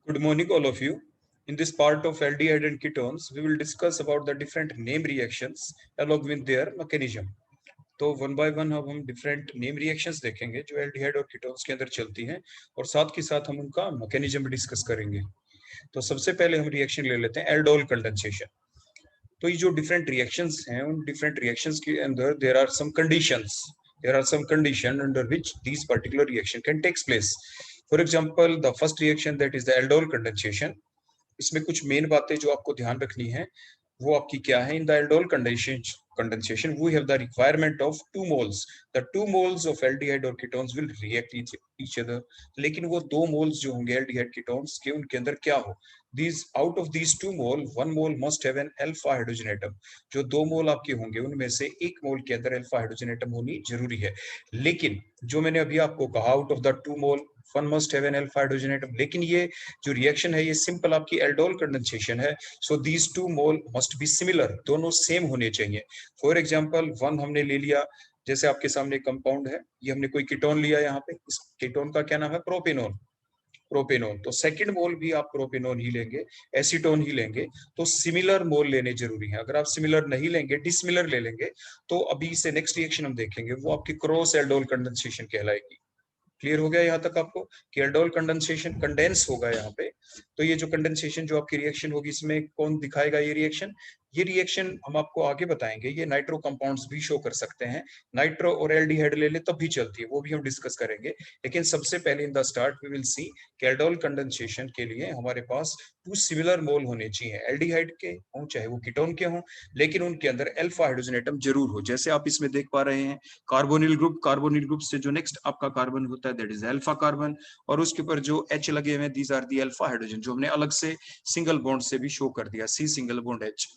Good morning, all of you. In this part of aldehyde and ketones, we will discuss about the different name reactions along with their mechanism. तो one by one अब हम different name reactions देखेंगे जो aldehyde और ketones के अंदर चलती हैं और साथ के साथ हम उनका मैकेनिज्म भी डिस्कस करेंगे। तो सबसे पहले हम रिएक्शन ले लेते हैं एल्डोल कंडेंसेशन। तो ये जो डिफरेंट रिएक्शंस हैं उन डिफरेंट रिएक्शंस के अंदर there are some condition under which this particular reaction can takes place. For example the first reaction that is the aldol condensation. इसमें कुछ मेन बातें जो आपको ध्यान रखनी है वो आपकी क्या है। In the aldol condensation we have the requirement of 2 moles. The 2 moles of aldehyde और ketones will react each other. लेकिन वो 2 moles जो होंगे aldehyde ketones के उनके अंदर क्या हो, these out of these 2 mole 1 mole must have an alpha hydrogen atom. जो 2 मोल आपके होंगे उनमें से 1 मोल के अंदर अल्फा हाइड्रोजन एटम होनी जरूरी है। लेकिन जो मैंने अभी आपको कहा out of the 2 mole 1 must have an alpha hydrogen atom, लेकिन ये जो रिएक्शन है ये सिंपल आपकी एल्डोल कंडेंसेशन है। So these 2 mole must be similar, दोनों सेम होने चाहिए। फॉर एग्जाम्पल 1 हमने ले लिया, जैसे आपके सामने कंपाउंड है, ये हमने कोई कीटोन लिया, यहाँ पे इस कीटोन का क्या नाम है, प्रोपेनोन। तो सेकंड मोल भी आप प्रोपेनोन ही लेंगे, एसीटोन ही लेंगे। तो सिमिलर मोल लेने जरूरी है। अगर आप सिमिलर नहीं लेंगे, डिसमिलर ले लेंगे, तो अभी से नेक्स्ट रिएक्शन हम देखेंगे वो आपकी क्रॉस एल्डोल कंडेंसेशन कहलाएगी। क्लियर हो गया यहाँ तक आपको कि एल्डोल कंडेंसेशन कंडेंस होगा यहाँ पे। तो ये जो कंडेंसेशन जो आपकी रिएक्शन होगी इसमें कौन दिखाएगा ये रिएक्शन हम आपको आगे बताएंगे। ये नाइट्रो कंपाउंड्स भी शो कर सकते हैं, नाइट्रो और एल्डिहाइड ले ले तब भी चलती है, वो भी हम डिस्कस करेंगे। लेकिन सबसे पहले in the start we will see कि एल्डोल कंडेंसेशन के लिए हमारे पास 2 सिमिलर मोल होने चाहिए, एल्डिहाइड के हों चाहे वो कीटोन के हों, लेकिन उनके अंदर अल्फा हाइड्रोजन एटम जरूर हो। जैसे आप इसमें देख पा रहे हैं कार्बोनिल ग्रुप से जो नेक्स्ट आपका कार्बन होता है दैट इज अल्फा कार्बन, और उसके ऊपर जो H लगे हुए हैं these are the alpha hydrogen, जो हमने अलग से सिंगल बॉन्ड से भी शो कर दिया, C सिंगल बॉन्ड H।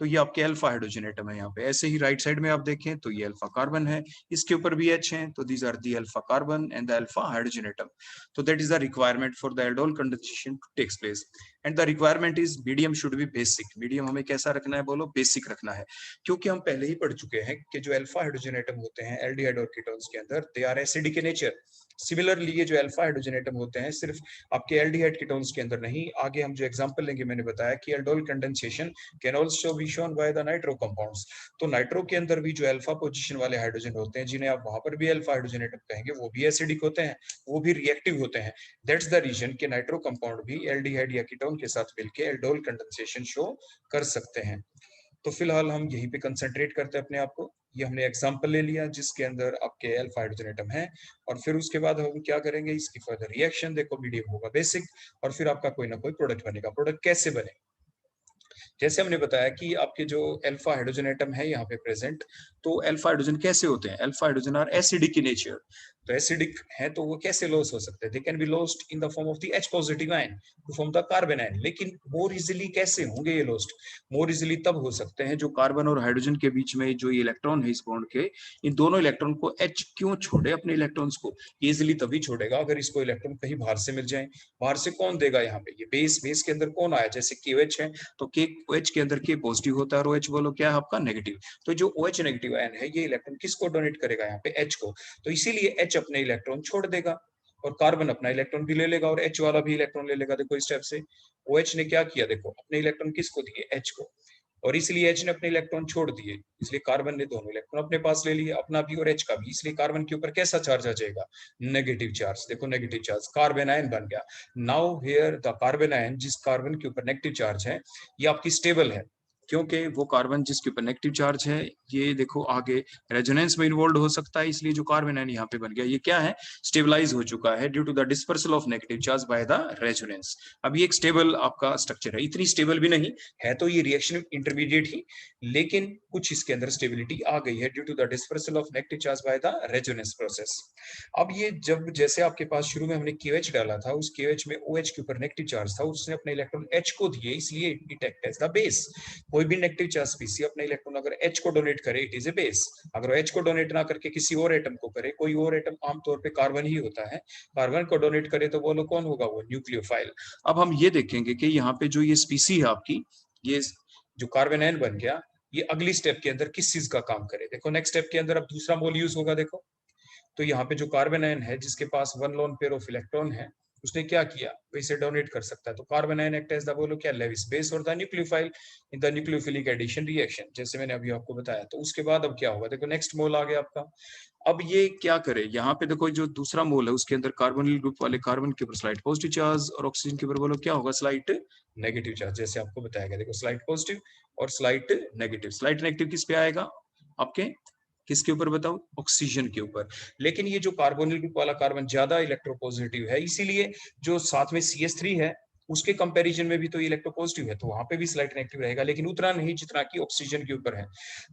तो ये आपके अल्फा हाइड्रोजन एटम है यहाँ पे। ऐसे ही राइट साइड में आप देखें तो ये अल्फा कार्बन है, इसके ऊपर भी H है, तो these are the alpha carbon and the alpha hydrogen atom. तो that is the requirement for the aldol condensation to takes place. And the requirement is medium should be basic. Medium हमें कैसा रखना है, बोलो, basic रखना है। क्योंकि हम पहले ही पढ़ चुके हैं कि जो अल्फा हाइड्रोजन एटम होते हैं एल्डिहाइड और कीटोन्स के अंदर they are acidic in nature. Similarly ये जो अल्फा हाइड्रोजन एटम होते हैं सिर्फ आपके एल्डिहाइड कीटोन्स के अंदर नहीं, आगे हम जो एग्जांपल लेंगे मैंने बताया कि aldol condensation can also be shown by the nitro compounds. तो नाइट्रो के अंदर भी जो अल्फा पोजीशन वाले हाइड्रोजन होते हैं जिन्हें आप वहां पर भी अल्फा हाइड्रोजन एटम कहेंगे, वो भी एसिडिक होते हैं, वो भी रिएक्टिव होते हैं। दैट्स द रीजन कि नाइट्रो कंपाउंड भी एल्डिहाइड या कीटोन के साथ मिलकर एल्डोल कंडेंसेशन शो कर सकते हैं। तो फिलहाल हम यहीं पे कंसंट्रेट करते हैं अपने आप को। ये हमने एग्जांपल ले लिया जिसके अंदर आपके अल्फा हाइड्रोजन एटम है, और फिर उसके बाद हम क्या करेंगे, इसकी फर्दर रिएक्शन देखो, मीडियम होगा बेसिक, और फिर आपका कोई ना कोई प्रोडक्ट बनेगा। प्रोडक्ट कैसे बने, जैसे हमने बताया कि आपके जो अल्फा हाइड्रोजन एटम है यहाँ पे प्रेजेंट, तो अल्फा हाइड्रोजन कैसे होते हैं, alpha hydrogen are acidic in nature. तो एसिडिक है तो वो कैसे लॉस हो सकते हैं, they can be lost in the form of the H positive ion to form the carbanion. लेकिन मोर इजिली कैसे होंगे ये लॉस्ट, मोर इजिली तब हो सकते हैं जो कार्बन और हाइड्रोजन के बीच में जो ये इलेक्ट्रॉन है इस बॉन्ड के, इन दोनों इलेक्ट्रॉन को H क्यों छोड़े, अपने इलेक्ट्रॉन्स को इजिली तभी छोड़ेगा अगर इसको इलेक्ट्रॉन कहीं बाहर से मिल जाए। बाहर से कौन देगा, यहाँ पे ये बेस के अंदर कौन आया, जैसे KOH है तो KOH के अंदर K पॉजिटिव होता है और OH बोलो क्या है आपका नेगेटिव। तो जो OH नेगेटिव आयन है ये इलेक्ट्रॉन किसको डोनेट करेगा, यहाँ पे H को। तो इसीलिए H अपने इलेक्ट्रॉन छोड़ देगा और कार्बन अपना इलेक्ट्रॉन भी ले लेगा और H वाला भी इलेक्ट्रॉन ले लेगा। देखो इस स्टेप से OH ने क्या किया, देखो अपने इलेक्ट्रॉन किसको दिए, H को, और इसलिए H ने अपने इलेक्ट्रॉन छोड़ दिए, इसलिए कार्बन ने दोनों इलेक्ट्रॉन अपने पास ले लिए, अपना भी और H का भी। इसलिए कार्बन के ऊपर कैसा चार्ज आ जाएगा, नेगेटिव चार्ज। देखो नेगेटिव चार्ज, कार्बन आयन बन गया। Now here the carbon ion, जिस कार्बन के ऊपर नेगेटिव चार्ज है ये आपकी स्टेबल है, क्योंकि वो कार्बन जिसके ऊपर नेगेटिव चार्ज है ये देखो आगे रेजोनेंस में इन्वॉल्व हो सकता है, इसलिए जो कार्बन आयन यहाँ पे बन गया ये क्या है, स्टेबलाइज हो चुका है due to the dispersal of negative charge by the resonance. अब ये एक स्टेबल आपका स्ट्रक्चर है, इतनी स्टेबल भी नहीं है, तो ये रिएक्शन इंटरमीडिएट ही, लेकिन कुछ इसके अंदर स्टेबिलिटी आ गई है due to the dispersal of negative charge by the resonance process. अब ये जब जैसे आपके पास शुरू में हमने KOH डाला था, उस KOH में OH के ऊपर नेगेटिव चार्ज था, उसने अपने इलेक्ट्रॉन H को दिए, इसलिए it act as the base. कोई भी नेगेटिव चार्ज स्पीसी अपने इलेक्ट्रॉन अगर H को डोनेट करे इट इज ए बेस। अगर H को डोनेट ना करके किसी और एटम को करे, कोई और एटम आमतौर पे कार्बन ही होता है, कार्बन को डोनेट करे तो बोलो कौन होगा, वो न्यूक्लियोफाइल। अब हम ये देखेंगे कि यहाँ पे जो ये स्पीसी है आपकी, ये जो कार्बन आयन बन गया, ये अगली स्टेप के अंदर किस चीज का काम करे। देखो नेक्स्ट स्टेप के अंदर अब दूसरा मोल यूज होगा। देखो तो यहाँ पे जो कार्बन आयन है जिसके पास 1 लोन पेयर ऑफ इलेक्ट्रॉन है, उसने क्या किया, इसे डोनेट कर सकता है। तो carbanion act as the बोलो क्या, लेविस बेस और the nucleophile in the nucleophilic addition reaction, जैसे मैंने अभी आपको बताया। तो उसके बाद अब क्या होगा, देखो नेक्स्ट मोल आ गया आपका। अब ये क्या करे, यहाँ पे देखो जो दूसरा मोल है उसके अंदर कार्बोनिल ग्रुप वाले कार्बन के ऊपर स्लाइड पॉजिटिव चार्ज और ऑक्सीजन के ऊपर बोलो क्या होगा, स्लाइड नेगेटिव चार्ज, जैसे आपको बताया गया। देखो स्लाइड पॉजिटिव और स्लाइड नेगेटिव। स्लाइड नेगेटिव किस पे आएगा आपके, किसके ऊपर बताओ, ऑक्सीजन के ऊपर। लेकिन ये जो कार्बोनिल ग्रुप वाला कार्बन ज्यादा इलेक्ट्रोपॉजिटिव है, इसीलिए जो साथ में CH3 है उसके कंपैरिजन में भी तो ये इलेक्ट्रोपॉजिटिव है, तो वहां पे भी स्लाइट नेगेटिव रहेगा, लेकिन उतना नहीं जितना कि ऑक्सीजन के ऊपर है।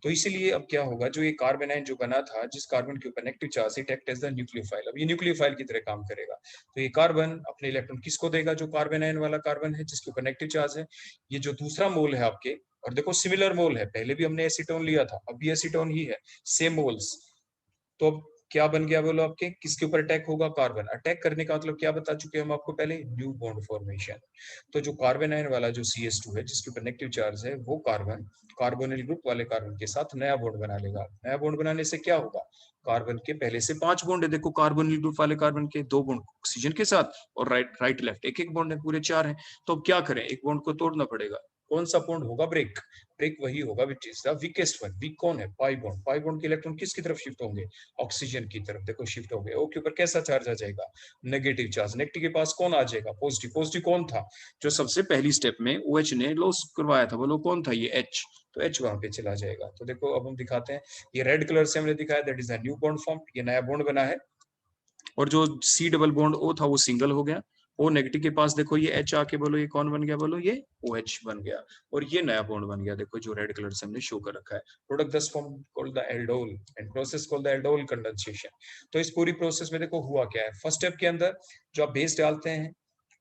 तो इसीलिए अब क्या होगा, जो ये कार्बन आयन जो बना था जिस कार्बन के ऊपर negative charge, it act as the nucleophile. अब ये न्यूक्लियोफाइल की तरह काम करेगा। तो ये कार्बन अपने इलेक्ट्रॉन किसको देगा, जो कार्बन आयन वाला कार्बन है जिसके ऊपर नेगेटिव चार्ज है। ये जो दूसरा मोल है आपके, और देखो सिमिलर मोल है, पहले भी हमने एसीटोन लिया था, अब भी एसीटोन ही है, सेम मोल्स। तो अब क्या बन गया बोलो आपके, किसके ऊपर अटैक होगा, कार्बन। अटैक करने का मतलब क्या बता चुके हम आपको पहले, न्यू बॉन्ड फॉर्मेशन। तो जो कार्बन आयन वाला जो CH2 है जिसके ऊपर नेगेटिव चार्ज है, वो कार्बन कार्बोनिल ग्रुप वाले कार्बन के साथ नया बॉन्ड बना लेगा। नया बॉन्ड बनाने से क्या होगा, कार्बन के पहले से 5 बॉन्ड है, देखो कार्बोनिल ग्रुप वाले कार्बन के 2 बॉन्ड ऑक्सीजन के साथ, और राइट लेफ्ट एक एक बॉन्ड है, पूरे 4 है। तो अब क्या करें, एक बॉन्ड को तोड़ना पड़ेगा। कौन सा बॉन्ड होगा, ब्रेक। ब्रेक वही होगा which is the weakest one. Weak कौन है, पाई बॉन्ड। पाई बॉन्ड के इलेक्ट्रॉन किसकी तरफ शिफ्ट होंगे, ऑक्सीजन की तरफ। देखो शिफ्ट हो गए। ओ के ऊपर कैसा चार्ज आ जाएगा, नेगेटिव चार्ज। नेगेटिव के पास कौन आ जाएगा, पॉजिटिव। पॉजिटिव कौन था, जो सबसे पहली स्टेप में OH ने लॉस करवाया था, बोलो कौन था, ये H। तो H वहां पे चला जाएगा। तो देखो अब हम दिखाते हैं, ये रेड कलर से हमने दिखाया, that is the new bond form, ये नया बॉन्ड बना है। और जो C डबल बॉन्ड O था वो सिंगल हो गया। O नेगेटिव के पास देखो ये H आके बोलो ये कौन बन गया, बोलो ये OH बन गया। और ये नया बॉन्ड बन गया, देखो जो रेड कलर से हमने शो कर रखा है। प्रोडक्ट दस form called the aldol and process called the aldol condensation. तो इस पूरी प्रोसेस में देखो हुआ क्या है, फर्स्ट स्टेप के अंदर जो आप बेस डालते हैं,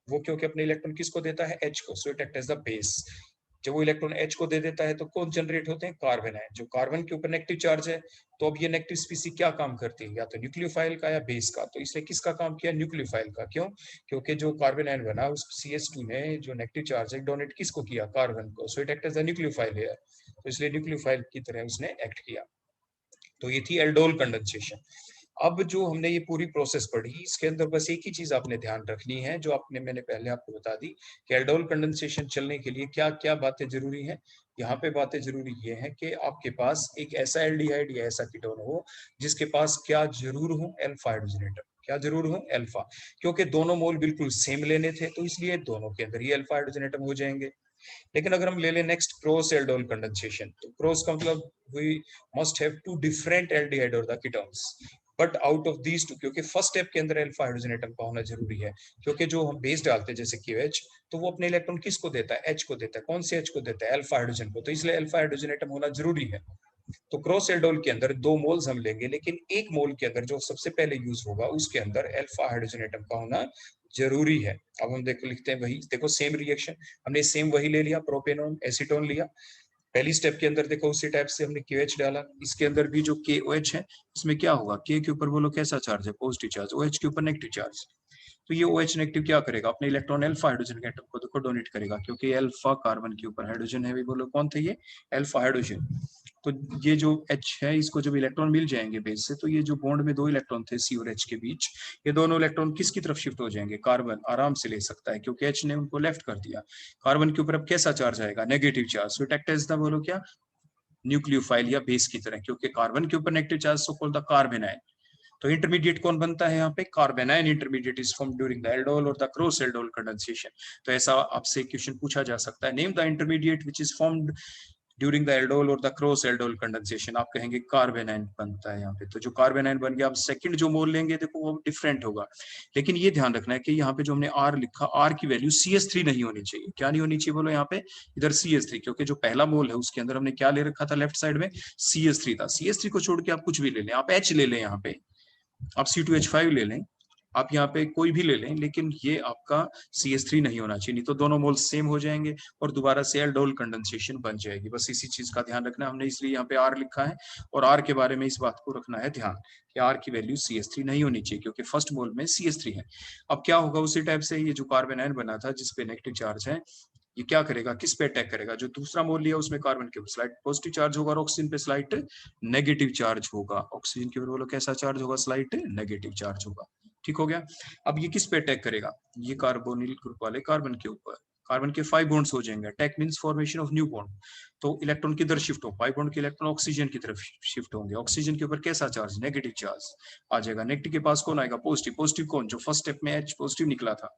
वो क्योंकि अपने इलेक्ट्रॉन किसको देता है, H को, so it act as the base. जब वो इलेक्ट्रॉन H को दे देता है तो कौन जनरेट होते हैं, कार्बन है, जो कार्बन के ऊपर नेगेटिव चार्ज है। तो अब ये नेगेटिव स्पीसीज क्या काम करती है, या तो न्यूक्लियोफाइल का या बेस का। तो इसने किसका काम किया, न्यूक्लियोफाइल का। क्यों, क्योंकि जो कार्बन आयन बना उस CH2 ने जो नेगेटिव चार्ज है डोनेट किसको किया, कार्बन को, so it act as the nucleophile है। तो इसलिए न्यूक्लियोफाइल की तरह उसने एक्ट किया। तो ये थी एल्डोल कंडेंसेशन। अब जो हमने ये पूरी प्रोसेस पढ़ी, इसके अंदर बस एक ही चीज आपने ध्यान रखनी है, जो आपने मैंने पहले आपको बता दी, कि एल्डोल कंडेंसेशन चलने के लिए क्या क्या बातें जरूरी हैं। यहाँ पे बातें जरूरी ये है कि आपके पास एक ऐसा एल्डिहाइड या ऐसा कीटोन हो जिसके पास क्या जरूर हो, अल्फा हाइड्रोजन। क्या जरूर हो, अल्फा। क्योंकि दोनों मोल बिल्कुल सेम लेने थे, तो इसलिए दोनों के अंदर ही अल्फा हाइड्रोजन हो जाएंगे। लेकिन अगर हम ले लें नेक्स्ट क्रॉस एल्डोल कंडेंसेशन, तो क्रॉस का मतलब we must have two different aldehyde और the ketones, but out of these two, क्योंकि फर्स्ट स्टेप के अंदर अल्फा हाइड्रोजन एटम का होना जरूरी है। क्योंकि जो हम बेस डालते हैं जैसे QH, तो वो अपने इलेक्ट्रॉन किसको देता है, H को देता है। कौन से H को देता है, अल्फा हाइड्रोजन को। तो इसलिए अल्फा हाइड्रोजन एटम होना जरूरी है। तो क्रॉस एल्डोल के अंदर 2 मोल्स हम लेंगे, लेकिन एक मोल के अंदर जो सबसे पहले यूज होगा उसके अंदर अल्फा हाइड्रोजन एटम का होना जरूरी है। अब हम देखो लिखते हैं वही, देखो सेम रिएक्शन, हमने सेम वही ले लिया, प्रोपेनॉन एसीटोन लिया। पहली स्टेप के अंदर देखो उसी टाइप से हमने QH डाला, इसके अंदर भी जो KOH है इसमें क्या होगा, K के ऊपर बोलो कैसा चार्ज है, पॉजिटिव चार्ज। OH के ऊपर नेगेटिव चार्ज। तो ये OH नेगेटिव क्या करेगा, अपने इलेक्ट्रॉन अल्फा हाइड्रोजन के एटम को देखो डोनेट करेगा, क्योंकि अल्फा कार्बन के ऊपर हाइड्रोजन है, भी बोलो कौन था ये, अल्फा हाइड्रोजन। तो ये जो H है इसको जब इलेक्ट्रॉन मिल जाएंगे बेस से, तो ये जो बॉन्ड में 2 इलेक्ट्रॉन थे C और H के बीच, ये दोनों इलेक्ट्रॉन किसकी तरफ शिफ्ट हो जाएंगे, कार्बन आराम से ले सकता है, क्योंकि H ने उनको लेफ्ट कर दिया। कार्बन के ऊपर अब कैसा चार्ज आएगा, negative charge. So it act as the बोलो क्या, न्यूक्लियोफाइल या बेस की तरह, क्योंकि कार्बन के ऊपर negative charge, so called the carbon ion. तो इंटरमीडिएट कौन बनता है यहाँ पे, carbon ion intermediate is form during the aldol और द क्रॉस एल्डोल कंडेंसेशन। तो ऐसा आपसे क्वेश्चन पूछा जा सकता है, name the intermediate which is formed during the aldol और द क्रॉस एल्डोल कंडेंसेशन। आप कहेंगे कार्बन आयन बनता है यहाँ पे। तो जो कार्बन आयन बन गया, आप सेकंड जो मोल लेंगे देखो वो डिफरेंट होगा। लेकिन ये ध्यान रखना है कि यहाँ पे जो हमने R लिखा, R की वैल्यू CH3 नहीं होनी चाहिए। क्या नहीं होनी चाहिए बोलो यहाँ पे, इधर CH3, क्योंकि जो पहला मोल है उसके अंदर हमने क्या ले रखा था, लेफ्ट साइड में CH3 था। CH3 को छोड़ के आप कुछ भी ले लें, आप H ले लें, यहाँ पे आप C2H5 ले लें, आप यहाँ पे कोई भी ले लें, लेकिन ये आपका CH3 नहीं होना चाहिए, नहीं तो दोनों मोल सेम हो जाएंगे और दोबारा से एल्डोल कंडेंसेशन बन जाएगी। बस इसी चीज का ध्यान रखना, हमने इसलिए यहाँ पे R लिखा है। और R के बारे में इस बात को रखना है ध्यान कि R की वैल्यू CH3 नहीं होनी चाहिए, क्योंकि फर्स्ट मोल में CH3 है। अब क्या होगा, उसी टाइप से ये जो कार्बन आयन बना था जिसपे नेगेटिव चार्ज है, ये क्या करेगा, किस पे अटैक करेगा, जो दूसरा मोल लिया उसमें कार्बन के ऊपर स्लाइट पॉजिटिव चार्ज होगा और ऑक्सीजन पे स्लाइट नेगेटिव चार्ज होगा। ऑक्सीजन के ऊपर बोलो कैसा चार्ज होगा, स्लाइट नेगेटिव चार्ज होगा। ठीक हो गया। अब ये किस पे अटैक करेगा, ये कार्बोनिल ग्रुप वाले कार्बन के ऊपर। कार्बन के 5 बॉन्ड्स हो जाएंगे, attack means formation of new bond. तो इलेक्ट्रॉन किधर शिफ्ट हो, 5 बॉन्ड के इलेक्ट्रॉन ऑक्सीजन की तरफ शिफ्ट होंगे। ऑक्सीजन के ऊपर कैसा चार्ज, नेगेटिव चार्ज आ जाएगा। नेगेटिव के पास कौन आएगा, पॉजिटिव। पॉजिटिव कौन, जो फर्स्ट स्टेप में H पॉजिटिव निकला था।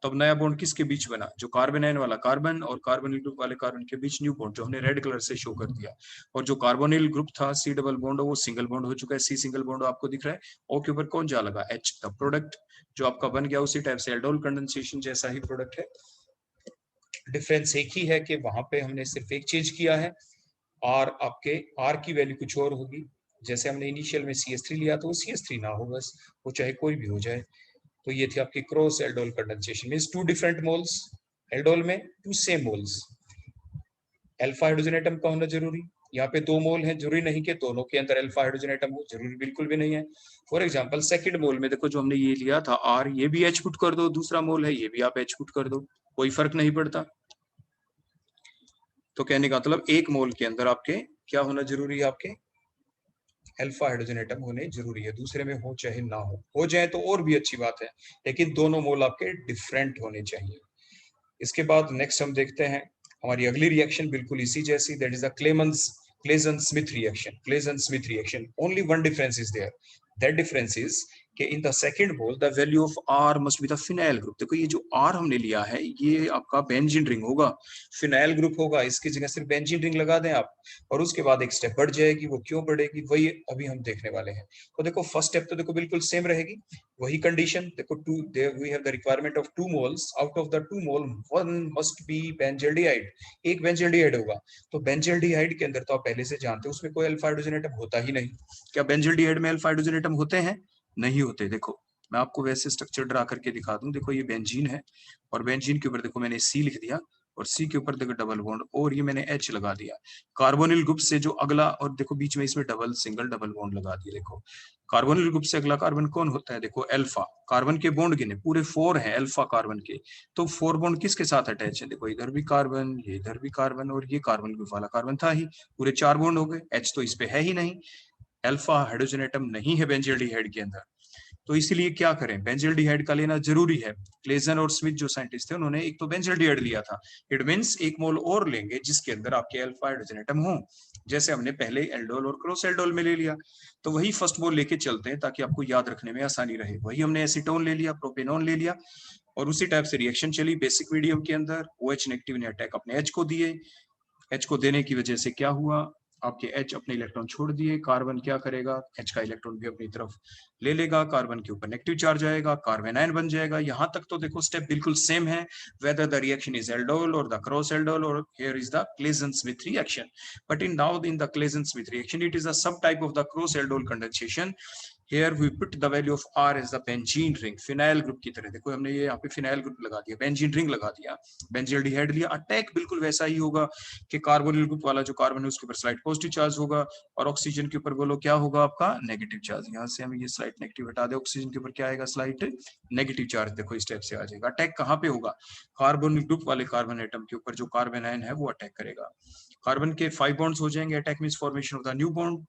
तब नया बॉन्ड किसके बीच बना, जो कार्बन आयन वाला कार्बन और कार्बोनिल ग्रुप वाले कार्बन के बीच न्यू बॉन्ड, जो हमने रेड कलर से शो कर दिया। और जो कार्बोनिल ग्रुप था C डबल बॉन्ड, वो सिंगल बॉन्ड हो चुका है। C सिंगल बॉन्ड आपको दिख रहा है। O के ऊपर कौन जा लगा, H। द प्रोडक्ट जो आपका बन गया उसी टाइप से एल्डोल कंडेंसेशन जैसा ही प्रोडक्ट है। डिफरेंस एक ही है कि वहां पे हमने सिर्फ एक चेंज किया है, और आपके R की वैल्यू कुछ और होगी। जैसे हमने इनिशियल में CH3 लिया तो वो CH3 ना हो, बस वो चाहे कोई भी हो जाए। तो ये थी आपकी cross aldol condensation, means 2 different moles aldol में, 2 same moles. Alpha hydrogen atom का होना जरूरी, यहाँ पे 2 मोल है, जरूरी नहीं कि दोनों के अंदर अल्फा हाइड्रोजन एटम हो, जरूरी बिल्कुल भी नहीं है। फॉर एग्जांपल सेकंड मोल में देखो, जो हमने ये लिया था R, ये भी H पुट कर दो, दूसरा मोल है ये भी आप H पुट कर दो, कोई फर्क नहीं पड़ता। तो कहने का मतलब एक मोल के अंदर आपके क्या होना जरूरी है, आपके अल्फा हाइड्रोजन एटम होने जरूरी है, दूसरे में हो चाहे ना हो जाए तो और भी अच्छी बात है, लेकिन दोनों मोल आपके डिफरेंट होने चाहिए। इसके बाद नेक्स्ट हम देखते हैं हमारी अगली रिएक्शन बिल्कुल इसी जैसी, that is the Claisen Schmidt reaction. Claisen Schmidt reaction, only one difference is there, that difference is कि in the second mole the value of R must be the phenyl group. देखो ये जो R हमने लिया है ये आपका benzene ring होगा, फिनाइल ग्रुप होगा, इसकी जगह सिर्फ बेंजीन रिंग लगा दें आप, और उसके बाद एक स्टेप बढ़ जाएगी। वो क्यों बढ़ेगी, वही अभी हम देखने वाले हैं। तो देखो फर्स्ट स्टेप तो देखो बिल्कुल सेम रहेगी, वही कंडीशन। देखो to there we have the requirement of 2 moles, out of the 2 mole one must be benzaldehyde, एक बेंजल्डिहाइड होगा। तो बेंजल्डिहाइड के अंदर तो आप पहले से जानते हो उसमें कोई अल्फा हाइड्रोजन एटम होता ही नहीं। क्या बेंजल्डिहाइड में अल्फा हाइड्रोजन एटम होते हैं, नहीं होते। देखो मैं आपको वैसे स्ट्रक्चर ड्रा करके दिखा दूं, देखो ये बेंजीन है, और बेंजीन के ऊपर देखो मैंने C लिख दिया, और C के ऊपर देखो डबल बॉन्ड, और ये मैंने H लगा दिया। कार्बोनिल ग्रुप से जो अगला, और देखो बीच में इसमें डबल सिंगल डबल बॉन्ड लगा दिए। देखो कार्बोनिल ग्रुप से अगला कार्बन कौन होता है, देखो अल्फा। कार्बन के बॉन्ड गिने पूरे 4 हैं अल्फा कार्बन के, तो 4 बॉन्ड किसके साथ अटैच है, देखो इधर भी कार्बन, ये इधर भी कार्बन, और ये कार्बन ग्रुप वाला कार्बन था ही, पूरे 4 बॉन्ड हो गए। H तो इस पे है ही नहीं, अल्फा हाइड्रोजन एटम नहीं है बेंजल्डिहाइड के अंदर, तो इसीलिए क्या करें, बेंजल्डिहाइड का लेना जरूरी है। क्लेजन और स्मिथ जो साइंटिस्ट थे उन्होंने एक तो बेंजल्डिहाइड लिया था, इट मींस एक मोल और लेंगे जिसके अंदर आपके अल्फा हाइड्रोजन एटम हो, जैसे हमने पहले एल्डोल और क्रॉस एल्डोल में ले लिया। तो वही फर्स्ट मोल लेके चलते हैं ताकि आपको याद रखने में आसानी रहे। वही हमने एसीटोन ले लिया, प्रोपेनॉन ले लिया, और उसी टाइप से रिएक्शन चली बेसिक मीडियम के अंदर। OH नेगेटिव ने अटैक अपने H को दिए, H को देने की वजह से क्या हुआ, आपके H अपने इलेक्ट्रॉन छोड़ दिए, कार्बन क्या करेगा, H का इलेक्ट्रॉन भी अपनी तरफ ले लेगा, कार्बन के ऊपर नेगेटिव चार्ज आएगा, कार्बन आयन बन जाएगा। यहां तक तो देखो स्टेप बिल्कुल सेम है, whether the reaction is aldol और द क्रॉस एल्डोल, और here is the Claisen Schmidt reaction. But in now in the Claisen Schmidt reaction it is a sub type of the cross aldol condensation. Here we put the value of R as the benzene ring, phenyl group की तरह। देखो हमने ये यहाँ पे phenyl group लगा दिया, benzene ring लगा दिया, बेंजल्डिहाइड लिया। अटैक बिल्कुल वैसा ही होगा कि कार्बोनिल ग्रुप वाला जो कार्बन है उसके ऊपर स्लाइड पॉजिटिव चार्ज होगा, और ऑक्सीजन के ऊपर बोलो क्या होगा आपका, नेगेटिव चार्ज। यहाँ से हम ये स्लाइड नेगेटिव हटा दे, ऑक्सीजन के ऊपर क्या आएगा, स्लाइड नेगेटिव चार्ज। देखो इस टाइप से आ जाएगा। अटैक कहाँ पे होगा, कार्बोनिल ग्रुप वाले कार्बन एटम के ऊपर जो कार्बन आयन है वो अटैक करेगा। कार्बन के 5 बॉन्ड्स हो जाएंगे, attack means formation of the new bond.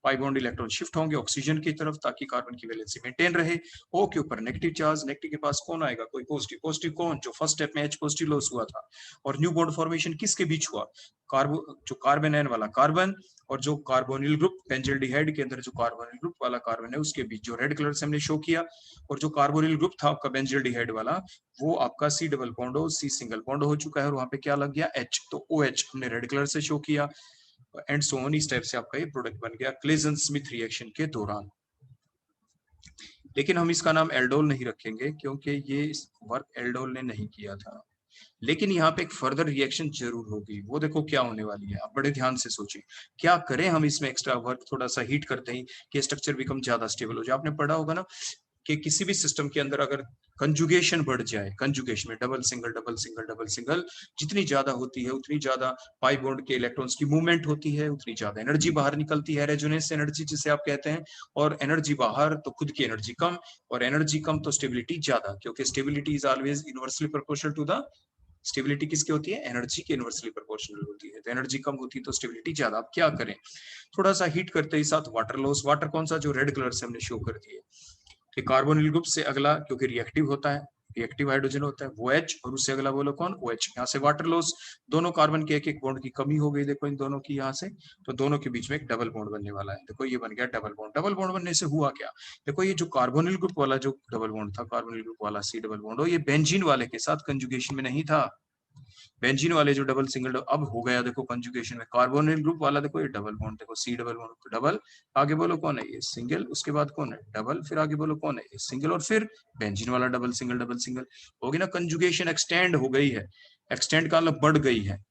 Pi bond electron shift होंगे ऑक्सीजन की तरफ ताकि कार्बन की वैलेंसी मेंटेन रहे। O के ऊपर नेगेटिव चार्ज, नेगेटिव के पास कौन आएगा, कोई पॉजिटिव। पॉजिटिव कौन, जो फर्स्ट स्टेप में H पॉजिटिव लॉस हुआ था। और न्यू बॉन्ड फॉर्मेशन किसके बीच हुआ, जो कार्बन आयन वाला कार्बन और जो कार्बोनिल ग्रुप बेंजल्डिहाइड के अंदर जो कार्बोनिल ग्रुप वाला कार्बन है उसके बीच, जो रेड कलर से हमने शो किया। और जो कार्बोनिल ग्रुप था आपका बेंजल्डिहाइड वाला, वो आपका C डबल बॉन्ड हो, C सिंगल बॉन्ड हो चुका है, और वहां पे क्या लग गया, H। तो OH हमने रेड कलर से शो किया, एंड सो ऑन। इस टाइप से आपका ये प्रोडक्ट बन गया क्लेजन-स्मिथ रिएक्शन के दौरान। लेकिन हम इसका नाम एल्डोल नहीं रखेंगे क्योंकि ये वर्क एल्डोल ने नहीं किया था। लेकिन यहाँ पे एक फर्दर रिएक्शन जरूर होगी, वो देखो क्या होने वाली है, आप बड़े ध्यान से सोचिए। क्या करें हम इसमें एक्स्ट्रा वर्क थोड़ा सा हीट करते हैं कि स्ट्रक्चर बिकम ज्यादा स्टेबल हो जाए। आपने पढ़ा होगा ना कि किसी भी सिस्टम के अंदर अगर कंजुगेशन बढ़ जाए, कंजुगेशन में double single double single double single जितनी ज्यादा होती है उतनी ज्यादा पाई बॉन्ड के इलेक्ट्रॉन्स की मूवमेंट होती है, उतनी ज्यादा एनर्जी बाहर निकलती है, रेजोनेंस एनर्जी जिसे आप कहते हैं। और एनर्जी बाहर तो खुद की एनर्जी कम, और एनर्जी कम तो स्टेबिलिटी ज्यादा, क्योंकि stability is always inversely proportional to the stability किसकी होती है? एनर्जी के इनवर्सली प्रोपोर्शनल होती है। तो एनर्जी कम होती है तो स्टेबिलिटी ज्यादा। आप क्या करें, थोड़ा सा हीट करते ही साथ वाटर लॉस। वाटर कौन सा? जो रेड कलर से हमने शो कर दिए। ठीक, कार्बोनिल ग्रुप से अगला क्योंकि रिएक्टिव होता है, रिएक्टिव हाइड्रोजन होता है वो H, और उससे अगला बोलो कौन? OH। यहाँ से वाटर लॉस, दोनों कार्बन के एक एक बॉन्ड की कमी हो गई देखो इन दोनों की यहाँ से, तो दोनों के बीच में एक डबल बॉन्ड बनने वाला है। देखो ये बन गया डबल बॉन्ड। डबल बॉन्ड बनने से हुआ क्या? देखो ये जो कार्बोनिल ग्रुप वाला जो डबल बॉन्ड था, कार्बोनिल ग्रुप वाला C डबल बॉन्ड हो, ये बेंजीन वाले के साथ कंजुगेशन में नहीं था। बेंजीन वाले जो डबल सिंगल अब हो गया देखो कंजुगेशन में। कार्बोनिल ग्रुप वाला देखो ये डबल बॉन्ड, देखो C डबल बॉन्ड डबल, आगे बोलो कौन है? ये सिंगल, उसके बाद कौन है? डबल, फिर आगे बोलो कौन है? ये सिंगल, और फिर बेंजीन वाला डबल सिंगल डबल सिंगल। होगी ना कंजुगेशन, एक्सटेंड हो गई है। एक्सटेंड का मतलब बढ़ गई है।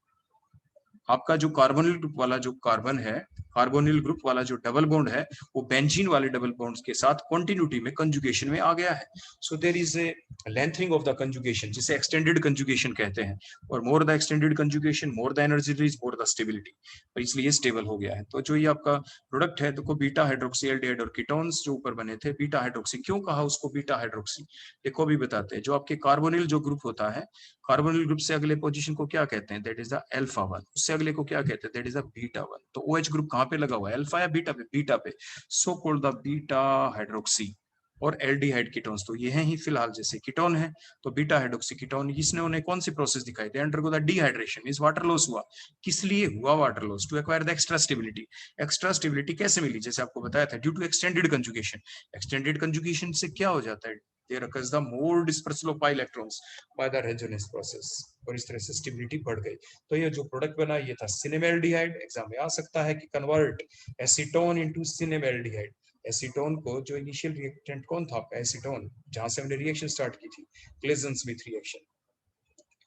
आपका जो कार्बोनिल ग्रुप वाला जो कार्बन है, कार्बोनिल ग्रुप वाला जो डबल बॉन्ड है, वो बेंजीन वाले डबल बॉन्ड्स के साथ कंटिन्यूटी में कंजुगेशन में आ गया है। So there is a lengthening of the conjugation, जिसे एक्सटेंडेड कंजुगेशन कहते हैं। और more the extended conjugation, more the energy release, more the stability, और इसलिए स्टेबल हो गया है। तो जो ये आपका प्रोडक्ट है, देखो बीटा हाइड्रोक्सी एल्डिहाइड और कीटोन्स जो ऊपर बने थे, बीटा हाइड्रोक्सी क्यों कहा उसको बीटा हाइड्रोक्सी? देखो अभी बताते हैं। जो आपके कार्बोनिल जो ग्रुप होता है, कार्बोनिल ग्रुप से अगले पोजीशन को क्या कहते हैं? That is the alpha one. उससे अगले को क्या कहते हैं? That is the beta one. तो OH ग्रुप कहाँ पे लगा हुआ है? अल्फा या बीटा पे? बीटा पे। सो कॉल्ड द बीटा हाइड्रोक्सी। और एल्डिहाइड कीटोन्स तो ये हैं ही फिलहाल, जैसे कीटोन है तो बीटा हाइड्रोक्सी कीटोन। इसने उन्हें कौन सी प्रोसेस दिखाई? They undergo the dehydration, means water loss हुआ। किस लिए हुआ water loss? To acquire the extra stability. Extra stability कैसे मिली? जैसे आपको बताया था, due to extended conjugation. Extended conjugation से क्या हो जाता है? There occurs the more dispersal of pi electrons by the resonance process, और इस तरह से स्टेबिलिटी बढ़ गई। तो ये जो प्रोडक्ट बना ये था सिनेमेल्डिहाइड। एग्जाम में आ सकता है कि कन्वर्ट एसीटोन इनटू सिनेमेल्डिहाइड। एसीटोन को जो इनिशियल रिएक्टेंट कौन था आपका? एसीटोन, जहां से हमने रिएक्शन स्टार्ट की थी, क्लेजन-स्मिथ रिएक्शन।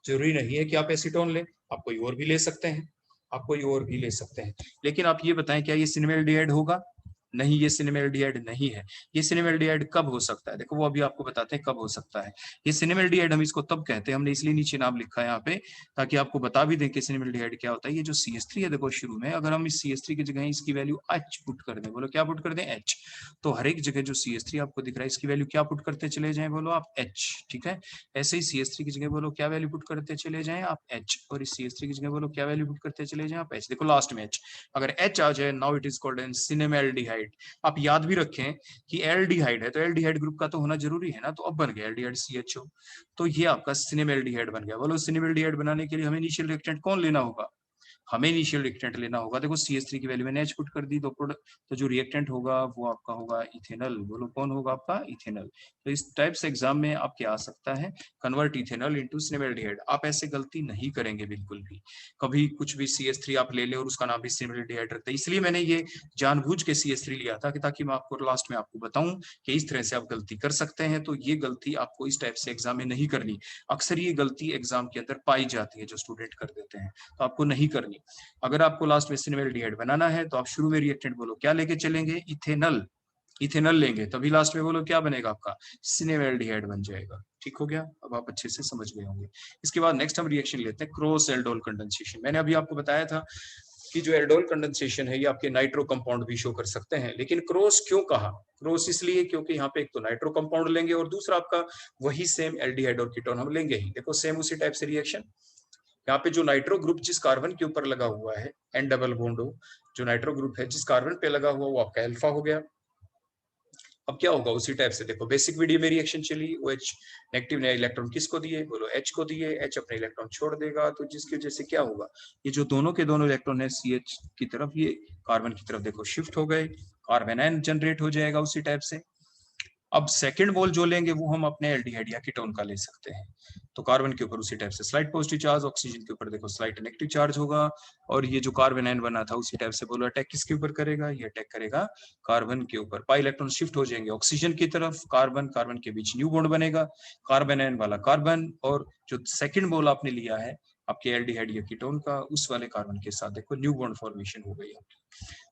जरूरी नहीं है कि आप एसीटोन लें, आप कोई और भी ले सकते हैं, आप कोई और भी ले सकते हैं। लेकिन आप ये बताएं क्या ये सिनेमेल्डिहाइड होगा? नहीं, ये सिनेमेल्डिहाइड नहीं है। ये सिनेमेल्डिहाइड कब हो सकता है? देखो वो अभी आपको बताते हैं कब हो सकता है। ये सिनेमेल्डिहाइड हम इसको तब कहते हैं, हमने इसलिए नीचे नाम लिखा है यहाँ पे ताकि आपको बता भी दें कि सिनेमेल्डिहाइड क्या होता है। ये जो CH3 है देखो शुरू में, अगर हम इस CH3 की जगह इसकी वैल्यू H पुट कर दें, बोलो क्या पुट कर दें? H। तो हर एक जगह जो CH3 आपको दिख रहा है इसकी वैल्यू क्या पुट करते चले जाएं? बोलो आप H। ठीक है, ऐसे ही CH3 की जगह बोलो क्या वैल्यू पुट करते चले जाएं? आप H। और इस CH3 की जगह बोलो क्या वैल्यू पुट करते चले जाएं? आप H। देखो लास्ट में H, अगर H आ जाए now it is called an cinnamaldehyde. आप याद भी रखें कि एल्डिहाइड है तो एल्डिहाइड ग्रुप का तो होना जरूरी है ना, तो अब बन गया एल्डिहाइड CHO। तो ये आपका सिनेमेल्डिहाइड बन गया। बोलो सिनेमेल्डिहाइड बनाने के लिए हमें इनिशियल रिएक्टेंट कौन लेना होगा? हमें इनिशियल रिएक्टेंट लेना होगा। देखो CH3 की वैल्यू मैंने H पुट कर दी, तो जो रिएक्टेंट होगा वो आपका होगा इथेनॉल। बोलो कौन होगा आपका? इथेनॉल। तो इस टाइप से एग्जाम में आपके आ सकता है कन्वर्ट इथेनॉल इनटू सिनेमेल्डिहाइड। आप ऐसे गलती नहीं करेंगे बिल्कुल भी, कभी कुछ भी CH3 आप ले ले और उसका नाम भी सिनेमेल्डिहाइड रखते हैं। इसलिए मैंने ये जानबूझ के CH3 लिया था कि ताकि मैं आपको लास्ट में आपको बताऊं कि इस तरह से आप गलती कर सकते हैं। तो ये गलती आपको इस टाइप से एग्जाम में नहीं करनी। अक्सर ये गलती एग्जाम के अंदर पाई जाती है जो स्टूडेंट कर देते हैं, तो आपको नहीं करनी। अगर आपको लास्ट में सिनेमेल्डिहाइड बनाना है तो आप शुरू में रिएक्टेंट बोलो क्या लेके चलेंगे? इथेनॉल। इथेनॉल लेंगे तभी लास्ट में बोलो क्या बनेगा आपका? सिनेमेल्डिहाइड बन जाएगा। ठीक हो गया? अब आप अच्छे से समझ गए होंगे। इसके बाद नेक्स्ट हम रिएक्शन लेते हैं क्रॉस एल्डोल कंडेंसेशन। मैंने अभी आपको बताया था कि जो एल्डोल कंडेंसेशन है ये आपके नाइट्रो कंपाउंड भी शो कर सकते हैं। लेकिन क्रॉस क्यों कहा? क्रॉस इसलिए क्योंकि यहाँ पे एक तो नाइट्रो कंपाउंड लेंगे और दूसरा आपका वही सेम एल्डिहाइड और कीटोन हम लेंगे ही। देखो सेम उसी टाइप से रिएक्शन। यहाँ पे जो नाइट्रो ग्रुप जिस कार्बन के ऊपर लगा हुआ है, N डबल बॉन्ड हो, जो नाइट्रो ग्रुप है जिस कार्बन पे लगा हुआ वो आपका अल्फा हो गया। अब क्या होगा उसी टाइप से देखो बेसिक वीडियो में रिएक्शन चली। OH नेगेटिव ने इलेक्ट्रॉन किसको दिए? बोलो H को दिए। H अपने इलेक्ट्रॉन छोड़ देगा तो जिसकी वजह से क्या होगा? ये जो दोनों के दोनों इलेक्ट्रॉन है CH की तरफ, ये कार्बन की तरफ देखो शिफ्ट हो गए, कार्बन आयन जनरेट हो जाएगा उसी टाइप से। अब सेकंड मोल जो लेंगे वो हम अपने एल्डिहाइड या कीटोन का ले सकते हैं। तो कार्बन के ऊपर उसी टाइप से स्लाइड पॉजिटिव चार्ज, ऑक्सीजन के ऊपर देखो स्लाइड नेगेटिव चार्ज होगा। और ये जो कार्बन आयन बना था उसी टाइप से बोलो अटैक किसके ऊपर करेगा? ये अटैक करेगा कार्बन के ऊपर। पाई इलेक्ट्रॉन शिफ्ट हो जाएंगे ऑक्सीजन की तरफ, कार्बन कार्बन के बीच न्यू बॉन्ड बनेगा, कार्बन आयन वाला कार्बन, और जो सेकंड मोल आपने लिया है आपके एल्डिहाइड या कीटोन का, उस वाले कार्बन के साथ देखो न्यू बॉन्ड फॉर्मेशन हो गई आपकी।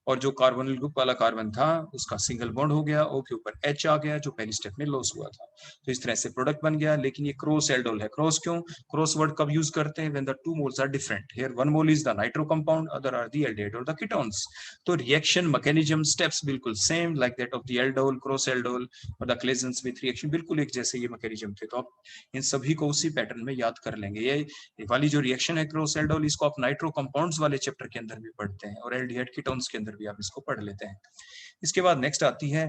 और जो कार्बोनिल ग्रुप वाला कार्बन था उसका सिंगल बॉन्ड हो गया, O के ऊपर H आ गया जो पहली स्टेप में लॉस हुआ था। तो इस तरह से प्रोडक्ट बन गया। लेकिन ये क्रॉस एल्डोल है। क्रॉस क्यों? क्रॉस वर्ड कब यूज करते हैं? When the two moles are different. Here one mole is the nitro compound, other are the aldehyde और द कीटोन्स। तो रिएक्शन मैकेनिज्म स्टेप्स बिल्कुल same like that of the aldol, cross aldol और the Claisen's with reaction, बिल्कुल एक जैसे ये mechanism थे। तो आप इन सभी को उसी पैटर्न में याद कर लेंगे। ये वाली जो रिएक्शन है क्रॉस एल्डोल, इसको आप नाइट्रो कंपाउंड्स वाले चैप्टर के अंदर भी पढ़ते हैं और एल्डिहाइड कीटोन्स के अंदर भी आप इसको पढ़ लेते हैं। इसके बाद नेक्स्ट आती है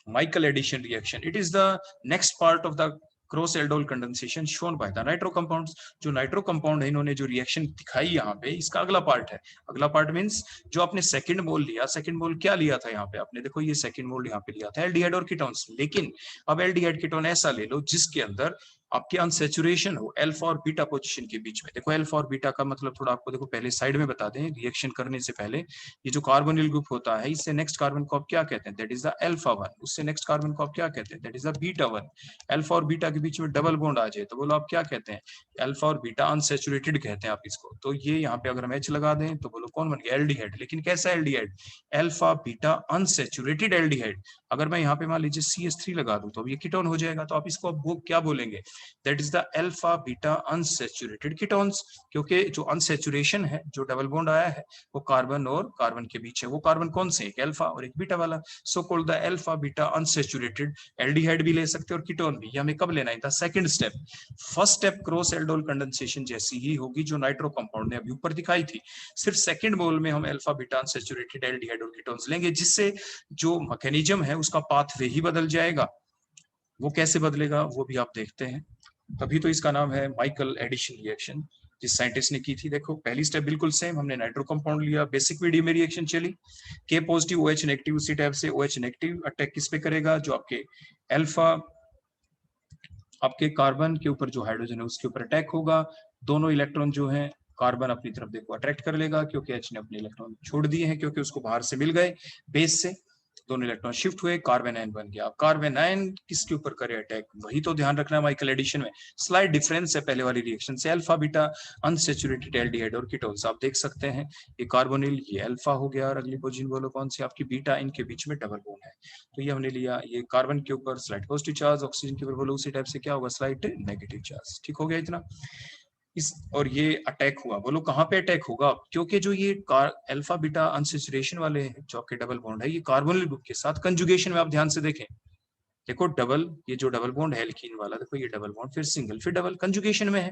Michael addition reaction. It is the next part of the cross aldol condensation shown by the nitro compounds. जो नाइट्रो कंपाउंड है, इन्होंने जो रिएक्शन दिखाई यहाँ पे, इसका अगला पार्ट है। अगला पार्ट मींस जो आपने सेकंड मोल लिया, सेकंड मोल क्या लिया था यहाँ पे आपने, देखो ये सेकंड मोल यहाँ पे लिया था एल्डिहाइड और कीटोन्स। लेकिन अब एल्डिहाइड कीटोन ऐसा ले लो जिसके अंदर आपके अनसैचुरेशन हो अल्फा और बीटा पोजीशन के बीच में। देखो अल्फा और बीटा का मतलब थोड़ा आपको देखो पहले साइड में बता दें, रिएक्शन करने से पहले ये जो कार्बोनिल ग्रुप होता है, इससे नेक्स्ट कार्बन को आप क्या कहते हैं? That is the alpha one. उससे नेक्स्ट कार्बन को आप क्या कहते हैं? That is the beta one. Alpha और बीटा के बीच में डबल बॉन्ड आ जाए तो बोलो आप क्या कहते हैं? अल्फा और बीटा अनसैचुरेटेड कहते हैं आप इसको। तो ये यहाँ पे अगर हम H लगा दें तो बोलो कौन बन गया? एल्डिहाइड। लेकिन कैसा aldehyde? Alpha beta unsaturated aldehyde. अगर मैं यहाँ पे मान लीजिए CH3 लगा दूं तो अब ये कीटोन हो जाएगा। तो आप इसको अब वो क्या बोलेंगे? That is the alpha beta unsaturated ketones. क्योंकि जो अनसैचुरेशन है, जो डबल बॉन्ड आया है, वो कार्बन और कार्बन के बीच है। वो कार्बन कौन से? एक अल्फा और एक बीटा वाला। सो called the alpha beta unsaturated. Aldehyde भी ले सकते हैं और कीटोन भी। ये हमें कब लेना है? The second step. First step cross aldol condensation जैसी ही होगी जो नाइट्रो कंपाउंड ने अभी ऊपर दिखाई थी। सिर्फ सेकंड मोल में हम अल्फा बीटा अनसैचुरेटेड एल्डिहाइड और कीटोन्स लेंगे, जिससे जो मैकेनिज्म है उसका पाथवे ही बदल जाएगा। वो कैसे बदलेगा वो भी आप देखते हैं। तभी तो इसका नाम है माइकल एडिशन रिएक्शन, जिस साइंटिस्ट ने की थी। देखो पहली स्टेप बिल्कुल सेम, हमने नाइट्रो कंपाउंड लिया, बेसिक मीडियम में रिएक्शन चली, के पॉजिटिव OH नेगेटिव, उसी टाइप से OH नेगेटिव अटैक किस पे करेगा? जो आपके अल्फा, आपके कार्बन के ऊपर जो हाइड्रोजन है उसके ऊपर अटैक होगा। दोनों इलेक्ट्रॉन जो है कार्बन अपनी तरफ देखो अट्रैक्ट कर लेगा, क्योंकि H ने अपने इलेक्ट्रॉन छोड़ दिए हैं, क्योंकि उसको बाहर से मिल गए बेस से। दोनों इलेक्ट्रॉन शिफ्ट हुए, कार्बन आयन बन गया। कार्बन आयन किसके ऊपर करे अटैक? वही तो ध्यान रखना है माइकल एडिशन में। स्लाइड डिफरेंस है पहले वाली रिएक्शन से। अल्फा बीटा अनसैचुरेटेड एल्डिहाइड और कीटोन्स आप देख सकते हैं। ये कार्बोनिल, ये अल्फा हो गया, और अगली पोजीशन बोलो कौन सी आपकी? बीटा। इनके बीच में डबल बॉन्ड है। तो ये हमने लिया, ये कार्बन के ऊपर स्लाइड पॉजिटिव चार्ज, ऑक्सीजन के ऊपर बोलो उसी टाइप से क्या होगा? Slide negative charge. ठीक हो गया इतना? इस और ये अटैक हुआ, बोलो कहाँ पे अटैक होगा? क्योंकि जो ये अल्फा बीटा अनसैचुरेशन वाले जो आपके डबल बॉन्ड है, ये कार्बोनिल ग्रुप के साथ कंजुगेशन में आप ध्यान से देखें, देखो डबल, ये जो डबल बॉन्ड है एल्कीन वाला, देखो ये डबल बॉन्ड, फिर सिंगल, फिर डबल, कंजुगेशन में है।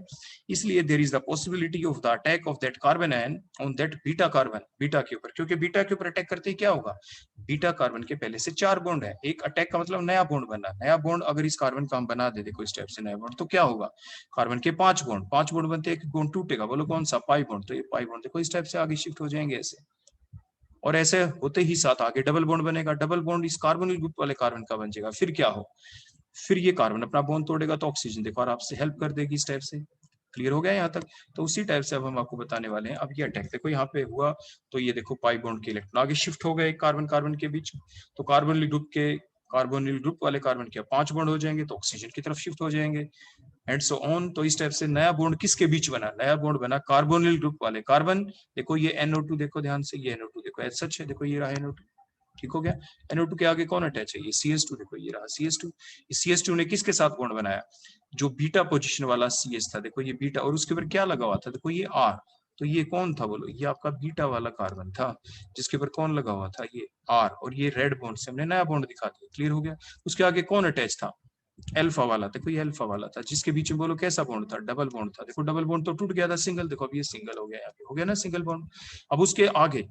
इसलिए there is the possibility of the attack of that carbon ion on that beta carbon, beta के ऊपर। क्योंकि बीटा के ऊपर अटैक करते ही क्या होगा? बीटा कार्बन के पहले से 4 बॉन्ड है। एक अटैक का मतलब नया बॉन्ड बनना। नया बॉन्ड अगर इस कार्बन का हम बना दे, देखो इस टाइप से नया बॉन्ड, तो क्या होगा? कार्बन के 5 बॉन्ड, 5 बॉन्ड बनते, एक बॉन्ड टूटेगा, बोलो कौन सा? Pi bond. तो ये पाई बॉन्ड देखो इस टाइप से आगे शिफ्ट हो जाएंगे ऐसे, और ऐसे होते ही साथ आगे डबल बॉन्ड बनेगा। डबल बॉन्ड इस कार्बोनिल ग्रुप वाले कार्बन का बन जाएगा। फिर क्या हो? फिर ये कार्बन अपना बॉन्ड तोड़ेगा तो ऑक्सीजन देखो और आपसे हेल्प कर देगी इस टाइप से। क्लियर हो गया यहाँ तक? तो उसी टाइप से अब हम आपको बताने वाले हैं। अब ये अटैक देखो यहाँ पे हुआ, तो ये देखो पाई बॉन्ड के इलेक्ट्रॉन आगे शिफ्ट हो गए कार्बन कार्बन के बीच। तो कार्बोनिल ग्रुप वाले कार्बन के 5 बॉन्ड हो जाएंगे, तो ऑक्सीजन की तरफ शिफ्ट हो जाएंगे, एंड सो ऑन। तो इस टाइप से नया बॉन्ड किसके बीच बना? नया बॉन्ड बना कार्बोनिल ग्रुप वाले कार्बन। देखो ये NO2, देखो ध्यान से, ये NO2 देखो ऐसा है, देखो ये रहा NO2। ठीक हो गया? NO2 के आगे कौन अटैच है? ये CH2, देखो ये रहा CH2। इस CH2 ने किसके साथ बॉन्ड बनाया? जो बीटा पोजीशन वाला CH था, देखो ये बीटा, और उसके ऊपर क्या लगा हुआ था? देखो ये R। तो ये कौन था बोलो? ये आपका बीटा वाला कार्बन था, जिसके ऊपर कौन लगा हुआ था? ये R। और ये रेड बॉन्ड से हमने नया बॉन्ड दिखा दिया। क्लियर हो गया? उसके आगे कौन अटैच था? अल्फा वाला। देखो ये अल्फा वाला था, जिसके बीच में बोलो कैसा बॉन्ड था? डबल बॉन्ड था। देखो डबल बॉन्ड तो टूट गया था, सिंगल। देखो अब ये सिंगल हो गया, यहाँ पे हो गया ना सिंगल बॉन्ड। अब उसके आगे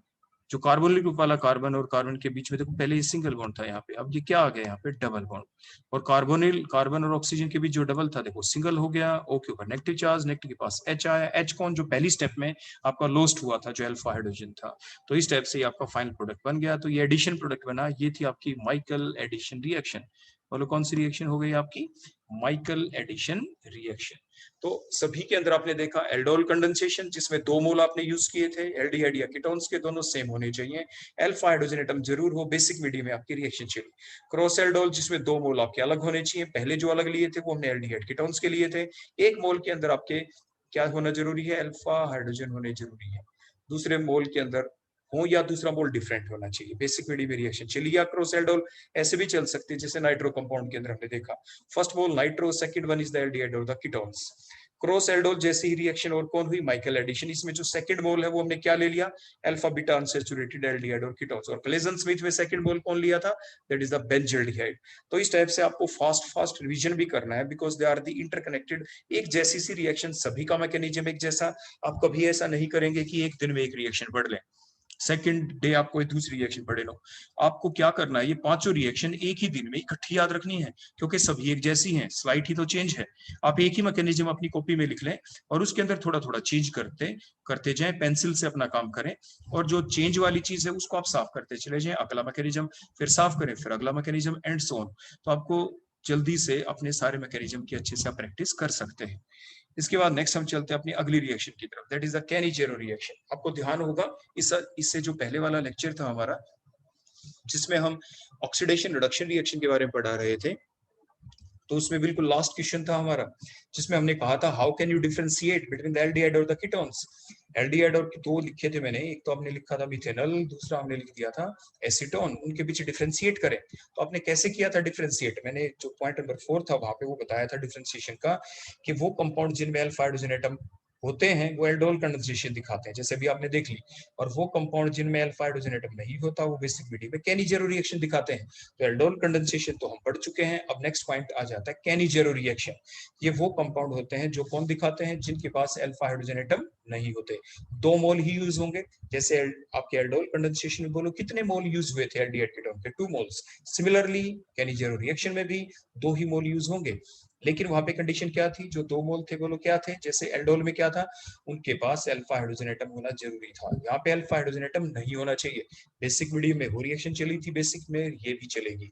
जो कार्बोनिल ग्रुप वाला कार्बन और कार्बन के बीच में, देखो पहले ये सिंगल बॉन्ड था यहाँ पे, अब ये क्या आ गया? यहाँ पे डबल बॉन्ड। और कार्बन और ऑक्सीजन के बीच जो डबल था, देखो सिंगल हो गया। O के ऊपर नेगेटिव चार्ज, नेगेटिव के पास H आया। H कौन? जो पहली स्टेप में आपका लॉस्ट हुआ था, जो अल्फा हाइड्रोजन था। तो इस टाइप से आपका फाइनल प्रोडक्ट बन गया। तो ये एडिशन प्रोडक्ट बना। ये थी आपकी माइकल एडिशन रिएक्शन। बोलो कौन सी रिएक्शन हो गई आपकी? Michael addition reaction. तो सभी के अंदर आपने देखा एल्डोल कंडेंसेशन, जिसमें 2 मोल आपने यूज किए थे एल्डिहाइड या कीटोन्स के, दोनों सेम होने चाहिए। अल्फा हाइड्रोजन एटम जरूर हो, बेसिक मीडियम में आपकी रिएक्शन चली। क्रॉस एल्डोल, जिसमें 2 मोल आपके अलग होने चाहिए। पहले जो अलग लिए थे वो हमने एल्डिहाइड कीटोन्स के लिए थे। 1 मोल के अंदर आपके क्या होना जरूरी है? अल्फा हाइड्रोजन होने जरूरी है। दूसरे मोल के अंदर हो या दूसरा मोल डिफरेंट होना चाहिए। बेसिक मीडियम में रिएक्शन चली या क्रॉस एल्डोल ऐसे भी चल सकती है, जैसे नाइट्रो कंपाउंड के अंदर हमने देखा first mole nitro, second one is the aldehyde और द कीटोन्स। क्रॉस एल्डोल जैसी ही रिएक्शन और कौन हुई, माइकल एडिशन। इसमें जो सेकंड मोल है वो हमने क्या ले लिया, अल्फा बीटा अनसैचुरेटेड एल्डिहाइड और कीटोन्स। और क्लेजन स्मिथ में सेकंड मोल कौन लिया था, दैट इज द बेंजल्डिहाइड। तो इस टाइप से आपको फास्ट रिवीजन भी करना है, because they are the interconnected. एक जैसी सी रिएक्शन, सभी का मैकेनिज्म एक जैसा। आप कभी ऐसा नहीं करेंगे कि एक दिन में एक रिएक्शन बढ़ ले, सेकंड डे आपको एक दूसरी रिएक्शन पढ़े लो। आपको क्या करना है, ये पांचों रिएक्शन एक ही दिन में इकट्ठी याद रखनी है, क्योंकि सभी एक जैसी हैं, स्लाइट ही तो चेंज है। आप एक ही मैकेनिज्म अपनी कॉपी में लिख लें और उसके अंदर थोड़ा थोड़ा चेंज करते करते जाएं, पेंसिल से अपना काम करें, और जो चेंज वाली चीज है उसको आप साफ करते चले जाएं, अगला मैकेनिज्म फिर साफ करें, फिर अगला मैकेनिज्म एंड सो ऑन। तो आपको जल्दी से अपने सारे मैकेनिज्म की अच्छे से आप प्रैक्टिस कर सकते हैं। इसके बाद नेक्स्ट हम चलते हैं अपनी अगली रिएक्शन की तरफ, that is the Cannizzaro reaction. आपको ध्यान होगा इससे जो पहले वाला लेक्चर था हमारा, जिसमें हम ऑक्सीडेशन रिडक्शन रिएक्शन के बारे में पढ़ा रहे थे, तो उसमें बिल्कुल लास्ट क्वेश्चन था हमारा, जिसमें हमने कहा था how can you differentiate between the aldehyde और द कीटोन्स। एल्डिहाइड और दो लिखे थे मैंने, एक तो आपने लिखा था मिथेनॉल, दूसरा हमने लिख दिया था एसीटोन। उनके बीच डिफरेंशिएट करें, तो आपने कैसे किया था डिफरेंशिएट, मैंने जो पॉइंट नंबर 4 था वहां पे वो बताया था डिफरेंशिएशन का, कि वो कंपाउंड जिनमें अल्फा हाइड्रोजन एटम होते हैं वो एल्डोल कंडेंसेशन दिखाते हैं, जैसे भी आपने देख ली। और वो कंपाउंड जिनमें अल्फा हाइड्रोजन एटम नहीं होता वो बेसिक मीडियम में कैनिजेरो रिएक्शन दिखाते हैं। तो एल्डोल कंडेंसेशन तो हम पढ़ चुके हैं। अब नेक्स्ट पॉइंट आ जाता है कैनिजेरो रिएक्शन। ये वो कंपाउंड होते हैं जो कौन दिखाते हैं, जिनके पास अल्फा हाइड्रोजन एटम नहीं होते। 2 मोल ही यूज होंगे, जैसे आपके एल्डोल कंडेंसेशन में बोलो कितने मोल यूज हुए थे एल्डिहाइड कीटोन के, 2 मोल्स। सिमिलरली कैनिजेरो रिएक्शन में भी 2 ही मोल यूज होंगे, लेकिन वहां पे कंडीशन क्या थी, जो 2 मोल थे बोलो क्या थे, जैसे एल्डोल में क्या था, उनके पास अल्फा हाइड्रोजन एटम होना जरूरी था। यहाँ पे अल्फा हाइड्रोजन एटम नहीं होना चाहिए। बेसिक मीडियम में वो रिएक्शन चली थी, बेसिक में ये भी चलेगी,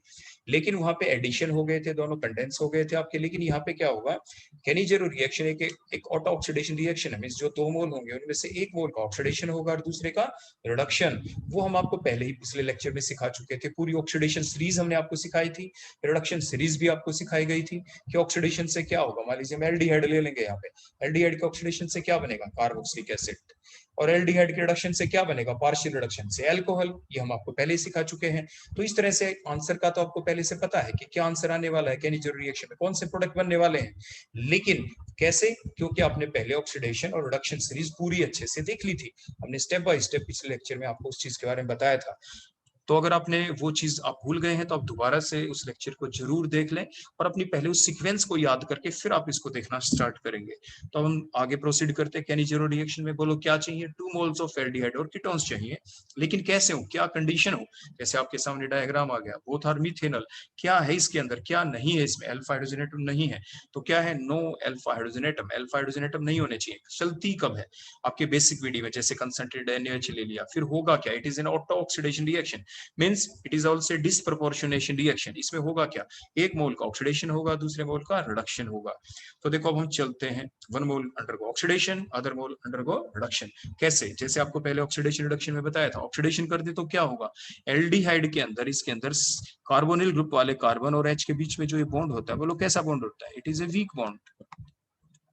लेकिन वहां पे एडिशन हो गए थे, दोनों कंडेंस हो गए थे आपके। लेकिन यहाँ पे क्या होगा, कैनिजेरो रिएक्शन एक ऑटो ऑक्सीडेशन रिएक्शन है, मींस जो 2 मोल होंगे उनमें से एक मोल का ऑक्सीडेशन होगा और दूसरे का रिडक्शन। वो हम आपको पहले ही पिछले लेक्चर में सिखा चुके थे, पूरी ऑक्सीडेशन सीरीज हमने आपको सिखाई थी, रिडक्शन सीरीज भी आपको सिखाई गई थी कि ऑक्सीडेशन से क्या होगा। मान लीजिए हम एल्डिहाइड ले लेंगे, यहाँ पे एल्डिहाइड के ऑक्सीडेशन से क्या बनेगा, कार्बोक्सिलिक एसिड, और एल्डिहाइड के रिडक्शन से क्या बनेगा, पार्शियल रिडक्शन से अल्कोहल। ये हम आपको पहले ही सिखा चुके हैं। तो इस तरह से आंसर का तो आपको पहले से पता है कि क्या आंसर आने वाला है, कैनिजेरो रिएक्शन में कौन से प्रोडक्ट बनने वाले हैं। लेकिन कैसे, क्योंकि आपने पहले ऑक्सीडेशन और रिडक्शन सीरीज पूरी अच्छे से देख ली थी, हमने स्टेप बाय स्टेप पिछले लेक्चर में आपको उस चीज के बारे में बताया था। तो अगर आपने वो चीज आप भूल गए हैं तो आप दोबारा से उस लेक्चर को जरूर देख लें, और अपनी पहले उस सीक्वेंस को याद करके फिर आप इसको देखना स्टार्ट करेंगे। तो हम आगे प्रोसीड करते हैं। कैनिजेरो रिएक्शन में बोलो क्या चाहिए, 2 मोल्स ऑफ एल्डिहाइड और कीटोन्स चाहिए, लेकिन कैसे हो, क्या कंडीशन हो। जैसे आपके सामने डायग्राम आ गया, बोथ आर मिथेनॉल, क्या है इसके अंदर, क्या नहीं है इसमें, अल्फा हाइड्रोजन एटम नहीं है, तो क्या है, no alpha hydrogen atom. Alpha hydrogen atom नहीं होने चाहिए। चलती कब है, आपके बेसिक वीडियो में जैसे कंसंट्रेटेड NaOH ले लिया, फिर होगा क्या, it is an auto oxidation reaction, means it is also disproportionation reaction. इसमें होगा क्या, एक मोल का ऑक्सीडेशन होगा, दूसरे मोल का रिडक्शन होगा। तो देखो अब हम चलते हैं, 1 मोल अंडरगो ऑक्सीडेशन, अदर मोल अंडरगो रिडक्शन। कैसे, जैसे आपको पहले ऑक्सीडेशन रिडक्शन में बताया था, ऑक्सीडेशन कर दे तो क्या होगा, एल्डिहाइड के अंदर, इसके अंदर कार्बोनिल ग्रुप वाले कार्बन और H के बीच में जो ये बॉन्ड होता है, बोलो कैसा बॉन्ड होता है, it is a weak bond.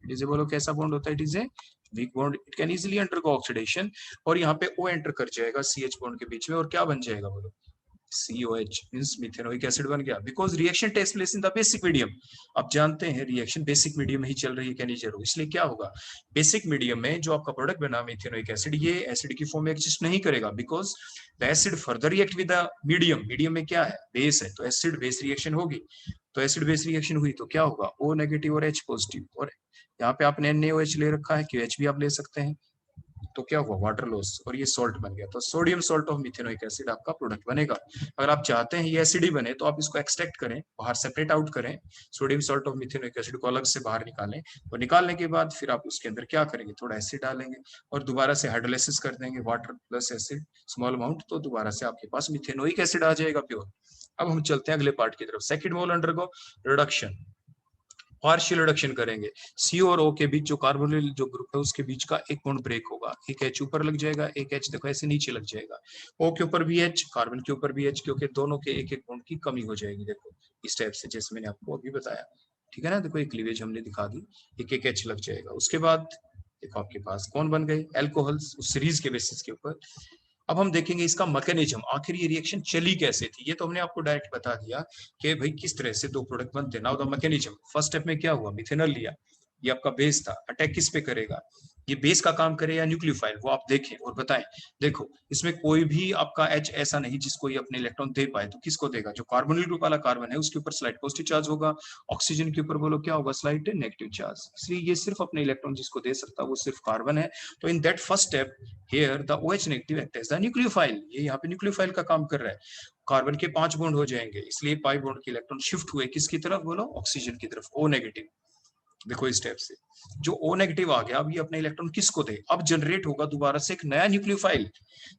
It is a, बोलो कैसा बॉन्ड होता है, it is a weak bond. It can easily undergo oxidation, और यहाँ पे O एंटर कर जाएगा CH बॉन्ड के बीच में, और क्या बन जाएगा बोलो, COH मींस मिथेनोइक एसिड बन गया, because reaction takes place in the basic medium. आप जानते हैं रिएक्शन बेसिक मीडियम में ही चल रही है कैनिजेरो, इसलिए क्या होगा, बेसिक मीडियम में जो आपका प्रोडक्ट बना मिथेनोइक एसिड, ये एसिड की फॉर्म में एग्जिस्ट नहीं करेगा, because the acid further react with the medium. Medium में क्या है, बेस है, तो एसिड बेस रिएक्शन होगी। तो एसिड बेस रिएक्शन हुई तो क्या होगा, O नेगेटिव और H पॉजिटिव, और यहाँ पे आपने NaOH ले रखा है, QH भी आप ले सकते हैं, तो क्या हुआ, वाटर लॉस, और ये सॉल्ट बन गया। तो sodium salt of methanoic acid आपका प्रोडक्ट बनेगा। अगर आप चाहते हैं ये एसिड ही बने तो आप इसको एक्सट्रैक्ट करें, बाहर सेपरेट आउट करें, sodium salt of methanoic acid को अलग से बाहर निकालें, और निकालने के बाद फिर आप उसके अंदर क्या करेंगे, थोड़ा एसिड डालेंगे और दोबारा से हाइड्रोलाइसिस कर देंगे, water plus acid small amount, तो दोबारा से आपके पास मिथेनोइक एसिड आ जाएगा प्योर। अब हम चलते हैं अगले पार्ट की तरफ। सेकंड मोल अंडरगो रिडक्शन, पार्शियल रिडक्शन करेंगे। सी और ओ के बीच जो कार्बोनिल जो ग्रुप है उसके बीच का एक बॉन्ड ब्रेक होगा, एक H ऊपर लग जाएगा, एक H देखो ऐसे नीचे लग जाएगा, O के ऊपर भी H, कार्बन के ऊपर भी H, क्योंकि दोनों के एक एक बॉन्ड की कमी हो जाएगी। देखो इस टाइप से, जैसे मैंने आपको अभी बताया, ठीक है ना, देखो एक क्लीवेज हमने दिखा दी, एक एक H लग जाएगा। उसके बाद देखो आपके पास कौन बन गए, एल्कोहल्स, उस सीरीज के बेसिस के ऊपर अब हम देखेंगे इसका मैकेनिज्म, आखिर ये रिएक्शन चली कैसे थी। ये तो हमने आपको डायरेक्ट बता दिया कि भाई किस तरह से दो प्रोडक्ट बनते हैं। Now the mechanism, first step में क्या हुआ, मिथेनॉल लिया, ये आपका बेस था, अटैक किस पे करेगा, ये बेस का काम करे या न्यूक्लियोफाइल, वो आप देखें और बताएं। देखो इसमें कोई भी आपका H ऐसा नहीं जिसको ये अपने इलेक्ट्रॉन दे पाए, तो किसको देगा, जो कार्बोनिल ग्रुप वाला कार्बन है उसके ऊपर स्लाइड पॉजिटिव चार्ज होगा, ऑक्सीजन के ऊपर बोलो क्या होगा, स्लाइड नेगेटिव चार्ज। इसलिए ये सिर्फ अपने इलेक्ट्रॉन जिसको दे सकता है वो सिर्फ कार्बन है। तो in that first step here the OH negative act as the nucleophile, ये यहाँ पे न्यूक्लियोफाइल का काम कर रहा है। कार्बन के 5 बॉन्ड हो जाएंगे, इसलिए पाई बॉन्ड के इलेक्ट्रॉन शिफ्ट हुए किसकी तरफ, बोलो ऑक्सीजन की तरफ, O नेगेटिव। देखो इस स्टेप से जो O नेगेटिव आ गया, अब ये अपने इलेक्ट्रॉन किसको दे, अब जनरेट होगा दोबारा से एक नया न्यूक्लियोफाइल।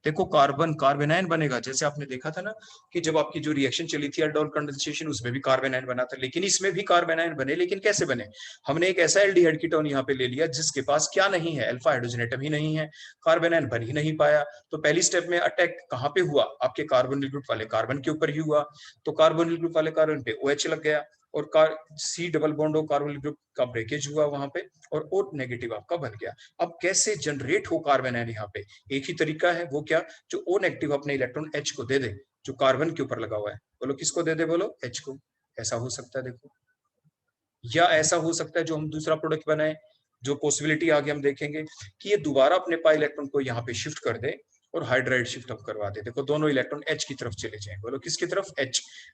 देखो कार्बन कार्बेनाइन बनेगा, जैसे आपने देखा था ना कि जब आपकी जो रिएक्शन चली थी एल्डोल कंडेंसेशन, उसमें भी कार्बेनाइन बना था, लेकिन इसमें भी कार्बेनाइन बने, लेकिन कैसे बने, हमने एक ऐसा एल्डिहाइड कीटोन यहाँ पे ले लिया जिसके पास क्या नहीं है, अल्फा हाइड्रोजन एटम ही नहीं है, कार्बेनाइन बन ही नहीं पाया। तो पहली स्टेप में अटैक कहाँ पे हुआ, आपके कार्बोनिल ग्रुप वाले कार्बन के ऊपर ही हुआ, तो कार्बोनिल ग्रुप वाले कार्बन पे OH लग गया, और C double bond carbonyl group का ब्रेकेज हुआ वहां पे, और O नेगेटिव आपका बन गया। अब कैसे जनरेट हो कार्बेनाइन, यहाँ पे एक ही तरीका है, वो क्या, जो O नेगेटिव अपने इलेक्ट्रॉन H को दे दे, जो कार्बन के ऊपर लगा हुआ है, बोलो किसको दे दे, बोलो H को। ऐसा हो सकता है देखो, या ऐसा हो सकता है जो हम दूसरा प्रोडक्ट बनाए, जो पॉसिबिलिटी आगे हम देखेंगे कि ये दोबारा अपने पाई इलेक्ट्रॉन को यहाँ पे शिफ्ट कर दे और हाइड्राइड शिफ्ट हम करवा दे। देखो दोनों इलेक्ट्रॉन H की तरफ चले जाए, बोलो किसकी तरफ,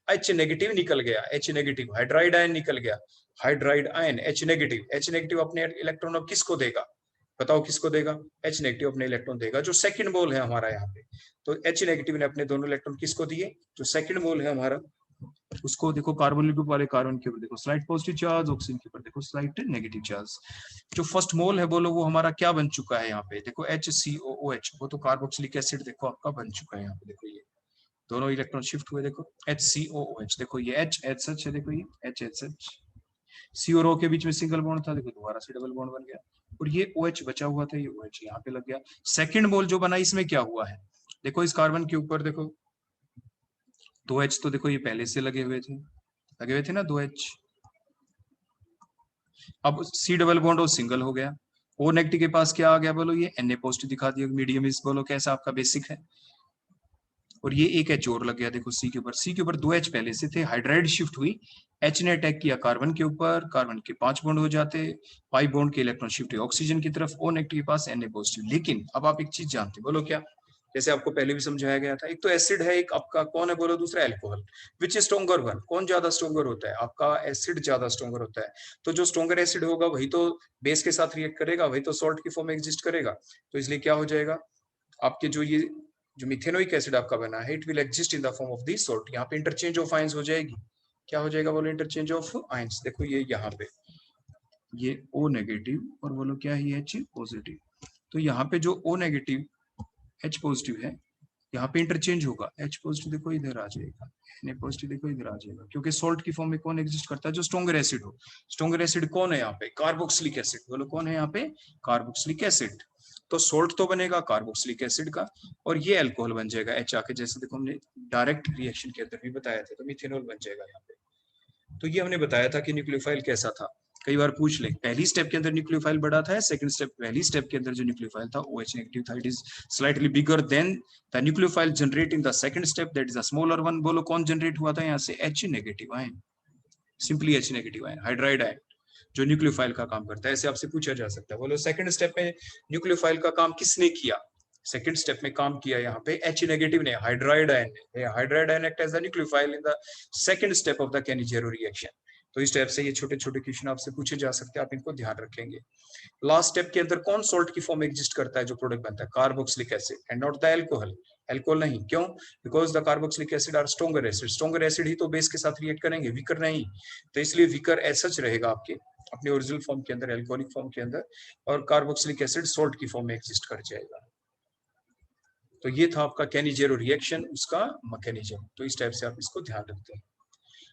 H नेगेटिव निकल गया, H नेगेटिव, हाइड्राइड आयन निकल गया, hydride ion H negative, H negative अपने इलेक्ट्रॉन अब किसको देगा, बताओ किसको देगा, H नेगेटिव अपने इलेक्ट्रॉन देगा, जो सेकंड मोल है हमारा यहाँ पे। तो H नेगेटिव ने अपने दोनों इलेक्ट्रॉन किसको दिए, जो सेकंड मोल है हमारा उसको, देखो कार्बोनिल ग्रुप वाले कार्बन के ऊपर देखो स्लाइड पॉजिटिव चार्ज, ऑक्सीजन के ऊपर देखो स्लाइड नेगेटिव चार्ज। जो फर्स्ट मोल है बोलो वो हमारा क्या बन चुका है यहाँ पे, देखो HCOOH, वो तो कार्बोक्सिलिक एसिड देखो आपका बन चुका है यहाँ पे, देखो ये दोनों इलेक्ट्रॉन शिफ्ट हुए, देखो HCOOH, देखो ये HH है, देखो ये HHH, C और O के बीच में सिंगल बॉन्ड था, देखो दोबारा से डबल बॉन्ड बन गया, और ये OH बचा हुआ था, ये OH यहाँ पे लग गया। सेकंड मोल जो बना इसमें क्या हुआ है, देखो इस कार्बन के ऊपर देखो 2H, तो देखो ये पहले से लगे हुए थे ना 2H, अब C डबल बॉन्ड और सिंगल हो गया, O नेगेटिव के पास क्या आ गया, बोलो ये Na पॉजिटिव दिखा दिया, मीडियम इस, बोलो कैसा आपका बेसिक है, और ये एक H और लग गया, देखो C के ऊपर 2H पहले से थे, हाइड्राइड शिफ्ट हुई, H ने अटैक किया कार्बन के ऊपर, कार्बन के 5 बॉन्ड हो जाते, पाई बॉन्ड के इलेक्ट्रॉन शिफ्ट हुए ऑक्सीजन की तरफ, O नेगेटिव के पास Na पॉजिटिव। लेकिन अब आप एक चीज जानते, बोलो क्या, जैसे आपको पहले भी समझाया गया था, एक तो एसिड है, एक आपका कौन है, बोलो दूसरा alcohol, which is stronger one, कौन ज्यादा स्ट्रॉन्गर होता है, आपका एसिड ज्यादा स्ट्रॉन्गर होता है। तो जो स्ट्रॉन्गर एसिड होगा वही तो बेस के साथ रिएक्ट करेगा, वही तो सॉल्ट की फॉर्म में एग्जिस्ट करेगा। तो इसलिए क्या हो जाएगा, आपके जो ये जो मिथेनोइक एसिड आपका बना है, it will exist in the form of this salt, यहाँ पे इंटरचेंज ऑफ आयंस हो जाएगी, क्या हो जाएगा, बोलो इंटरचेंज ऑफ आयंस। देखो ये यहाँ पे ये O नेगेटिव और बोलो क्या है H पॉजिटिव, तो यहाँ पे जो O नेगेटिव H पॉजिटिव है, यहाँ पे इंटरचेंज होगा, H पॉजिटिव देखो इधर आ जाएगा, Na पॉजिटिव देखो इधर आ जाएगा, क्योंकि सॉल्ट की फॉर्म में कौन एग्जिस्ट करता है, जो स्ट्रॉन्गर एसिड हो। स्ट्रॉन्गर एसिड कौन है यहाँ पे, कार्बोक्सिलिक एसिड, बोलो कौन है यहाँ पे, कार्बोक्सिलिक एसिड। तो सॉल्ट तो बनेगा कार्बोक्सिलिक एसिड का, और ये अल्कोहल बन जाएगा H आके, जैसे देखो हमने डायरेक्ट रिएक्शन के अंदर भी बताया था, तो मिथेनॉल बन जाएगा यहाँ पे। तो ये हमने बताया था कि न्यूक्लियोफाइल कैसा था, कई बार पूछ ले, पहली स्टेप के अंदर न्यूक्लियोफाइल बड़ा था, सेकंड स्टेप, पहली स्टेप के अंदर जो न्यूक्लियोफाइल था OH नेगेटिव था, it is slightly bigger than the nucleophile generate in the second step, that is a smaller one. बोलो कौन जनरेट हुआ था यहाँ से, H negative ion, simply H negative ion, hydride ion, जो न्यूक्लियोफाइल का काम करता है। ऐसे आपसे पूछा जा सकता है, बोलो सेकंड स्टेप में न्यूक्लियोफाइल का काम किसने किया, सेकंड स्टेप में काम किया यहाँ पे H नेगेटिव ने, हाइड्राइड आयन ने, hydride ion act as the nucleophile in the second step of the Cannizzaro reaction. तो इस टाइप से ये छोटे छोटे क्वेश्चन आपसे पूछे जा सकते हैं, आप इनको ध्यान रखेंगे। लास्ट स्टेप के अंदर कौन सॉल्ट की फॉर्म एग्जिस्ट करता है, जो प्रोडक्ट बनता है, carboxylic acid and not the alcohol, alcohol नहीं, क्यों, because the carboxylic acid are stronger acid, stronger acid ही तो बेस के साथ रिएक्ट करेंगे, वीकर नहीं। तो इसलिए वीकर एज सच रहेगा आपके अपने ओरिजिनल फॉर्म के अंदर, एल्कोहलिक फॉर्म के अंदर, और कार्बोक्सिलिक एसिड सॉल्ट की फॉर्म में एग्जिस्ट कर जाएगा। तो ये था आपका केनिजेरो रिएक्शन, उसका मैकेनिज्म। तो इस टाइप से आप इसको ध्यान रखते हैं।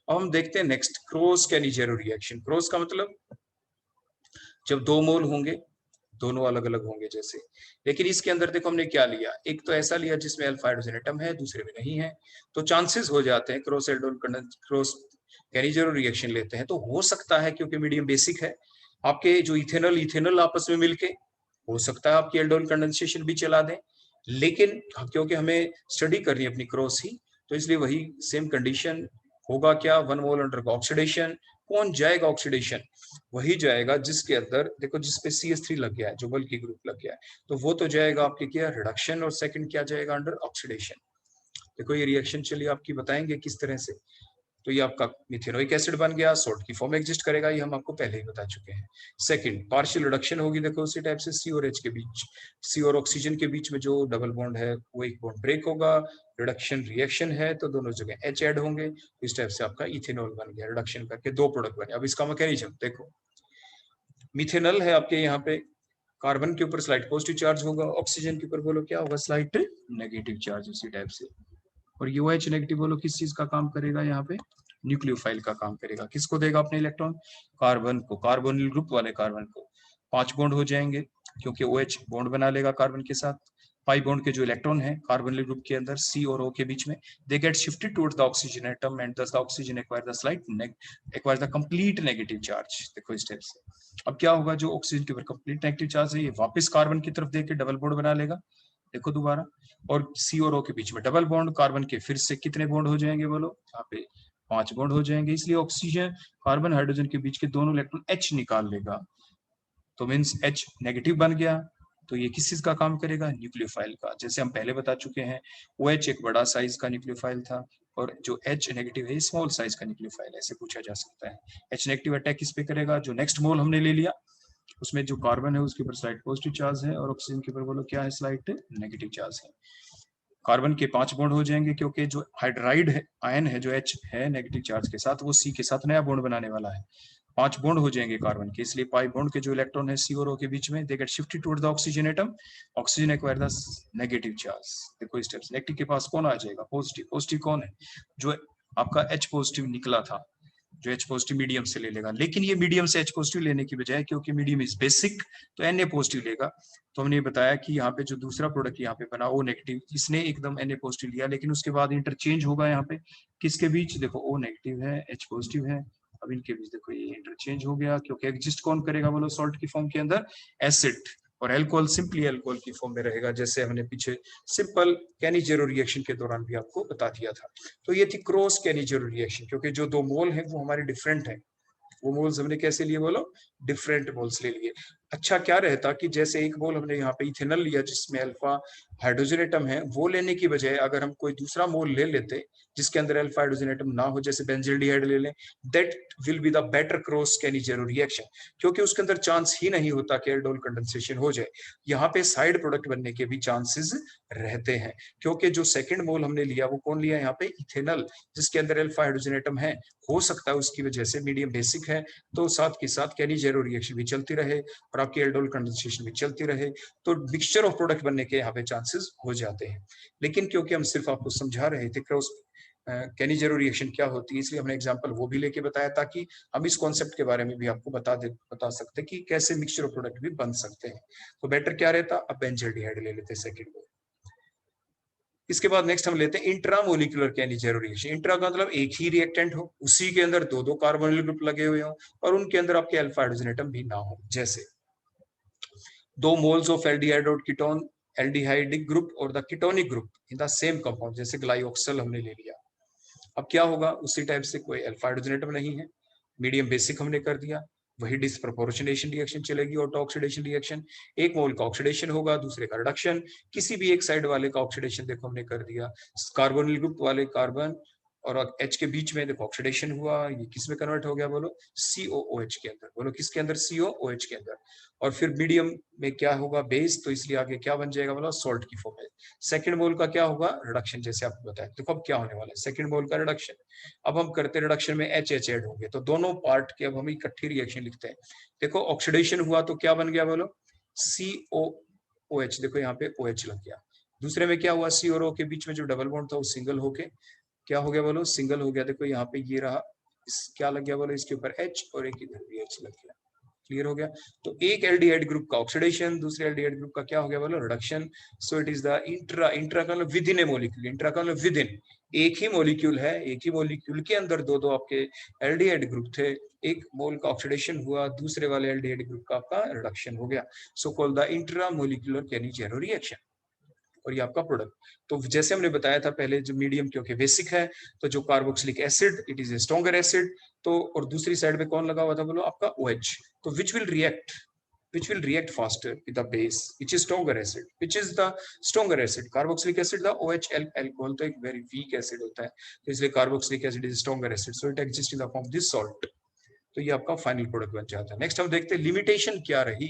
अब हम देखते हैं नेक्स्ट, क्रॉस केनिजेरो रिएक्शन। क्रॉस का मतलब जब दो मोल होंगे, दोनों अलग अलग होंगे जैसे, लेकिन इसके अंदर देखो हमने क्या लिया, एक तो ऐसा लिया जिसमें अल्फा हाइड्रोजन एटम है, दूसरे में नहीं है, तो चांसेस हो जाते हैं क्रॉस एल्डोल क्रॉस केनिजेरो रिएक्शन लेते हैं तो हो सकता है, क्योंकि मीडियम बेसिक है, आपके जो इथेनॉल इथेनॉल आपस में मिलके हो सकता है आपकी एल्डोल कंडेंसेशन भी चला दें, लेकिन क्योंकि हमें स्टडी करनी है अपनी क्रॉस ही, तो इसलिए वही सेम कंडीशन होगा क्या, 1 मोल अंडर ऑक्सीडेशन। कौन जाएगा ऑक्सीडेशन? वही जाएगा जिसके अंदर देखो जिसपे CH3 लग गया है, जो बल्कि ग्रुप लग गया है, तो वो तो जाएगा आपके क्या, रिडक्शन, और सेकंड क्या जाएगा अंडर ऑक्सीडेशन। देखो ये रिएक्शन चलिए आपकी बताएंगे किस तरह से। तो ये आपका मिथेनोइक एसिड बन गया, सोल्ट की फॉर्म एग्जिस्ट करेगा, ये हम आपको पहले ही बता चुके हैं। सेकंड पार्शियल रिडक्शन होगी, देखो उसी टाइप से C और H के बीच, C और ऑक्सीजन के बीच में जो डबल बॉन्ड है वो एक बॉन्ड ब्रेक होगा, रिडक्शन रिएक्शन है तो दोनों जगह H ऐड होंगे, इस टाइप से आपका इथेनॉल बन गया, रिडक्शन करके दो प्रोडक्ट बने। अब इसका मैकेनिज्म देखो, मिथेनॉल है आपके यहाँ पे, कार्बन के ऊपर स्लाइट पॉजिटिव चार्ज होगा, ऑक्सीजन के ऊपर बोलो क्या होगा, स्लाइट नेगेटिव चार्ज, उसी टाइप से। और OH नेगेटिव बोलो किस चीज का काम करेगा यहाँ पे, न्यूक्लियोफाइल का काम करेगा। किसको देगा अपने इलेक्ट्रॉन, कार्बन को, कार्बोनिल ग्रुप वाले कार्बन को। 5 बॉन्ड हो जाएंगे क्योंकि OH बॉन्ड बना लेगा कार्बन के साथ। पाई बॉन्ड के जो इलेक्ट्रॉन है कार्बोनिल ग्रुप के अंदर C और O के बीच में, they get shifted towards the oxygen atom and thus the oxygen acquires the complete negative charge। देखो इस टाइप से। अब क्या होगा, जो ऑक्सीजन के ऊपर कंप्लीट नेगेटिव चार्ज है ये वापस कार्बन की तरफ देके डबल बॉन्ड बना लेगा, देखो दोबारा, और C और O के बीच में डबल बॉन्ड, कार्बन के फिर से कितने बॉन्ड हो जाएंगे बोलो, यहाँ पे 5 बॉन्ड हो जाएंगे। इसलिए ऑक्सीजन कार्बन हाइड्रोजन के बीच के दोनों इलेक्ट्रॉन H निकाल लेगा, तो मीन्स H नेगेटिव बन गया। तो ये किस चीज का काम करेगा, न्यूक्लियोफाइल का। जैसे हम पहले बता चुके हैं, OH एक बड़ा साइज का न्यूक्लियोफाइल था, और जो H नेगेटिव है स्मॉल साइज का न्यूक्लियोफाइल, ऐसे पूछा जा सकता है। H नेगेटिव अटैक किस पे करेगा, जो नेक्स्ट मोल हमने ले लिया उसमें जो कार्बन है उसके ऊपर स्लाइट पॉजिटिव चार्ज है, और ऑक्सीजन के ऊपर बोलो क्या है, स्लाइट नेगेटिव चार्ज है। कार्बन के 5 बॉन्ड हो जाएंगे क्योंकि जो हाइड्राइड है आयन है जो H है नेगेटिव चार्ज के साथ, वो C के साथ नया बॉन्ड बनाने वाला है। 5 बॉन्ड हो जाएंगे कार्बन के, इसलिए पाई बॉन्ड के जो इलेक्ट्रॉन है C और O के बीच में, they get shifted towards the oxygen atom, oxygen acquire the negative charge. देखो इस टाइप से नेगेटिव के पास कौन आ जाएगा, पॉजिटिव। पॉजिटिव कौन है, जो आपका H पॉजिटिव निकला था, जो H पॉजिटिव मीडियम से ले लेगा। लेकिन ये मीडियम से H पॉजिटिव लेने की बजाय, क्योंकि मीडियम इज बेसिक, तो Na पॉजिटिव लेगा। तो हमने बताया कि यहाँ पे जो दूसरा प्रोडक्ट यहाँ पे बना O नेगेटिव, इसने एकदम Na पॉजिटिव लिया, लेकिन उसके बाद इंटरचेंज होगा यहाँ पे किसके बीच, देखो O नेगेटिव है H पॉजिटिव है, अब इनके बीच देखो ये इंटरचेंज हो गया, क्योंकि एग्जिस्ट कौन करेगा बोलो, सॉल्ट की फॉर्म के अंदर एसिड, और एल्कोहल सिंपली एल्कोहल की फॉर्म में रहेगा, जैसे हमने पीछे सिंपल कैनिजेरो रिएक्शन के दौरान भी आपको बता दिया था। तो ये थी क्रॉस कैनिजेरो रिएक्शन, क्योंकि जो दो मोल है वो हमारे डिफरेंट है, वो मोल्स हमने कैसे लिए बोलो, डिफरेंट मोल्स ले लिए। अच्छा क्या रहता कि जैसे एक मोल हमने यहाँ पे इथेनॉल लिया जिसमें अल्फा हाइड्रोजन एटम है, वो लेने की बजाय अगर हम कोई दूसरा मोल ले लेते जिसके अंदर अल्फा हाइड्रोजन एटम ना हो, जैसे बेंजील्डिहाइड ले लें, that will be the better cross Cannizzaro reaction, क्योंकि उसके अंदर चांस ही नहीं होता कि एल्डोल कंडेंसेशन हो जाए। यहाँ पे साइड प्रोडक्ट बनने के भी चांसेस रहते हैं, क्योंकि जो सेकंड मोल हमने लिया वो कौन लिया यहाँ पे, इथेनॉल, जिसके अंदर अल्फा हाइड्रोजन एटम है, हो सकता है उसकी वजह से मीडियम बेसिक है, तो साथ के साथ कैनिजेरो रिएक्शन भी चलती रहे और आपकी एल्डोल कंडेंसेशन भी चलती रहे, तो मिक्सचर ऑफ प्रोडक्ट बनने के यहाँ पे चांसेस हो जाते हैं। लेकिन क्योंकि हम सिर्फ आपको समझा रहे थे क्रॉस कैनिजेरो रिएक्शन क्या होती है, इसलिए हमने एग्जांपल वो भी लेके बताया, ताकि हम इस कॉन्सेप्ट के बारे में भी आपको बता सकते कि कैसे मिक्सचर ऑफ प्रोडक्ट भी बन सकते हैं। तो बेटर क्या रहता, अब बेंजील्डिहाइड ले लेते सेकंड में। इसके बाद नेक्स्ट हम लेते हैं इंट्रामोलिकुलर कैनिजेरो रिएक्शन। इंट्रा का मतलब एक ही रिएक्टेंट हो, उसी के अंदर दो दो कार्बोनिल ग्रुप लगे हुए हो, और उनके अंदर आपके अल्फा हाइड्रोजन एटम भी ना हो। जैसे 2 मोल्स ऑफ एल्डिहाइड और कीटोन, एल्डिहाइडिक ग्रुप और the ketonic group in the same compound, जैसे ग्लाइऑक्सल हमने ले लिया। अब क्या होगा, उसी टाइप से कोई अल्फा हाइड्रोजन एटम नहीं है, मीडियम बेसिक हमने कर दिया, वही डिस्प्रपोर्शनेशन रिएक्शन चलेगी, ऑटो ऑक्सीडेशन रिएक्शन। एक मोल का ऑक्सीडेशन होगा, दूसरे का रिडक्शन, किसी भी एक साइड वाले का ऑक्सीडेशन देखो हमने कर दिया, कार्बोनिल ग्रुप वाले कार्बन और H के बीच में देखो ऑक्सीडेशन हुआ, ये किस में कन्वर्ट हो गया बोलो, COOH के अंदर, बोलो किसके अंदर, COOH के अंदर। और फिर मीडियम में क्या होगा, बेस, तो इसलिए आगे क्या बन जाएगा बोलो, सॉल्ट की फॉर्म है। सेकंड मोल का क्या होगा, रिडक्शन, जैसे आपको बताया। देखो अब क्या होने वाला है, सेकंड मोल का रिडक्शन, अब हम करते रिडक्शन में HH ऐड होंगे, तो दोनों पार्ट के अब हम इकट्ठी रिएक्शन लिखते हैं। देखो ऑक्सीडेशन हुआ तो क्या बन गया बोलो, COOH, देखो यहाँ पे OH लग गया। दूसरे में क्या हुआ, C और O के बीच में जो डबल बॉन्ड था वो सिंगल होके क्या हो गया बोलो, सिंगल हो गया। देखो यहाँ पे ये रहा, क्या लग गया बोलो, इसके ऊपर H और एक इधर भी H लग गया। क्लियर हो गया। तो एक एल्डिहाइड ग्रुप का ऑक्सीडेशन, दूसरे एल्डिहाइड ग्रुप का क्या हो गया बोलो, reduction. So it is the intra का मतलब with in A molecule, intra का मतलब विद इन, एक ही मॉलिक्यूल है, एक ही मॉलिक्यूल के अंदर दो दो आपके एल्डिहाइड ग्रुप थे, एक मोल का ऑक्सीडेशन हुआ, दूसरे वाले एल्डिहाइड ग्रुप का आपका रिडक्शन हो गया। So called the intramolecular Cannizzaro reaction. और ये आपका प्रोडक्ट। तो जैसे हमने बताया था पहले, जो मीडियम क्योंकि बेसिक है, तो जो carboxylic acid it is a stronger acid, तो और दूसरी साइड पे कौन लगा हुआ था, बोलो आपका OH, तो which will react faster with the base which is stronger acid, which is the stronger acid, carboxylic acid, the OH alcohol तो एक very weak acid होता है, तो इसलिए carboxylic acid is stronger acid, so it exists in the form of this salt। तो ये आपका final product बन जाता है। नेक्स्ट हम देखते हैं लिमिटेशन क्या रही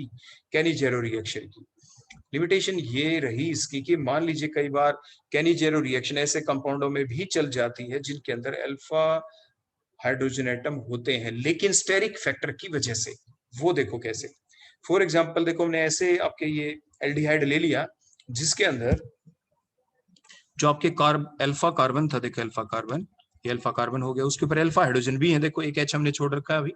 कैनी-जेरो रिएक्शन की। लिमिटेशन ये रही इसकी कि मान लीजिए कई बार कैनी-जेरो रिएक्शन ऐसे कंपाउंडों में भी चल जाती है जिनके अंदर अल्फा हाइड्रोजन एटम होते हैं, लेकिन स्टेरिक फैक्टर की वजह से। वो देखो कैसे, फॉर एग्जांपल देखो हमने ऐसे आपके ये एल्डिहाइड ले लिया जिसके अंदर जो आपके अल्फा कार्बन था, देखो अल्फा कार्बन, ये अल्फा कार्बन हो गया, उसके ऊपर अल्फा हाइड्रोजन भी है, देखो एक H हमने छोड़ रखा है अभी,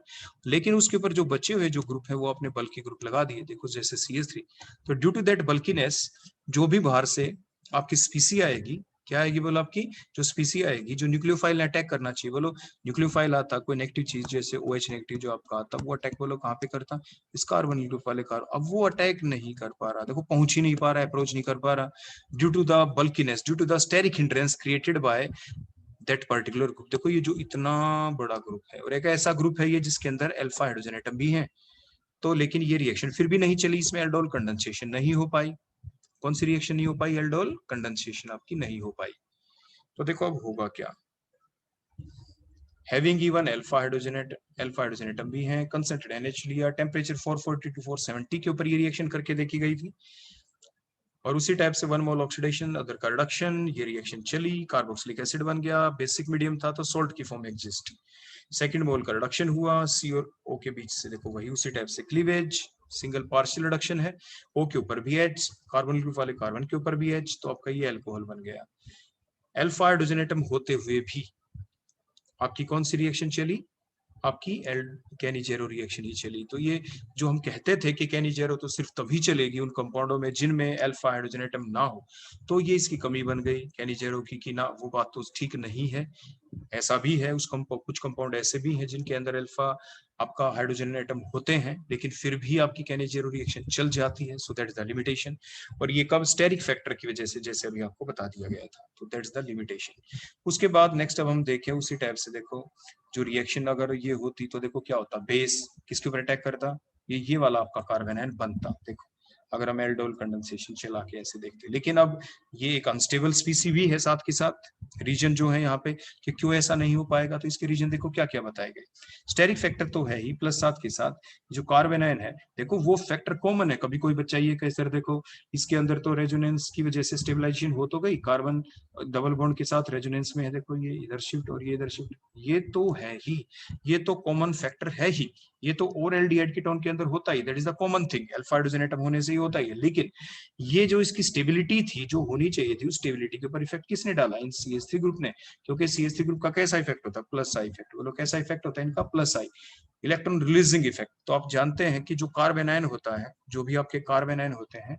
लेकिन उसके ऊपर जो बचे हुए जो ग्रुप है वो अपने बल्की ग्रुप लगा दिए, देखो जैसे CH3। तो ड्यू टू दैट बल्कीनेस, जो भी बाहर से आपकी स्पीसी आएगी, क्या आएगी बोलो, आपकी जो स्पीसी आएगी, जो न्यूक्लियोफाइल अटैक करना चाहिए, बोलो न्यूक्लियोफाइल आता कोई नेगेटिव चीज जैसे OH नेगेटिव जो आपका आता, वो अटैक बोलो कहाँ पे करता, इस कार्बन ग्रुप वाले कार्बन, अब वो अटैक नहीं कर पा रहा, देखो पहुंच ही नहीं पा रहा, अप्रोच नहीं कर पा रहा, due to the bulkiness, due to the steric hindrance created by that particular group. देखो ये जो इतना बड़ा ग्रुप है और एक ऐसा ग्रुप है ये जिसके अंदर अल्फा हाइड्रोजन एटम भी है, तो लेकिन ये रिएक्शन फिर भी नहीं चली, इसमें एल्डोल कंडेंसेशन नहीं हो पाई। कौन सी रिएक्शन नहीं हो पाई, एल्डोल कंडेंसेशन आपकी नहीं हो पाई। तो देखो अब होगा क्या, having given alpha hydrogen atom भी है, कंसंट्रेटेड NH लिया, टेम्परेचर 440 to 470 के ऊपर ये रिएक्शन करके देखी गई थी, और उसी टाइप से 1 मोल ऑक्सीडेशन अदर का रिडक्शन, ये रिएक्शन चली, कार्बोक्सिलिक एसिड बन गया, बेसिक मीडियम था तो सोल्ट की फॉर्म एग्जिस्ट, सेकंड मोल का रिडक्शन हुआ, C और O के बीच से देखो वही उसी टाइप से क्लीवेज, सिंगल पार्शियल रिडक्शन है, O के ऊपर भी H, कार्बन ग्रुप वाले कार्बन के ऊपर भी H, तो आपका ये अल्कोहल बन गया। अल्फा हाइड्रोजन एटम होते हुए भी आपकी कौन सी रिएक्शन चली, आपकी कैनी-जेरो रिएक्शन ही चली। तो ये जो हम कहते थे कि कैनी-जेरो तो सिर्फ तभी चलेगी उन कंपाउंडों में जिनमें अल्फा हाइड्रोजन एटम ना हो, तो ये इसकी कमी बन गई कैनी-जेरो की कि ना, वो बात तो ठीक नहीं है। ऐसा भी है कुछ कंपाउंड ऐसे भी हैं जिनके अंदर अल्फा आपका हाइड्रोजन एटम होते हैं, लेकिन फिर भी आपकी कैनी-जेरो रिएक्शन चल जाती है, सो दैट इज द लिमिटेशन। और ये कब, स्टेरिक फैक्टर की वजह से, जैसे अभी आपको बता दिया गया था, तो दैट इज द लिमिटेशन। उसके बाद नेक्स्ट अब हम देखें उसी टाइप से, देखो जो रिएक्शन अगर ये होती तो देखो क्या होता, बेस किसके ऊपर अटैक करता, ये वाला आपका कार्बन आयन बनता, देखो अगर हम एल्डोल कंडेंसेशन चला के ऐसे देखते। लेकिन अब ये एक अनस्टेबल स्पीसी भी है साथ के साथ, रीजन जो है यहाँ पे कि क्यों ऐसा नहीं हो पाएगा, तो इसके रीजन देखो क्या क्या बताए गए। स्टेरिक फैक्टर तो है ही, प्लस साथ के साथ जो कार्बन आयन है, देखो वो फैक्टर कॉमन है। कभी कोई बच्चा ये कहे सर देखो इसके अंदर तो रेजोनेंस की वजह से स्टेबलाइजेशन हो तो गई, कार्बन डबल बॉन्ड के साथ रेजोनेंस में है, देखो ये इधर शिफ्ट और ये इधर शिफ्ट, ये तो है ही, ये तो कॉमन फैक्टर है ही, ये तो और एल्डिहाइड कीटोन के अंदर होता ही, that is the common thing, alpha hydrogen atom होने से ही होता ही है। लेकिन ये जो इसकी स्टेबिलिटी थी जो होनी चाहिए थी, उस स्टेबिलिटी के ऊपर इफेक्ट किसने डाला, इन CH3 ग्रुप ने, क्योंकि CH3 ग्रुप का कैसा इफेक्ट होता है, प्लस आई इफेक्ट, बोलो कैसा इफेक्ट होता है इनका, प्लस आई, इलेक्ट्रॉन रिलीजिंग इफेक्ट। तो आप जानते हैं कि जो कार्बन आयन होता है, जो भी आपके कार्बन आयन होते हैं,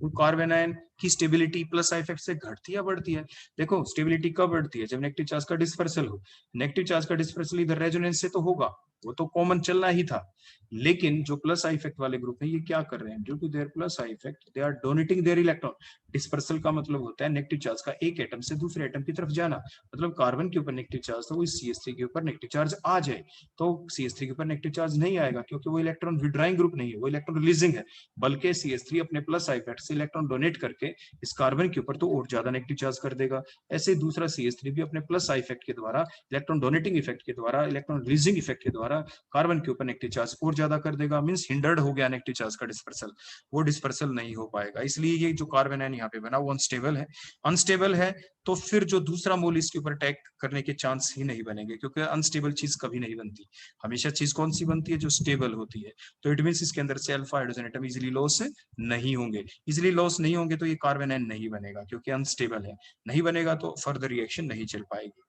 वो कार्बन आयन की स्टेबिलिटी प्लस आई इफेक्ट से घटती है बढ़ती है। देखो स्टेबिलिटी कब बढ़ती है, जब नेगेटिव चार्ज का डिस्पर्सल हो, नेगेटिव चार्ज का डिस्पर्सल इधर रेजोनेंस से तो होगा, वो तो कॉमन चलना ही था। लेकिन जो प्लस आई इफेक्ट वाले ग्रुप है ये क्या कर रहे हैं, due to their plus I effect they are donating their electron. Dispersal का मतलब होता है नेगेटिव चार्ज का एक एटम से दूसरे एटम की तरफ जाना, मतलब कार्बन के ऊपर नेगेटिव चार्ज था, वो CH3 के ऊपर नेगेटिव चार्ज आ जाए, तो CH3 के ऊपर नेगेटिव चार्ज नहीं आएगा क्योंकि वो इलेक्ट्रॉन विड्राइंग ग्रुप नहीं है, वो इलेक्ट्रॉन रिलीजिंग है, बल्कि CH3 अपने प्लस आई इफेक्ट से इलेक्ट्रॉन डोनेट करके इस कार्बन के ऊपर तो और ज्यादा नेगेटिव चार्ज कर देगा। ऐसे दूसरा CH3 भी अपने प्लस आई इफेक्ट के द्वारा, इलेक्ट्रॉन डोनेटिंग इफेक्ट के द्वारा, इलेक्ट्रॉन रिलीजिंग इफेक्ट के द्वारा कार्बन के ऊपर नेगेटिव चार्ज और ज्यादा कर देगा, मींस हिंडर्ड हो गया नेगेटिव चार्ज का डिस्पर्सल, वो डिस्पर्सल नहीं हो पाएगा। इसलिए ये जो कार्बन आयन यहाँ पे बना वो अनस्टेबल है। अनस्टेबल है तो फिर जो दूसरा मोल इसके ऊपर अटैक करने के चांस ही नहीं बनेंगे, क्योंकि अनस्टेबल चीज कभी नहीं बनती, हमेशा चीज कौन सी बनती है, जो स्टेबल होती है। तो इट मींस इसके अंदर से alpha hydrogen atom easily loss नहीं होंगे, इजीली लॉस नहीं होंगे तो ये कार्बन आयन नहीं बनेगा क्योंकि अनस्टेबल है, नहीं बनेगा तो फर्दर रिएक्शन नहीं चल पाएगी।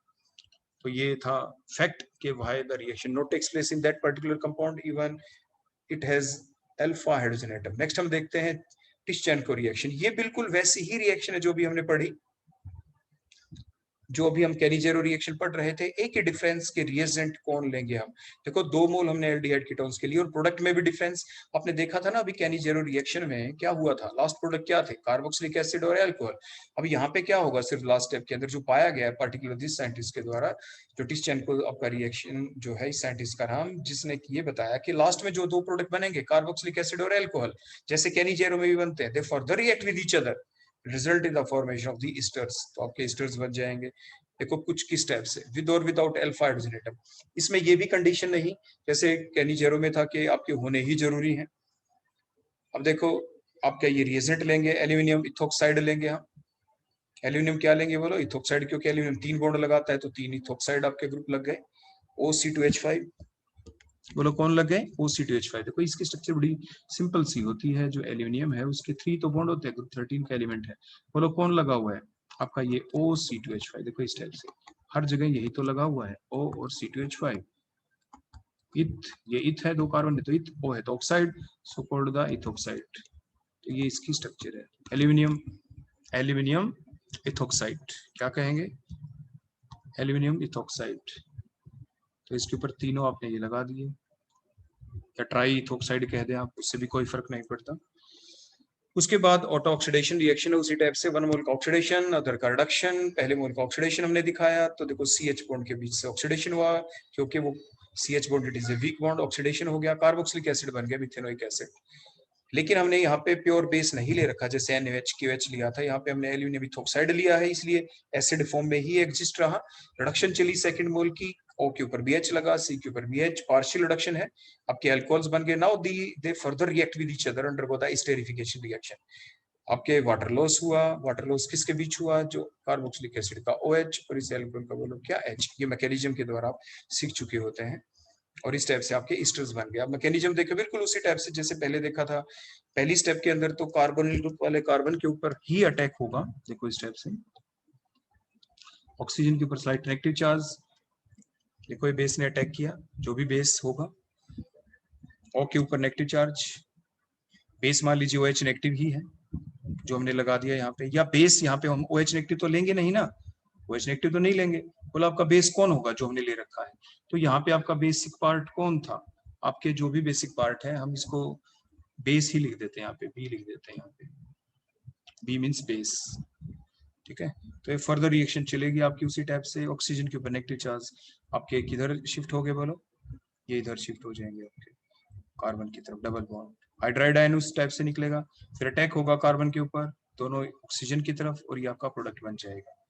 तो ये था फैक्ट कि why the reaction not takes place in that particular compound even it has alpha hydrogen atom. Next हम देखते हैं टिश्चेंको रिएक्शन। ये बिल्कुल वैसी ही रिएक्शन है जो भी हमने पढ़ी, जो अभी हम कैनिजेरो रिएक्शन पढ़ रहे थे, एक ही डिफरेंस के रिएजेंट कौन लेंगे हम। देखो 2 मोल हमने एल्डिहाइड कीटोन्स के लिए, और प्रोडक्ट में भी डिफरेंस आपने देखा था ना अभी कैनिजेरो रिएक्शन में क्या हुआ था, लास्ट प्रोडक्ट क्या थे, कार्बोक्सिलिक एसिड और अल्कोहल। अब यहाँ पे क्या होगा, सिर्फ लास्ट स्टेप के अंदर जो पाया गया है पर्टिकुलर दिस साइंटिस्ट के द्वारा, जो टिस्चेंको आपका रिएक्शन जो है इस साइंटिस्ट का नाम, जिसने ये बताया कि लास्ट में जो 2 प्रोडक्ट बनेंगे कार्बोक्सिलिक एसिड और अल्कोहल, जैसे कैनिजेरो में भी बनते हैं, दे further react with each other, result in the formation of the esters. तो आपके ईस्टर्स बन जाएंगे। देखो कुछ किस टाइप से, विद और विदाउट अल्फा हाइड्रोजन। इसमें ये भी कंडीशन नहीं जैसे कैनिजेरो में था कि आपके होने ही जरूरी है। अब देखो आपका ये रिएजेंट लेंगे, एल्यूमिनियम इथोक्साइड लेंगे हम। एल्यूमिनियम क्या लेंगे बोलो, इथोक्साइड, क्योंकि एल्यूमिनियम 3 बॉन्ड लगाता है, तो 3 इथोक्साइड आपके ग्रुप लग गए। OC2H5 बोलो कौन लग गए, OC2H5। देखो इसकी स्ट्रक्चर बड़ी सिंपल सी होती है, जो एल्यूमिनियम है उसके 3 तो बॉन्ड होते हैं, ग्रुप 13 का एलिमेंट है। बोलो कौन लगा हुआ है आपका ये OC2H5। देखो इस टाइप से हर जगह यही तो लगा हुआ है, O और C2H5। इथ, ये इथ है, 2 कार्बन है तो इथ, O है तो oxide, so called the ethoxide. तो ये इसकी स्ट्रक्चर है, एल्यूमिनियम, एल्यूमिनियम इथोक्साइड, क्या कहेंगे, एल्यूमिनियम इथोक्साइड। तो इसके ऊपर तीनों आपने ये लगा दिए, या ट्राई इथोक्साइड कह दें आप, उससे भी कोई फर्क नहीं पड़ता। उसके बाद ऑटो ऑक्सीडेशन रिएक्शन है उसी टाइप से, 1 मोल का ऑक्सीडेशन, अदर का रिडक्शन। पहले मोल का ऑक्सीडेशन हमने दिखाया, तो देखो CH बॉन्ड के बीच से ऑक्सीडेशन हुआ, क्योंकि वो CH bond it is a weak bond, oxidation हो गया, कार्बोक्सिलिक एसिड बन गया मिथेनोइक एसिड। लेकिन हमने यहाँ पे प्योर बेस नहीं ले रखा, जैसे NaOH लिया था, यहाँ पे हमने एल्यूमिनियम इथोक्साइड लिया है, इसलिए एसिड फॉर्म में ही एग्जिस्ट रहा। रिडक्शन चली सेकंड मोल की, O के ऊपर BH लगा, C के ऊपर BH, पार्शियल रिडक्शन है, आपके अल्कोहल्स बन गए। Now they further react with each other undergo the esterification reaction. आपके वाटर लॉस हुआ, वाटर लॉस किसके बीच हुआ, जो कार्बोक्सिलिक एसिड का OH और इस एल्कोहल का बोलो क्या H। ये मैकेनिज्म के द्वारा आप सीख चुके होते हैं, और इस टाइप से आपके ईस्टर्स बन गए। आप मैकेनिज्म देखे बिल्कुल उसी टाइप से जैसे पहले देखा था। पहली स्टेप के अंदर तो कार्बोनिल ग्रुप वाले कार्बन के ऊपर ही अटैक होगा, देखो इस टाइप से, ऑक्सीजन के ऊपर स्लाइट नेगेटिव चार्ज, देखो ये बेस ने अटैक किया, जो भी बेस होगा, O के ऊपर नेगेटिव चार्ज, बेस मान लीजिए OH नेगेटिव ही है जो हमने लगा दिया यहाँ पे, या बेस यहाँ पे हम OH नेगेटिव तो लेंगे नहीं ना, OH नेगेटिव तो नहीं लेंगे, बोला आपका बेस कौन होगा जो हमने ले रखा है। तो यहाँ पे आपका बेसिक पार्ट कौन था, आपके जो भी बेसिक पार्ट है हम इसको बेस ही लिख देते हैं, यहाँ पे B लिख देते हैं, यहाँ पे B मीन्स बेस, ठीक है। तो ये फर्दर रिएक्शन चलेगी आपकी उसी टाइप से, ऑक्सीजन के ऊपर नेगेटिव चार्ज आपके किधर शिफ्ट हो गए बोलो, ये इधर शिफ्ट हो जाएंगे आपके कार्बन की तरफ, डबल बॉन्ड, हाइड्राइड आयन उस टाइप से निकलेगा, फिर अटैक होगा कार्बन के ऊपर, दोनों ऑक्सीजन की तरफ, और ये आपका प्रोडक्ट बन जाएगा,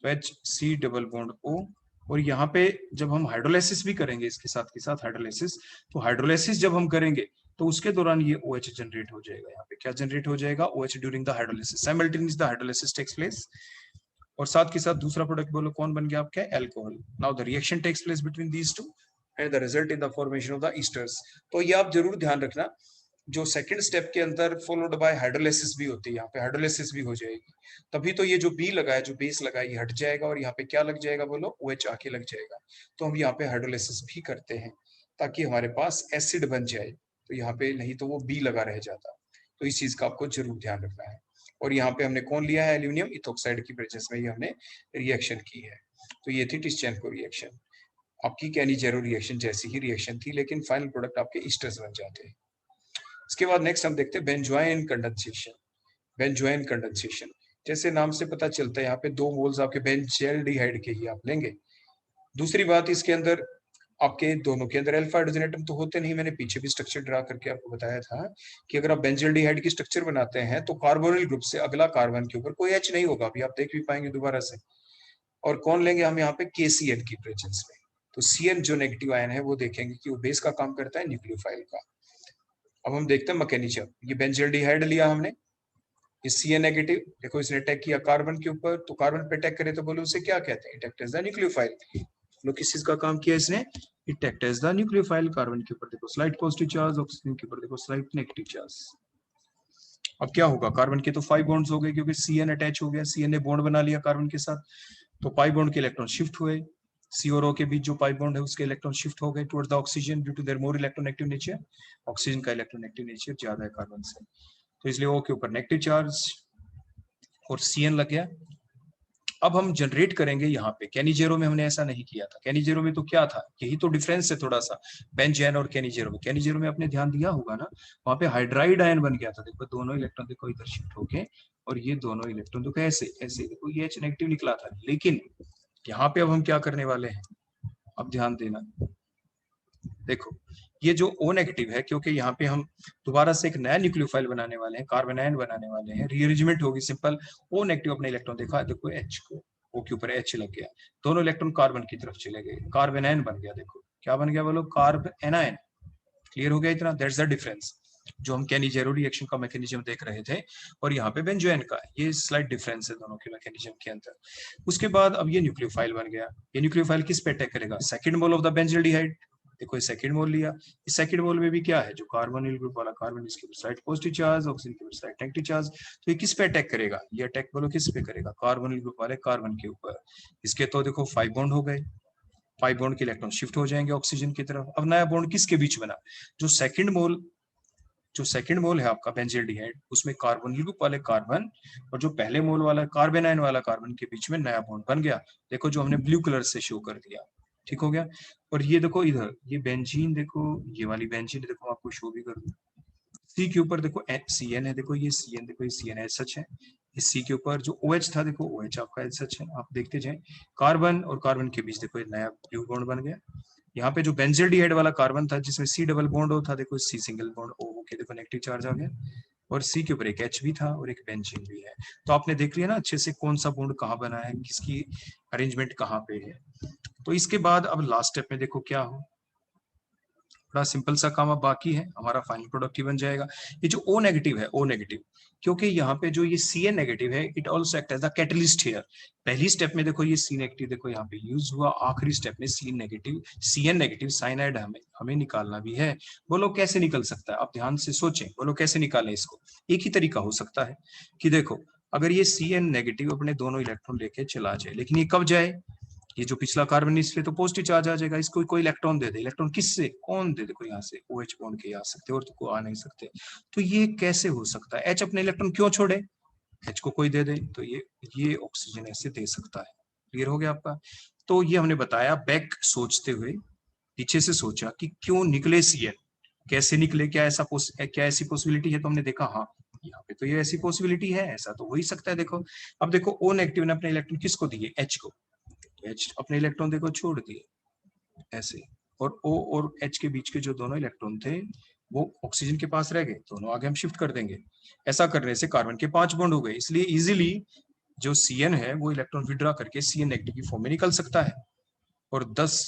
तो HC डबल बॉन्ड O। और यहाँ पे जब हम हाइड्रोलाइसिस भी करेंगे इसके साथ के साथ हाइड्रोलाइसिस, तो हाइड्रोलाइसिस जब हम करेंगे तो उसके दौरान ये OH जनरेट हो जाएगा, यहाँ पे क्या जनरेट हो जाएगा, OH during the hydrolysis, simultaneous the hydrolysis takes place, और साथ के साथ दूसरा प्रोडक्ट बोलो कौन बन गया आपका, alcohol. Now the reaction takes place between these two and the result in the formation of the esters. तो ये आप जरूर ध्यान रखना, जो सेकंड स्टेप के अंदर फॉलोड बाय हाइड्रोलाइसिस भी होती है, यहाँ पे हाइड्रोलाइसिस भी हो जाएगी, तभी तो ये जो B लगा है, जो बेस लगा है, ये हट जाएगा, और यहाँ पे क्या लग जाएगा बोलो, OH आके लग जाएगा। तो हम यहाँ पे हाइड्रोलाइसिस भी करते हैं ताकि हमारे पास एसिड बन जाए, तो यहाँ पे नहीं तो वो B लगा रह जाता। तो इस चीज का आपको जरूर ध्यान रखना है। और यहाँ पे हमने कौन लिया है, एल्यूमिनियम इथोक्साइड की प्रेजेंस में ही हमने रिएक्शन की है। तो ये थी टिस्चेंको रिएक्शन, आपकी कैनिजेरो रिएक्शन जैसी ही रिएक्शन थी, लेकिन फाइनल प्रोडक्ट आपके ईस्टर्स बन जाते हैं। इसके बाद नेक्स्ट हम देखते हैं बेंजोइन कंडेंसेशन। बेंजोइन कंडेंसेशन जैसे नाम से पता चलता है, यहाँ पे 2 मोल्स आपके बेंजल्डिहाइड के ही आप लेंगे। दूसरी बात, इसके अंदर आपके दोनों के अंदर अल्फा हाइड्रोजन एटम तो होते नहीं, मैंने पीछे भी स्ट्रक्चर ड्रा करके आपको बताया था कि अगर आप बेंजल्डिहाइड की स्ट्रक्चर बनाते हैं तो कार्बोनिल ग्रुप से अगला कार्बन के ऊपर कोई H नहीं होगा, अभी आप देख भी पाएंगे दोबारा से। और कौन लेंगे हम यहाँ पे, KCN की प्रेजेंस में। तो CN जो नेगेटिव आयन है वो देखेंगे कि वो बेस का काम करता है, न्यूक्लियोफाइल का। अब हम देखते हैं मैकेनिज्म, ये बेंजल्डिहाइड लिया हमने, ये Cn नेगेटिव, देखो इसने अटैक किया कार्बन के ऊपर, तो कार्बन पे अटैक करे तो बोलो उसे क्या कहते हैं, it act as the nucleophile. लो किस चीज का काम किया इसने, it act as the nucleophile. Carbon के ऊपर देखो स्लाइट पॉजिटिव चार्ज, ऑक्सीजन के ऊपर देखो स्लाइट नेगेटिव चार्ज। अब क्या होगा, कार्बन के तो 5 बॉन्ड्स हो गए क्योंकि Cn अटैच हो गया, Cn ने बॉन्ड बना लिया कार्बन के साथ, तो पाई बॉन्ड के इलेक्ट्रॉन शिफ्ट हुए, C और O के बीच जो पाई बॉन्ड है उसके इलेक्ट्रॉन शिफ्ट हो गए towards the oxygen due to their more electronegative nature. Oxygen का इलेक्ट्रोनेगेटिव नेचर ज्यादा है कार्बन से, तो इसलिए O के ऊपर नेगेटिव चार्ज और Cn लग गया, अब हम जनरेट करेंगे यहाँ पे। कैनिजेरो में हमने ऐसा नहीं किया था। कैनिजेरो में तो क्या था, यही तो डिफरेंस है थोड़ा सा बेंजैन और कैनिजेरो में। कैनिजेरो में आपने ध्यान दिया होगा ना, वहां पे हाइड्राइड आयन बन गया था। देखो दोनों इलेक्ट्रॉन देखो इधर शिफ्ट होके, और ये दोनों इलेक्ट्रॉन देखो ऐसे ऐसे, देखो ये H नेगेटिव निकला था। लेकिन यहाँ पे अब हम क्या करने वाले हैं, अब ध्यान देना, देखो ये जो O नेगेटिव है, क्योंकि यहाँ पे हम दोबारा से एक नया न्यूक्लियोफाइल बनाने वाले हैं, कार्बन आयन बनाने वाले हैं, रीअरेंजमेंट होगी सिंपल। O नेगेटिव अपने इलेक्ट्रॉन देखा, देखो H को, O के ऊपर H लग गया, दोनों इलेक्ट्रॉन कार्बन की तरफ चले गए, कार्बन आयन बन गया। देखो क्या बन गया बोलो, कार्बन आयन। क्लियर हो गया इतना? दैट्स द डिफरेंस जो हम कैनिजेरो रिएक्शन का मैकेनिज्म देख रहे थे, और यहाँ पे बेंजोएन का। ये स्लाइड डिफरेंस है दोनों के मैकेनिज्म के अंदर। उसके बाद अब ये न्यूक्लियोफाइल बन गया। ये न्यूक्लियोफाइल किस पे अटैक करेगा, second mole of the benzaldehyde. देखो ये सेकंड मोल लिया, इस सेकंड मोल में भी क्या है, जो कार्बोनिल ग्रुप वाला कार्बन, इसके ऊपर साइड पॉजिटिव चार्ज, ऑक्सीजन के ऊपर साइड नेगेटिव चार्ज। तो ये किस पे अटैक करेगा, ये अटैक बोलो किस पे करेगा, कार्बोनिल ग्रुप वाले कार्बन के ऊपर। इसके तो देखो 5 बॉन्ड हो गए, 5 बॉन्ड के इलेक्ट्रॉन शिफ्ट हो जाएंगे ऑक्सीजन की तरफ। अब नया बॉन्ड किसके बीच बना, जो सेकंड मोल है आपका बेंजील्डिहाइड, उसमें कार्बोनिल ग्रुप वाले कार्बन और जो पहले मोल वाला कार्बन आयन वाला कार्बन के बीच में नया बॉन्ड बन गया। देखो जो हमने ब्लू कलर से शो कर दिया, ठीक हो गया। और ये देखो इधर ये बेंजीन, देखो ये वाली बेंजीन, देखो आपको शो भी कर दूं, सी के ऊपर देखो CN है, देखो ये CN, देखो ये CN एच सच है। इस सी के ऊपर जो OH था, देखो OH आपका एच सच है। आप देखते जाए, कार्बन और कार्बन के बीच देखो ये नया ब्लू बॉन्ड बन गया। यहाँ पे जो बेंजल्डिहाइड वाला कार्बन था, जिसमें C डबल बॉन्ड हो था, देखो C सिंगल बॉन्ड O के, देखो नेगेटिव चार्ज आ गया। और C के ऊपर एक H भी था और एक बेंजीन भी है। तो आपने देख लिया ना अच्छे से कौन सा बॉन्ड कहाँ बना है, किसकी अरेंजमेंट कहाँ पे है। तो इसके बाद अब लास्ट स्टेप में देखो क्या हो, बड़ा सिंपल सा काम अब बाकी है, हमारा फाइनल प्रोडक्ट ही बन जाएगा। ये जो O नेगेटिव है, O नेगेटिव, क्योंकि यहाँ पे जो ये CN नेगेटिव है, it also act as the catalyst here. पहली स्टेप में देखो ये C नेगेटिव देखो यहाँ पे यूज हुआ, आखिरी स्टेप में CN नेगेटिव साइनाइड हमें निकालना भी है। बोलो कैसे निकल सकता है, आप ध्यान से सोचें, बोलो कैसे निकालें इसको। एक ही तरीका हो सकता है कि देखो अगर ये CN नेगेटिव अपने दोनों इलेक्ट्रॉन लेके चला जाए, लेकिन ये कब जाए, ये जो पिछला कार्बन इसलिए तो पॉजिटिव चार्ज आ जाएगा, इसको कोई इलेक्ट्रॉन दे दे। इलेक्ट्रॉन किससे, कौन दे, देखो यहाँ से OH बॉन्ड के आ सकते और तो आ नहीं सकते। तो ये कैसे हो सकता है, H अपने इलेक्ट्रॉन क्यों छोड़े, H को कोई दे दे, तो ये ऑक्सीजन ऐसे दे सकता है। क्लियर हो गया आपका? तो ये हमने बताया बैक सोचते हुए, पीछे से सोचा कि क्यों निकले CN, कैसे निकले, क्या ऐसी पॉसिबिलिटी है, तो हमने देखा हाँ यहाँ पे तो ये ऐसी पॉसिबिलिटी है, ऐसा तो हो ही सकता है। देखो अब देखो O नेगेटिव ने अपने इलेक्ट्रॉन किसको दिए, H को, H अपने इलेक्ट्रॉन देखो छोड़ दिए ऐसे, और O और H के बीच के जो दोनों इलेक्ट्रॉन थे वो ऑक्सीजन के पास रह गए, दोनों आगे हम शिफ्ट कर देंगे। ऐसा करने से कार्बन के 5 बॉन्ड हो गए, इसलिए इजीली जो CN है वो इलेक्ट्रॉन विड्रॉ करके CN नेगेटिव की फॉर्म में निकल सकता है। और 10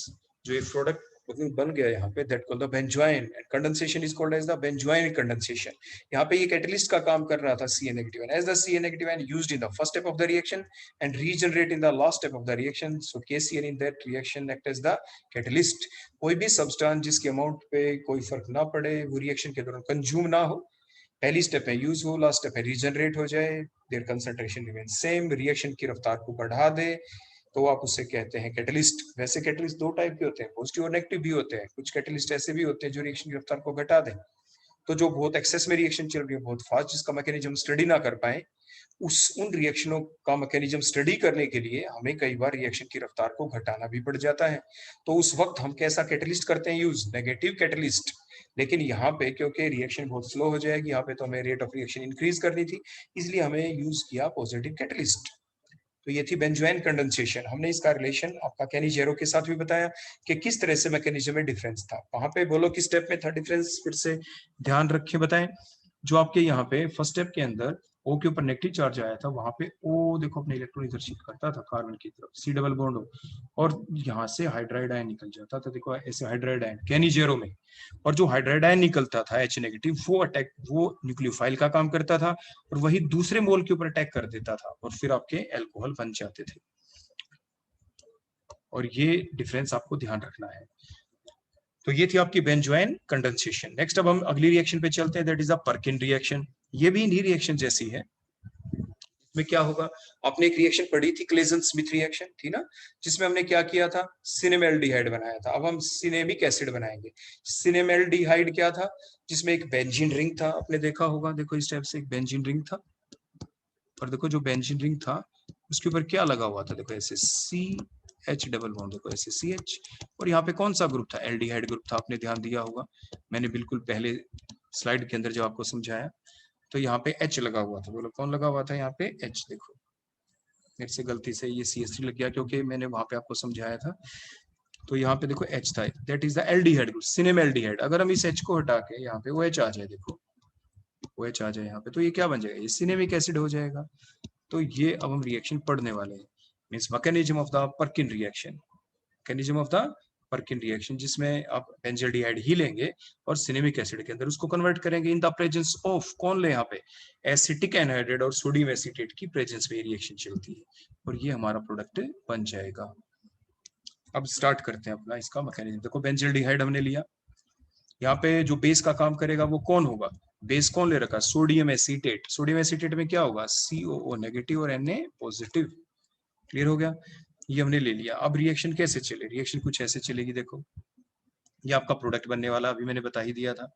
जो ये प्रोडक्ट बन गया यहाँ पे, that called the benzoin, and condensation is called as the benzoin condensation. यहाँ पे ये कैटलिस्ट का काम कर रहा था CN negative, and as the CN negative and used in the first step of the reaction and regenerate in the last step of the reaction, so KCN in that reaction act as the catalyst. कोई भी substance जिसके amount पे कोई फर्क ना पड़े, वो reaction के दौरान कंज्यूम ना हो, पहली स्टेप में यूज हो, लास्ट स्टेप में रीजनरेट हो जाए, there concentration remain same, reaction की रफ्तार को बढ़ा दे, तो आप उससे कहते हैं कैटलिस्ट। वैसे कैटलिस्ट दो टाइप के होते हैं, पॉजिटिव और नेगेटिव भी होते हैं। कुछ कैटलिस्ट ऐसे भी होते हैं जो रिएक्शन की रफ्तार को घटा दें। तो जो बहुत एक्सेस में रिएक्शन चल रही है, बहुत फास्ट, जिसका मैकेनिज्म स्टडी ना कर पाए, उन रिएक्शनों का मैकेनिज्म स्टडी करने के लिए हमें कई बार रिएक्शन की रफ्तार को घटाना भी पड़ जाता है। तो उस वक्त हम कैसा कैटलिस्ट करते हैं यूज, नेगेटिव कैटलिस्ट। लेकिन यहाँ पे क्योंकि रिएक्शन बहुत स्लो हो जाएगी, यहाँ पे तो हमें रेट ऑफ रिएक्शन इंक्रीज करनी थी, इसलिए हमें यूज किया पॉजिटिव कैटलिस्ट। तो ये थी बेंजोइन कंडेंसेशन। हमने इसका रिलेशन आपका कैनिजेरो के साथ भी बताया कि किस तरह से मैकेनिज्म में डिफरेंस था। वहां पे बोलो किस स्टेप में था डिफरेंस, फिर से ध्यान रखें, बताएं। जो आपके यहाँ पे फर्स्ट स्टेप के अंदर O के ऊपर नेगेटिव चार्ज आया था, वहां पे O देखो अपने इलेक्ट्रॉन इधर शिफ्ट करता था कार्बन की तरफ, C डबल बॉन्ड हो, और यहाँ से हाइड्राइड आयन निकल जाता था, देखो ऐसे हाइड्राइड आयन कैनिजेरो में। और जो हाइड्राइड आयन निकलता था H नेगेटिव, वो न्यूक्लियोफाइल का काम करता था, और वही दूसरे मोल के ऊपर अटैक कर देता था, और फिर आपके एल्कोहल बन जाते थे। और ये डिफरेंस आपको ध्यान रखना है। तो ये थी आपकी बेंजोइन कंडेंसेशन। नेक्स्ट अब हम अगली रिएक्शन पे चलते हैं, that is a Perkin reaction. ये भी इन्हीं रिएक्शन जैसी है। इसमें क्या होगा, आपने एक रिएक्शन पढ़ी थी, क्लेजन स्मिथ रिएक्शन थी ना, जिसमें हमने क्या किया था, सिनेमेल्डिहाइड बनाया था। अब हम सिनेमिक एसिड बनाएंगे। सिनेमेल्डिहाइड क्या था, जिसमें एक बेंजीन रिंग था, आपने देखा होगा, देखो इस टाइप से एक बेंजीन रिंग था, और देखो जो बेंजीन रिंग था उसके ऊपर क्या लगा हुआ था, देखो ऐसे सी एच डबल बॉन्ड, देखो ऐसे सी एच, और यहाँ पे कौन सा ग्रुप था, एल्डिहाइड ग्रुप था, आपने ध्यान दिया होगा, मैंने बिल्कुल पहले स्लाइड के अंदर जब आपको समझाया तो यहाँ पे एच लगा हुआ था, बोलो कौन लगा हुआ था यहाँ पे, एच। देखो मेरे से गलती से ये CH3 लग गया क्योंकि मैंने वहां पे आपको समझाया था, तो यहाँ पे देखो एच था, that is the aldehyde group, सिनेम aldehyde. अगर हम इस एच को हटा के यहाँ पे OH आ जाए, देखो OH आ जाए यहाँ पे, तो ये क्या बन जाएगा, ये सिनेमिक एसिड हो जाएगा। तो ये अब हम रिएक्शन पढ़ने वाले हैं, means mechanism of the Perkin reaction, mechanism of the Perkin reaction, जिसमें आप बेंजल्डिहाइड ही लेंगे और सिनेमिक एसिड के अंदर उसको कन्वर्ट करेंगे इन द प्रेजेंस ऑफ, कौन ले यहाँ पे, एसिटिक एनहाइड्राइड और सोडियम एसीटेट की प्रेजेंस में रिएक्शन चलती है और ये हमारा प्रोडक्ट बन जाएगा। अब स्टार्ट करते हैं अपना इसका मैकेनिज्म। देखो बेंजल्डिहाइड हमने लिया, यहाँ पे जो बेस का काम करेगा वो कौन होगा, बेस कौन ले रखा, सोडियम एसीटेट। सोडियम एसीटेट में क्या होगा, COO नेगेटिव और Na पॉजिटिव। क्लियर हो गया, ये हमने ले लिया। अब रिएक्शन कैसे चले, रिएक्शन कुछ ऐसे चलेगी, देखो ये आपका प्रोडक्ट बनने वाला, अभी मैंने बता ही दिया था,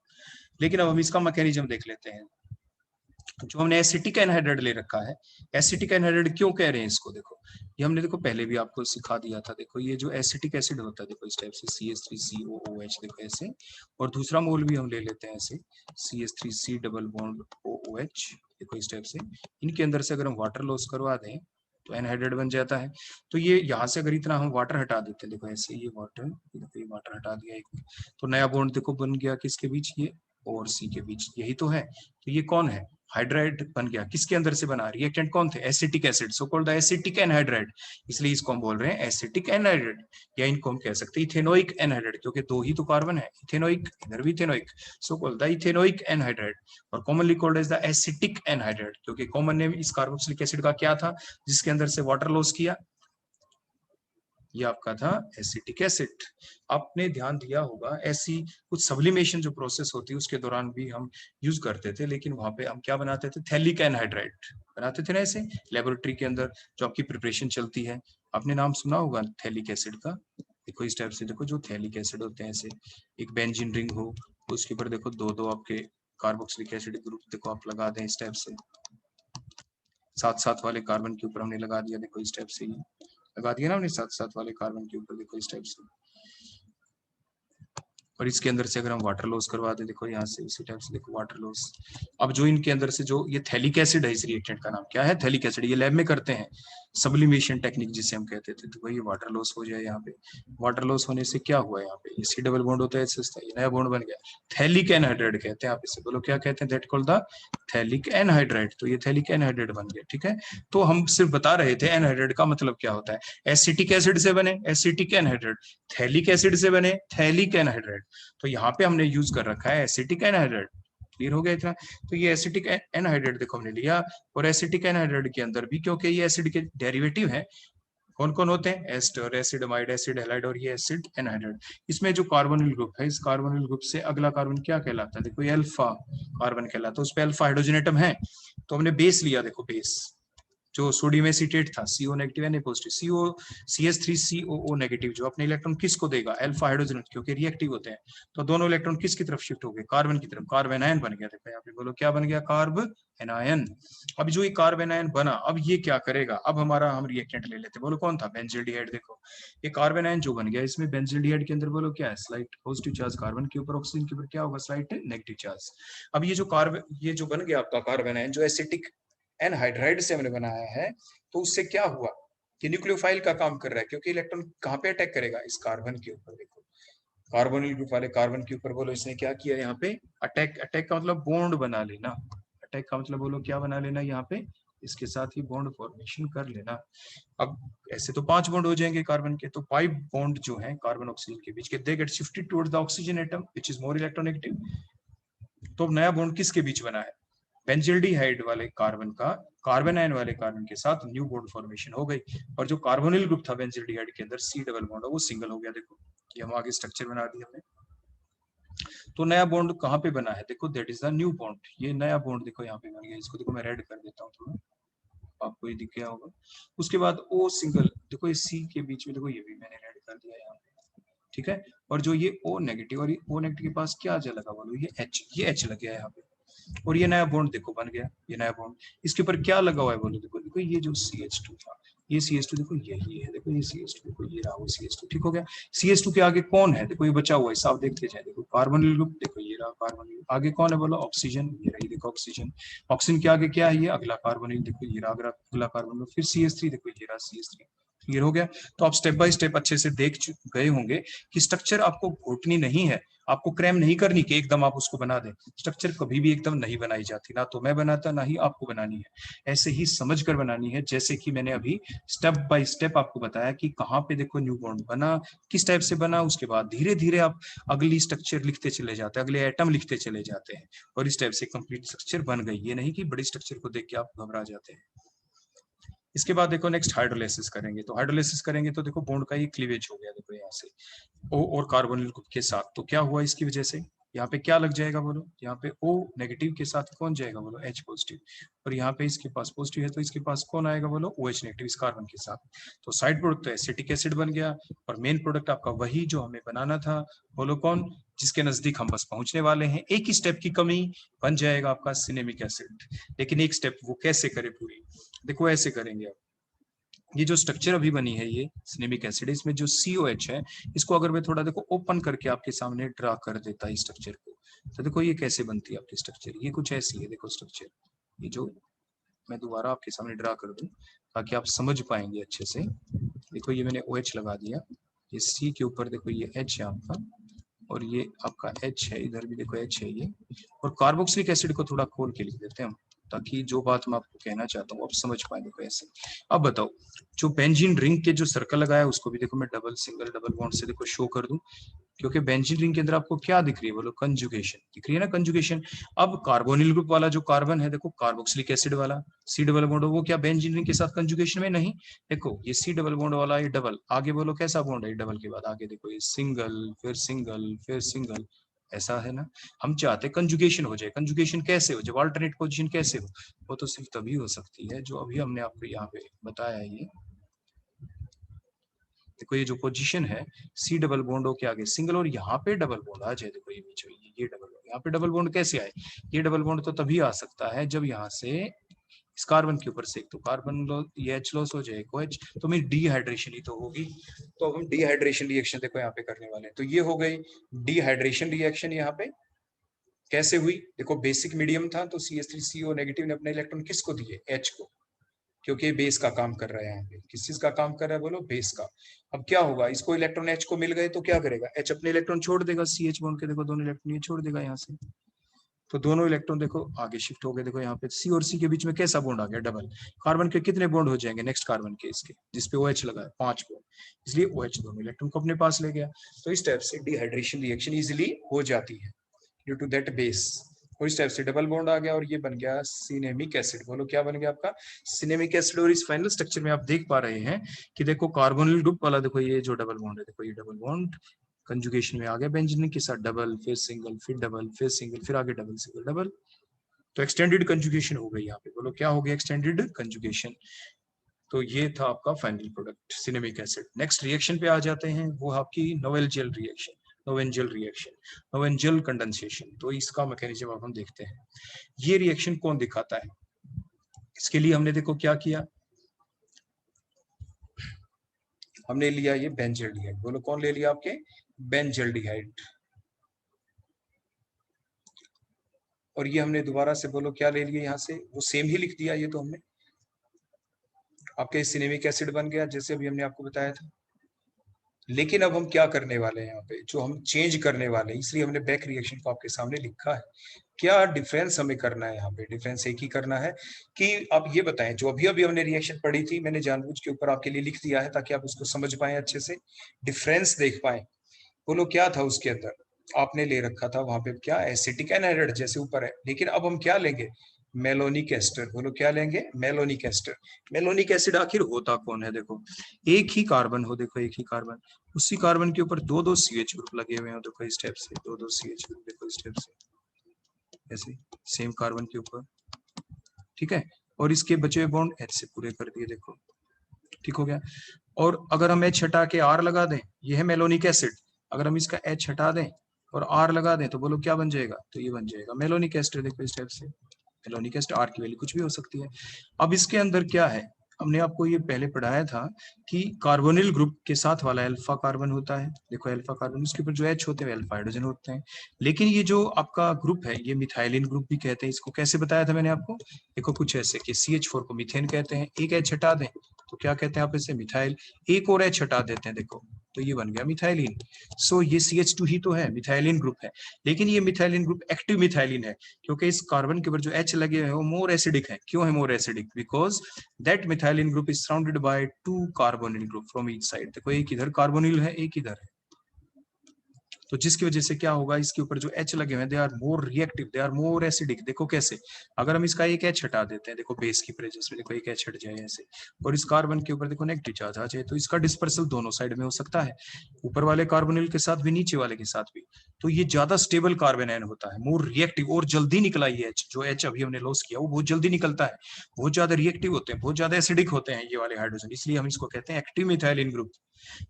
लेकिन अब हम इसका मैकेनिज्म देख लेते हैं। जो हमने एसिटिक एनहाइड्राइड ले रखा है, एसिटिक एनहाइड्राइड क्यों कह रहे हैं इसको, देखो ये हमने देखो पहले भी आपको सिखा दिया था, देखो ये जो एसिटिक एसिड होता है, देखो इस टाइप से CH3COOH, देखो ऐसे, और दूसरा मोल भी हम ले लेते हैं ऐसे CH3C डबल बॉन्ड OOH, देखो इस टाइप से। इनके अंदर से अगर हम वाटर लॉस करवा दें तो एनहाइड्राइड बन जाता है। तो ये यहाँ से अगर इतना हम वाटर हटा देते हैं, देखो ऐसे ये वाटर, देखो ये वाटर हटा दिया एक, तो नया बॉन्ड देखो बन गया किसके बीच, ये और C के बीच, यही तो है। तो ये कौन है, हाइड्राइड बन गया, किसके अंदर से बना, रिएक्टेंट कौन थे, acetic acid, so called the acetic anhydride, इसलिए इसको हम बोल रहे हैं एसिटिक एनहाइड्राइड, या इनको हम कह सकते हैं इथेनोइक एनहाइड्राइड, क्योंकि दो ही तो कार्बन है, इथेनोइक इधर भी ethanoic, so called the ethanoic anhydride, और commonly called as the acetic anhydride, क्योंकि कॉमन नेम इस कार्बोक्सिलिक एसिड का क्या था जिसके अंदर से वाटर लॉस किया, ये आपका था एसिटिक एसिड। आपने ध्यान दिया होगा ऐसी कुछ सब्लिमेशन जो प्रोसेस होती है उसके दौरान भी हम यूज करते थे, लेकिन वहां पे हम क्या बनाते थे, थैलिक एनहाइड्राइड बनाते थे ना ऐसे लेबोरेटरी के अंदर, जो आपकी प्रिपरेशन चलती है, आपने नाम सुना होगा थैलिक एसिड का। देखो इस टाइप से, देखो जो थैलिक एसिड होते हैं ऐसे, एक बेंजीन रिंग हो उसके ऊपर देखो दो दो आपके कार्बोक्सिलिक एसिड ग्रुप देखो आप लगा दें इस टाइप से, साथ साथ वाले कार्बन के ऊपर हमने लगा दिया, देखो इस टाइप से लगा दिया ना हमने साथ साथ वाले कार्बन के ऊपर, देखो इस टाइप से, और इसके अंदर से अगर हम वाटर लॉस करवा दें, देखो यहाँ से इसी टाइप से, देखो वाटर लॉस। अब जो इनके अंदर से जो ये थैलिक एसिड है, इस रिएक्टेंट का नाम क्या है, थैलिक एसिड, ये लैब में करते हैं सब्लिमेशन टेक्निक जिसे हम कहते थे, तो वही वाटर लॉस हो जाए यहाँ पे। वाटर लॉस होने से क्या हुआ यहाँ पे, ये C डबल बॉन्ड होता है, ये नया बॉन्ड बन गया, थैलिक एनहाइड्राइड कहते हैं, आप इसे बोलो क्या कहते हैं, that called the phthalic anhydride, तो ये थैलिक एनहाइड्राइड बन गया। ठीक है, तो हम सिर्फ बता रहे थे एनहाइड्राइड का मतलब क्या होता है, एसिटिक एसिड से बने एसिटिक एनहाइड्राइड, थैलिक एसिड से बने थैलिक एनहाइड्राइड, तो यहाँ पे हमने यूज कर रखा है एसिटिक एनहाइड्राइड। क्लियर हो गया इतना, तो ये एसिटिक एनहाइड्राइड देखो हमने लिया, और एसिटिक एनहाइड्राइड के अंदर भी क्योंकि ये एसिड के डेरिवेटिव है, कौन कौन होते हैं, ester, acid amide, acid halide, और ये एसिड एनहाइड्राइड। इसमें जो कार्बोनिल ग्रुप है, इस कार्बोनिल ग्रुप से अगला कार्बन क्या कहलाता है, देखो ये अल्फा कार्बन कहलाता है, उस पे अल्फा हाइड्रोजन एटम है, तो हमने बेस लिया, देखो बेस जो सोडियम एसीटेट था CO negative Na positive, CH3COO negative, जो अपने इलेक्ट्रॉन किसको देगा, अल्फा हाइड्रोजन, क्योंकि रिएक्टिव होते हैं, तो दोनों इलेक्ट्रॉन किसकी तरफ शिफ्ट हो गए, कार्बन की तरफ, कार्ब एनायन बन गया, देखो यहाँ पे बोलो क्या बन गया, कार्ब एनायन। अब जो ये कार्ब एनायन बना, अब ये क्या करेगा, अब हमारा हम रिएक्टेंट ले लेते, बोलो कौन था, बेंजल्डिहाइड। देखो ये कार्ब एनायन जो बन गया, इसमें बेंजल्डिहाइड के अंदर बोलो क्या है, स्लाइट पॉजिटिव चार्ज कार्बन के ऊपर, ऑक्सीजन के ऊपर क्या होगा, स्लाइट नेगेटिव चार्ज। अब ये जो बन गया आपका कार्ब एनायन, जो एसिटिक एनहाइड्राइड से हमने बनाया है, तो उससे क्या हुआ कि न्यूक्लियोफाइल का काम कर रहा है, क्योंकि इलेक्ट्रॉन कहाँ पे अटैक करेगा, इस कार्बन के ऊपर, देखो कार्बोनिल ग्रुप वाले कार्बन के ऊपर, बोलो इसने क्या किया यहाँ पे, अटैक। अटैक का मतलब बॉन्ड बना लेना, अटैक का मतलब बोलो क्या बना लेना, यहाँ पे इसके साथ ही बॉन्ड फॉर्मेशन कर लेना। अब ऐसे तो 5 बॉन्ड हो जाएंगे कार्बन के, तो 5 बॉन्ड जो है कार्बन ऑक्सीजन के बीच के, they get shifted towards the oxygen atom which is more electronegative. तो नया बॉन्ड किसके बीच बना है, बेंजल्डिहाइड वाले कार्बन का कार्बन आयन वाले कार्बन के साथ न्यू बॉन्ड फॉर्मेशन हो गई, और जो कार्बोनिल ग्रुप था बेंजल्डिहाइड के अंदर C डबल बॉन्ड, वो सिंगल हो गया। देखो ये हम आगे स्ट्रक्चर बना दिया हमने। तो नया बॉन्ड कहाँ पे बना है, देखो that is the new bond, ये नया बॉन्ड देखो यहाँ पे बन गया, इसको देखो मैं रेड कर देता हूँ थोड़ा, आपको ये दिख गया होगा। उसके बाद O सिंगल, देखो ये C के बीच में, देखो ये भी मैंने रेड कर दिया यहाँ पे, ठीक है। और जो ये O नेगेटिव, और ये O नेगेटिव के पास क्या लगा, बोलो ये H लग गया यहाँ पे, और ये नया बॉन्ड देखो बन गया, ये नया बॉन्ड, इसके ऊपर क्या लगा हुआ है, बोलो देखो देखो ये जो CH2 था, ये CH2 देखो यही है, देखो ये CH2 देखो ये रहा वो CH2, ठीक हो गया। CH2 के आगे कौन है, देखो ये बचा हुआ है, साफ देखते जाए, देखो कार्बोनिल ग्रुप, देखो ये रहा कार्बोनिल, आगे कौन है बोलो ऑक्सीजन, ये रही देखो ऑक्सीजन, ऑक्सीजन के आगे क्या है, ये अगला कार्बोनिल, देखो ये रहा अगला कार्बोनिल, फिर CH3 देखो ये रहा CH3, क्लियर हो गया। तो आप स्टेप बाय स्टेप अच्छे से देख गए होंगे कि स्ट्रक्चर आपको घोटनी नहीं है, आपको क्रैम नहीं करनी कि एकदम आप उसको बना दें, स्ट्रक्चर कभी भी एकदम नहीं बनाई जाती, ना तो मैं बनाता ना ही आपको बनानी है, ऐसे ही समझ कर बनानी है, जैसे कि मैंने अभी स्टेप बाय स्टेप आपको बताया कि कहाँ पे देखो न्यू बॉन्ड बना, किस टाइप से बना, उसके बाद धीरे धीरे आप अगली स्ट्रक्चर लिखते चले जाते हैं, अगले एटम लिखते चले जाते हैं, और इस टाइप से कंप्लीट स्ट्रक्चर बन गई। ये नहीं कि बड़ी स्ट्रक्चर को देख के आप घबरा जाते हैं। इसके बाद देखो नेक्स्ट हाइड्रोलाइसिस करेंगे, तो हाइड्रोलाइसिस करेंगे तो देखो बॉन्ड का ये क्लीवेज हो गया, देखो यहाँ से O और कार्बोनिल ग्रुप के साथ, तो क्या हुआ इसकी वजह से, यहाँ पे क्या लग जाएगा बोलो, यहाँ पे O नेगेटिव के साथ कौन जाएगा बोलो H पॉजिटिव, और यहाँ पे इसके पास पॉजिटिव है तो इसके पास कौन आएगा बोलो OH नेगेटिव इस कार्बन के साथ, तो साइड प्रोडक्ट तो एसिटिक एसिड बन गया, और मेन प्रोडक्ट आपका वही जो हमें बनाना था, बोलो कौन, जिसके नजदीक हम बस पहुंचने वाले हैं, एक ही स्टेप की कमी, बन जाएगा आपका सिनेमिक एसिड। लेकिन एक स्टेप वो कैसे करे पूरी, देखो ऐसे करेंगे आप, ये जो स्ट्रक्चर अभी बनी है ये सिनेमिक एसिड, इसमें जो COH है, इसको अगर मैं थोड़ा देखो ओपन करके आपके सामने ड्रा कर देता है स्ट्रक्चर को, तो देखो ये कैसे बनती है आपकी स्ट्रक्चर, ये कुछ ऐसी है देखो स्ट्रक्चर, ये जो मैं दोबारा आपके सामने ड्रा कर दूं ताकि आप समझ पाएंगे अच्छे से। देखो ये मैंने OH लगा दिया, ये C के ऊपर देखो ये H है आपका, और ये आपका H है, इधर भी देखो H है ये, और कार्बोक्सिलिक एसिड को थोड़ा खोल के लिख देते हैं हम, ताकि जो बात मैं आपको कहना चाहता हूँ आप समझ पाए, देखो ऐसे। अब बताओ, जो बेंजीन रिंग के जो सर्कल लगाया उसको भी देखो मैं डबल सिंगल डबल बॉन्ड से देखो शो कर दूं, क्योंकि बेंजीन रिंग के अंदर आपको क्या दिख रही है बोलो, कंजुगेशन दिख रही है ना, कंजुगेशन। अब कार्बोनिल ग्रुप वाला जो कार्बन है देखो कार्बोक्सिलिक एसिड वाला C डबल बॉन्ड, वो क्या बेंजीन रिंग के साथ कंजुगेशन में नहीं, देखो ये C डबल बॉन्ड वाला ये डबल, आगे बोलो कैसा बॉन्ड है डबल के बाद, आगे देखो ये सिंगल फिर सिंगल फिर सिंगल, ऐसा है ना। हम चाहते कंजुगेशन हो जाए, कंजुगेशन कैसे हो, जब अल्टरनेट पोजीशन कैसे हो, वो तो सिर्फ तभी हो सकती है जो अभी हमने आपको यहाँ पे बताया है। ये देखो ये जो पोजीशन है C डबल बॉन्ड हो के आगे सिंगल, और यहाँ पे डबल बॉन्ड आ जाए, देखो ये बीच में ये डबल बॉन्ड, यहाँ पे डबल बॉन्ड कैसे आए, ये डबल बॉन्ड तो तभी आ सकता है जब यहाँ से इस कार्बन के ऊपर से एक तो कार्बन ये H लॉस हो जाए OH, तो मेरी डिहाइड्रेशन ही तो होगी। तो अब हम डिहाइड्रेशन रिएक्शन देखो यहाँ पे करने वाले हैं, तो ये हो गई डिहाइड्रेशन रिएक्शन। यहाँ पे कैसे हुई, देखो बेसिक मीडियम था तो CH3CO नेगेटिव ने अपने इलेक्ट्रॉन किसको दिए, H को, क्योंकि बेस का काम कर रहा है, यहाँ पे किस चीज का काम कर रहा है बोलो, बेस का। अब क्या होगा, इसको इलेक्ट्रॉन H को मिल गए तो क्या करेगा, H अपने इलेक्ट्रॉन छोड़ देगा, CH बॉन्ड के देखो दोनों इलेक्ट्रॉन ये छोड़ देगा यहाँ से, तो दोनों इलेक्ट्रॉन देखो आगे शिफ्ट हो गए, देखो यहाँ पे C और C के बीच में कैसा बॉन्ड आ गया, डबल। कार्बन के कितने बॉन्ड हो जाएंगे नेक्स्ट कार्बन के, इसके जिसपे OH लगा है 5 बॉन्ड, इसलिए OH दोनों इलेक्ट्रॉन को अपने पास ले गया। तो इस टाइप से डिहाइड्रेशन रिएक्शन इजिली हो जाती है ड्यू टू दैट बेस, और इस टाइप से डबल बॉन्ड आ गया और ये बन गया सिनेमिक एसिड। बोलो क्या बन गया आपका, सिनेमिक एसिड। और इस फाइनल स्ट्रक्चर में आप देख पा रहे हैं कि देखो कार्बोनिल ग्रुप वाला देखो ये जो डबल बॉन्ड है, देखो ये डबल बॉन्ड कंजुगेशन में आ गया बेंजीन के साथ, डबल फिर सिंगल फिर डबल फिर सिंगल फिर आगे डबल सिंगल डबल, तो एक्सटेंडेड कंजुगेशन हो गई यहाँ पे। बोलो क्या हो गया, एक्सटेंडेड कंजुगेशन। तो ये था आपका final product cinnamic acid. Next reaction पे आ जाते हैं, वो आपकी Knoevenagel reaction, Knoevenagel reaction, Knoevenagel condensation. तो इसका मैकेनिज्म अब हम देखते हैं, ये रिएक्शन कौन दिखाता है। इसके लिए हमने देखो क्या किया, हमने लिया ये बेंजल्डिहाइड। बोलो कौन ले लिया आपके, बेंजल्डिहाइड। और ये हमने दोबारा से बोलो क्या ले लिया, यहाँ से वो सेम ही लिख दिया, ये तो हमने आपके सिनेमिक एसिड बन गया जैसे अभी हमने आपको बताया था। लेकिन अब हम क्या करने वाले हैं, यहाँ पे जो हम चेंज करने वाले हैं, इसलिए हमने बैक रिएक्शन को आपके सामने लिखा है। क्या डिफरेंस हमें करना है, यहाँ पे डिफरेंस एक ही करना है कि आप ये बताएं, जो अभी अभी हमने रिएक्शन पढ़ी थी मैंने जानबूझ के ऊपर आपके लिए लिख दिया है ताकि आप उसको समझ पाए अच्छे से, डिफरेंस देख पाए। बोलो क्या था उसके अंदर, आपने ले रखा था वहां पे क्या, एसिटिक एनहाइड्रेट जैसे ऊपर है, लेकिन अब हम क्या लेंगे, मेलोनिक एस्टर। बोलो क्या लेंगे, मेलोनिक एस्टर। मेलोनिक एसिड आखिर होता कौन है, देखो एक ही कार्बन हो, देखो एक ही कार्बन, उसी कार्बन के ऊपर दो दो CH ग्रुप लगे हुए हैं, देखो इस टाइप से दो दो CH ग्रुप, देखो इस टाइप से ऐसे सेम कार्बन के ऊपर, ठीक है। और इसके बचे हुए बॉन्ड H से पूरे कर दिए, देखो ठीक हो गया। और अगर हम H हटा के R लगा दें, ये है मेलोनिक एसिड, अगर हम इसका H हटा दें और R लगा दें तो बोलो क्या बन जाएगा, तो ये बन जाएगा मेलोनिक एस्टर। देखो इस टाइप से मेलोनिक एस्टर, R की वैल्यू कुछ भी हो सकती है। अब इसके अंदर क्या है, हमने आपको ये पहले पढ़ाया था कि कार्बोनिल ग्रुप के साथ वाला अल्फा कार्बन होता है। देखो अल्फा कार्बन, उसके ऊपर जो H होते हैं अल्फा हाइड्रोजन होते हैं। लेकिन ये जो आपका ग्रुप है ये मिथाइलिन ग्रुप भी कहते हैं इसको। कैसे बताया था मैंने आपको? देखो कुछ ऐसे कि CH4 को मीथेन कहते हैं, एक H हटा दें तो क्या कहते हैं आप इसे? मिथाइल। एक और H हटा देते हैं देखो तो ये बन गया मिथाइलिन। सो ये CH2 ही तो है, मिथाइलिन ग्रुप है। लेकिन ये मिथाइलिन ग्रुप एक्टिव मिथाइलिन है क्योंकि इस कार्बन के ऊपर जो H लगे हुए हैं वो मोर एसिडिक है। क्यों है more acidic? Because that methylene group is surrounded by 2 carbonyl group from each side. देखो एक इधर कार्बोनिल है, एक इधर है, तो जिसकी वजह से क्या होगा, इसके ऊपर जो H लगे हुए हैं they are more reactive, they are more acidic. देखो कैसे, अगर हम इसका एक H हटा देते हैं, देखो बेस की प्रेजेंस में देखो एक H हट जाए ऐसे, और इस कार्बन के ऊपर देखो नेगेटिव चार्ज आ जाए, तो इसका डिस्पर्सल दोनों साइड में हो सकता है, ऊपर वाले कार्बोनिल के साथ भी, नीचे वाले के साथ भी। तो ये ज्यादा स्टेबल कार्बन आयन होता है, मोर रिएक्टिव, और जल्दी निकला ये H, जो H अभी हमने लॉस किया वो बहुत जल्दी निकलता है, बहुत ज्यादा रिएक्टिव होते हैं, बहुत ज्यादा एसिडिक होते हैं ये वाले हाइड्रोजन, इसलिए हम इसको कहते हैं एक्टिव मिथाइलिन ग्रुप।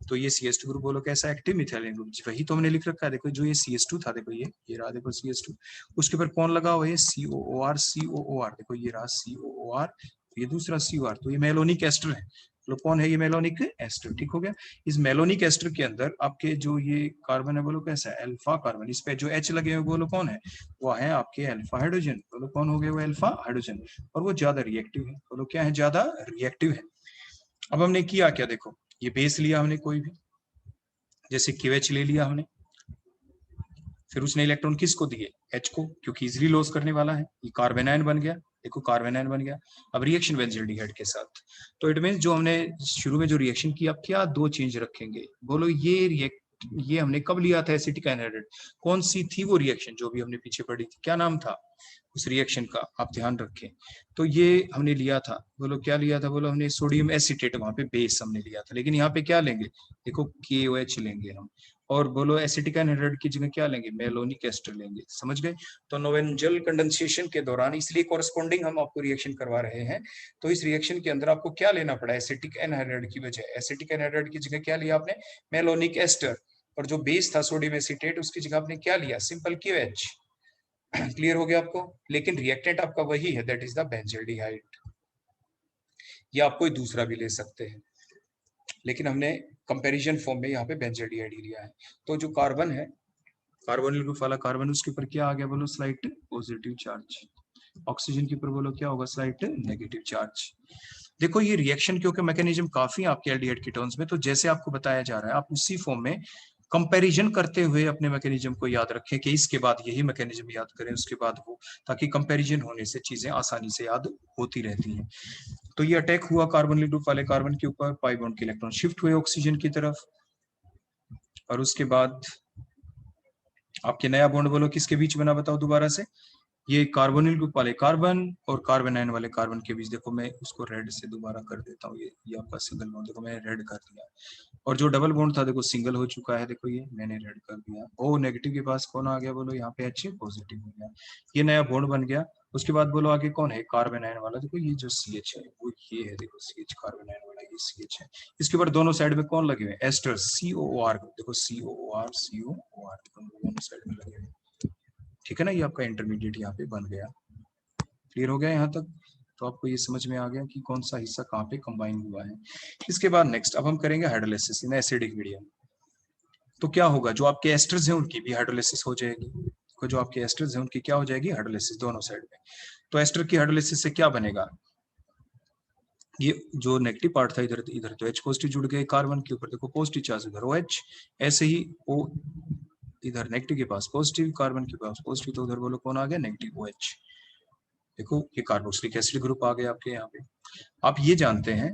तो ये CH2 ग्रुप बोलो कैसा? Active methylene group. वही तो हमने लिख रखा है, देखो जो ये CH2 था, देखो ये रहा देखो CH2, उसके ऊपर कौन लगा हुआ है? COOR, COOR, देखो ये रहा COOR, ये दूसरा COR, तो ये मेलोनिक एस्टर है। तो कौन है ये मेलोनिक एस्टर? ठीक हो गया। इस मेलोनिक एस्टर के अंदर आपके जो ये कार्बन है बोलो कैसा है? Alpha carbon. इस पे जो H लगे हुए बोलो कौन है? वो है आपके अल्फा हाइड्रोजन। बोलो कौन हो गए? वो अल्फा हाइड्रोजन, और वो ज्यादा रिएक्टिव है। बोलो क्या है? ज्यादा रिएक्टिव है। अब हमने किया क्या? देखो ये बेस लिया हमने कोई भी, जैसे QH ले लिया हमने, फिर उसने इलेक्ट्रॉन किसको दिए? H को, क्योंकि इजिली लॉस करने वाला है, ये कार्बन आयन बन गया। देखो कार्बन आयन बन गया। अब रिएक्शन बेंजील्डिहाइड के साथ, तो इट मींस जो हमने शुरू में जो रिएक्शन किया, अब क्या दो चेंज रखेंगे? बोलो ये हमने कब लिया था एसिटिक एनहाइड्रेट? कौन सी थी वो रिएक्शन जो भी हमने पीछे पढ़ी थी? क्या नाम था उस रिएक्शन का? आप ध्यान रखें। तो ये हमने लिया था, बोलो क्या लिया था? बोलो हमने सोडियम एसीटेट, वहां पे बेस हमने लिया था, लेकिन यहाँ पे क्या लेंगे? देखो KOH लेंगे हम, और बोलो एसिटिक एनहाइड्रेट की जगह क्या लेंगे? मेलोनिक एस्टर लेंगे। समझ गए? तो नोवेंजल कंडेंसेशन के दौरान, इसलिए कोरस्पोंडिंग हम आपको रिएक्शन करवा रहे हैं, तो इस रिएक्शन के अंदर आपको क्या लेना पड़ा? एसिटिक एनहाइड्रेट की बजाय एसिटिक एनहाइड्रेट की जगह क्या लिया आपने? Malonic ester. और जो बेस था सोडियम एसीटेट, उसकी जगह आपने क्या लिया? Simple KOH। क्लियर हो गया आपको? लेकिन रिएक्टेंट आपका वही है, दैट इज द बेंजील्डिहाइड। या आप कोई दूसरा भी ले सकते हैं, लेकिन हमने कंपैरिजन फॉर्म में यहाँ पे बेंजील्डिहाइड ही लिया है। तो जो कार्बन है, कार्बोनिल ग्रुप वाला कार्बन, उसके ऊपर क्या आ गया? बोलो स्लाइट पॉजिटिव चार्ज। ऑक्सीजन के ऊपर बोलो क्या होगा? Slight negative charge. देखो ये रिएक्शन क्योंकि मैकेनिज्म काफी आपके एल्डिहाइड कीटोन्स में, तो जैसे आपको बताया जा रहा है आप उसी फॉर्म में कंपैरिजन करते हुए अपने मैकेनिज्म को याद रखें कि इसके बाद यही मैकेनिज्म याद करें, उसके बाद वो, ताकि कंपैरिजन होने से चीजें आसानी से याद होती रहती हैं। तो ये अटैक हुआ कार्बोनिल ग्रुप वाले कार्बन के ऊपर, पाई बॉन्ड के इलेक्ट्रॉन शिफ्ट हुए ऑक्सीजन की तरफ, और उसके बाद आपके नया बॉन्ड बोलो किसके बीच बना? बताओ दोबारा से। ये कार्बोनिल ग्रुप वाले कार्बन और कार्बन आयन वाले कार्बन के बीच। देखो मैं उसको रेड से दोबारा कर देता हूँ, ये आपका सिंगल बॉन्ड, देखो मैंने रेड कर दिया। और जो डबल बॉन्ड था देखो सिंगल हो चुका है, देखो ये मैंने रेड कर दिया। ओ नेगेटिव के पास कौन आ गया? बोलो यहाँ पे H पॉजिटिव हो गया, ये नया बॉन्ड बन गया। उसके बाद बोलो आगे कौन है? कार्बन आयन वाला। देखो ये जो CH है वो ये है, देखो CH कार्बन आयन वाला, ये CH है। इसके ऊपर दोनों साइड में कौन लगे हुए? Asters, COOR। देखो COOR, दोनों साइड में लगे हुए। ठीक है ना? ये आपका इंटरमीडिएट यहाँ पे बन गया। क्लियर हो गया यहाँ तक? तो आपको ये समझ में आ गया कि कौन सा हिस्सा कहाँ पे कंबाइन हुआ है। इसके बाद नेक्स्ट अब हम करेंगे हाइड्रोलाइसिस इन एसिडिक मीडियम। तो क्या होगा? जो आपके एस्टर्स हैं उनकी भी हाइड्रोलाइसिस हो जाएगी। तो जो आपके एस्टर्स हैं उनकी क्या हो जाएगी? हाइड्रोलाइसिस, दोनों साइड में। तो एस्टर की हाइड्रोलाइसिस से क्या बनेगा? ये जो नेगेटिव पार्ट था इधर, इधर तो H पॉजिटिव जुड़ गए कार्बन के ऊपर, देखो पॉजिटिव चार्ज उधर OH, ऐसे ही O इधर नेगेटिव के पास पॉजिटिव, कार्बन के पास पॉजिटिव, तो उधर बोलो कौन आ गया? Negative OH। देखो ये कार्बोक्सिलिक एसिड ग्रुप आ गया आपके यहाँ पे। आप ये जानते हैं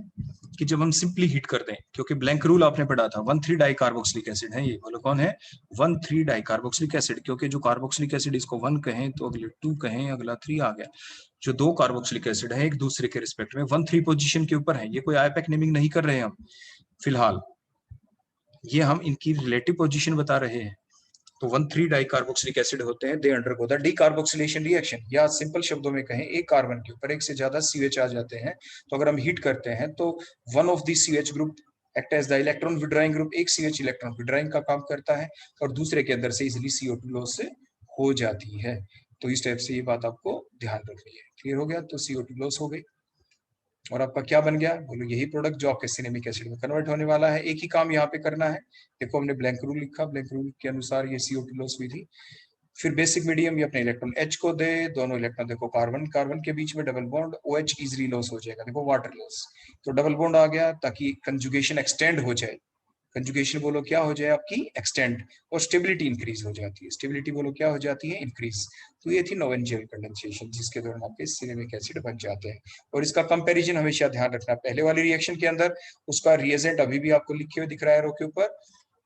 कि जब हम सिंपली हीट कर दें, क्योंकि ब्लैंक रूल आपने पढ़ा था, 1,3 डाई कार्बोक्सिलिक एसिड है ये, बोलो कौन है? 1,3 डाई कार्बोक्सिलिक एसिड। क्योंकि जो कार्बोक्सिलिक एसिड इसको 1 कहें तो अगले 2 कहें, अगला 3 आ गया। जो दो कार्बोक्सिलिक एसिड है एक दूसरे के रिस्पेक्ट में 1,3 पोजीशन के ऊपर है, ये कोई आईपैक नेमिंग नहीं कर रहे हैं हम फिलहाल, ये हम इनकी रिलेटिव पोजीशन बता रहे हैं। तो 1,3 डाई कार्बोक्सिलिक एसिड होते हैं, दे अंडरगो द डीकार्बोक्सिलेशन रिएक्शन, या सिंपल शब्दों में कहें एक कार्बन के ऊपर एक से ज्यादा CH आ जाते हैं। तो अगर हम हीट करते हैं तो one of the CH group act as the electron withdrawing group, एक CH इलेक्ट्रॉन विड्रॉइंग का काम करता है और दूसरे के अंदर से इजिली CO2 लॉस से हो जाती है। तो इस टाइप से ये बात आपको ध्यान रखनी है। क्लियर हो गया? तो CO2 लॉस हो गई। और आपका क्या बन गया, बोलो यही प्रोडक्ट जो आपके सिनेमिक एसिड में कन्वर्ट होने वाला है। एक ही काम यहाँ पे करना है, देखो हमने ब्लैंक रूल लिखा, ब्लैंक रूल के अनुसार ये CO2 लॉस हुई थी। फिर बेसिक मीडियम ये अपने इलेक्ट्रॉन H को दे, दोनों इलेक्ट्रॉन देखो कार्बन कार्बन के बीच में double bond, OH easily loss हो जाएगा, देखो वाटर लॉस, तो डबल बॉन्ड आ गया ताकि कंजुगेशन एक्सटेंड हो जाए। कंजुगेशन बोलो क्या हो जाए आपकी, एक्सटेंड, और स्टेबिलिटी इंक्रीज हो जाती है, स्टेबिलिटी बोलो क्या हो जाती है, इंक्रीज। तो ये थी नोवेंजियल कंडेंसेशन, जिसके दौरान आपके सिनेमिक एसिड बन जाते हैं। और इसका कंपैरिजन हमेशा ध्यान रखना, पहले वाली रिएक्शन के अंदर उसका रिएजेंट अभी भी आपको लिखे हुए दिख रहा है रो के ऊपर,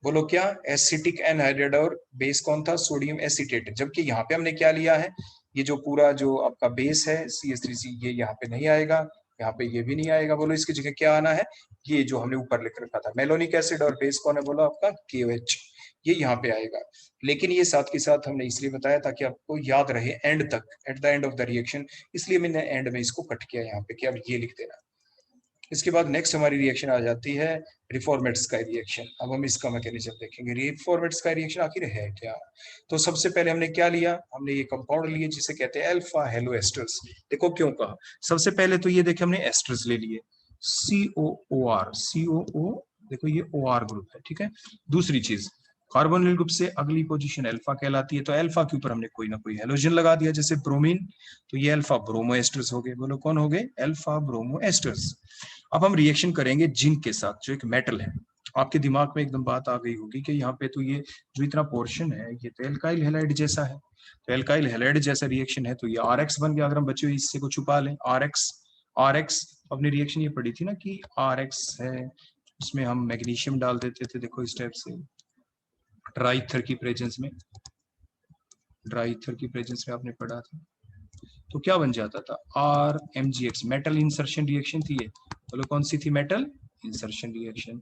बोलो क्या, एसिटिक एनहाइड्राइड, और बेस कौन था, सोडियम एसीटेट। जबकि यहाँ पे हमने क्या लिया है, ये जो पूरा जो आपका बेस है CH3C, ये यहाँ पे नहीं आएगा, यहाँ पे ये भी नहीं आएगा, बोलो इसकी जगह क्या आना है, ये जो हमने ऊपर लिख रखा था मेलोनिक एसिड, और बेस कौन है, बोला आपका KOH, ये यहाँ पे आएगा। लेकिन ये साथ के साथ हमने इसलिए बताया ताकि आपको याद रहे एंड तक, at the end of the reaction, इसलिए मैंने एंड में इसको कट किया यहाँ पे कि अब ये लिख देना। इसके बाद नेक्स्ट हमारी रिएक्शन आ जाती है रिफॉर्मेट्स रिएक्शन। अब हम इसका मैकेनिज्म देखेंगे, रिफॉर्मेट्स रिएक्शन आखिर है क्या। तो सबसे पहले हमने क्या लिया, हमने ये कंपाउंड लिए जिसे कहते हैं अल्फा हेलो एस्टर्स। देखो क्यों कहा, सबसे पहले तो ये देखे हमने एस्टर्स ले लिए, COOR, COO, देखो ये OR ग्रुप है, ठीक है। दूसरी चीज, कार्बोनिल ग्रुप से अगली पोजीशन अल्फा कहलाती है, तो अल्फा के ऊपर हमने कोई ना कोई हेलोजन लगा दिया, जैसे ब्रोमीन, तो ये अल्फा ब्रोमो एस्टर्स हो गए, बोलो कौन हो गए, अल्फा ब्रोमो एस्टर्स। अब हम रिएक्शन करेंगे जिंक के साथ, जो एक मेटल है। आपके दिमाग में एकदम बात आ गई होगी कि यहाँ पे तो ये जो इतना पोर्शन है ये तो एल्काइल हैलाइड जैसा है, तो एल्काइल हैलाइड जैसा रिएक्शन है तो ये RX बन गया। अगर हम बचे हुए हिस्से को छुपा लें, RX अपनी रिएक्शन ये पढ़ी थी ना कि RX है, उसमें हम मैग्नीशियम डाल देते थे, देखो इस टाइप से ड्राई ईथर की प्रेजेंस में, ड्राई ईथर की प्रेजेंस में आपने पढ़ा था, तो क्या बन जाता था, RMgX, मेटल इंसर्शन रिएक्शन थी ये, बोलो कौन सी थी, मेटल इंसर्शन रिएक्शन।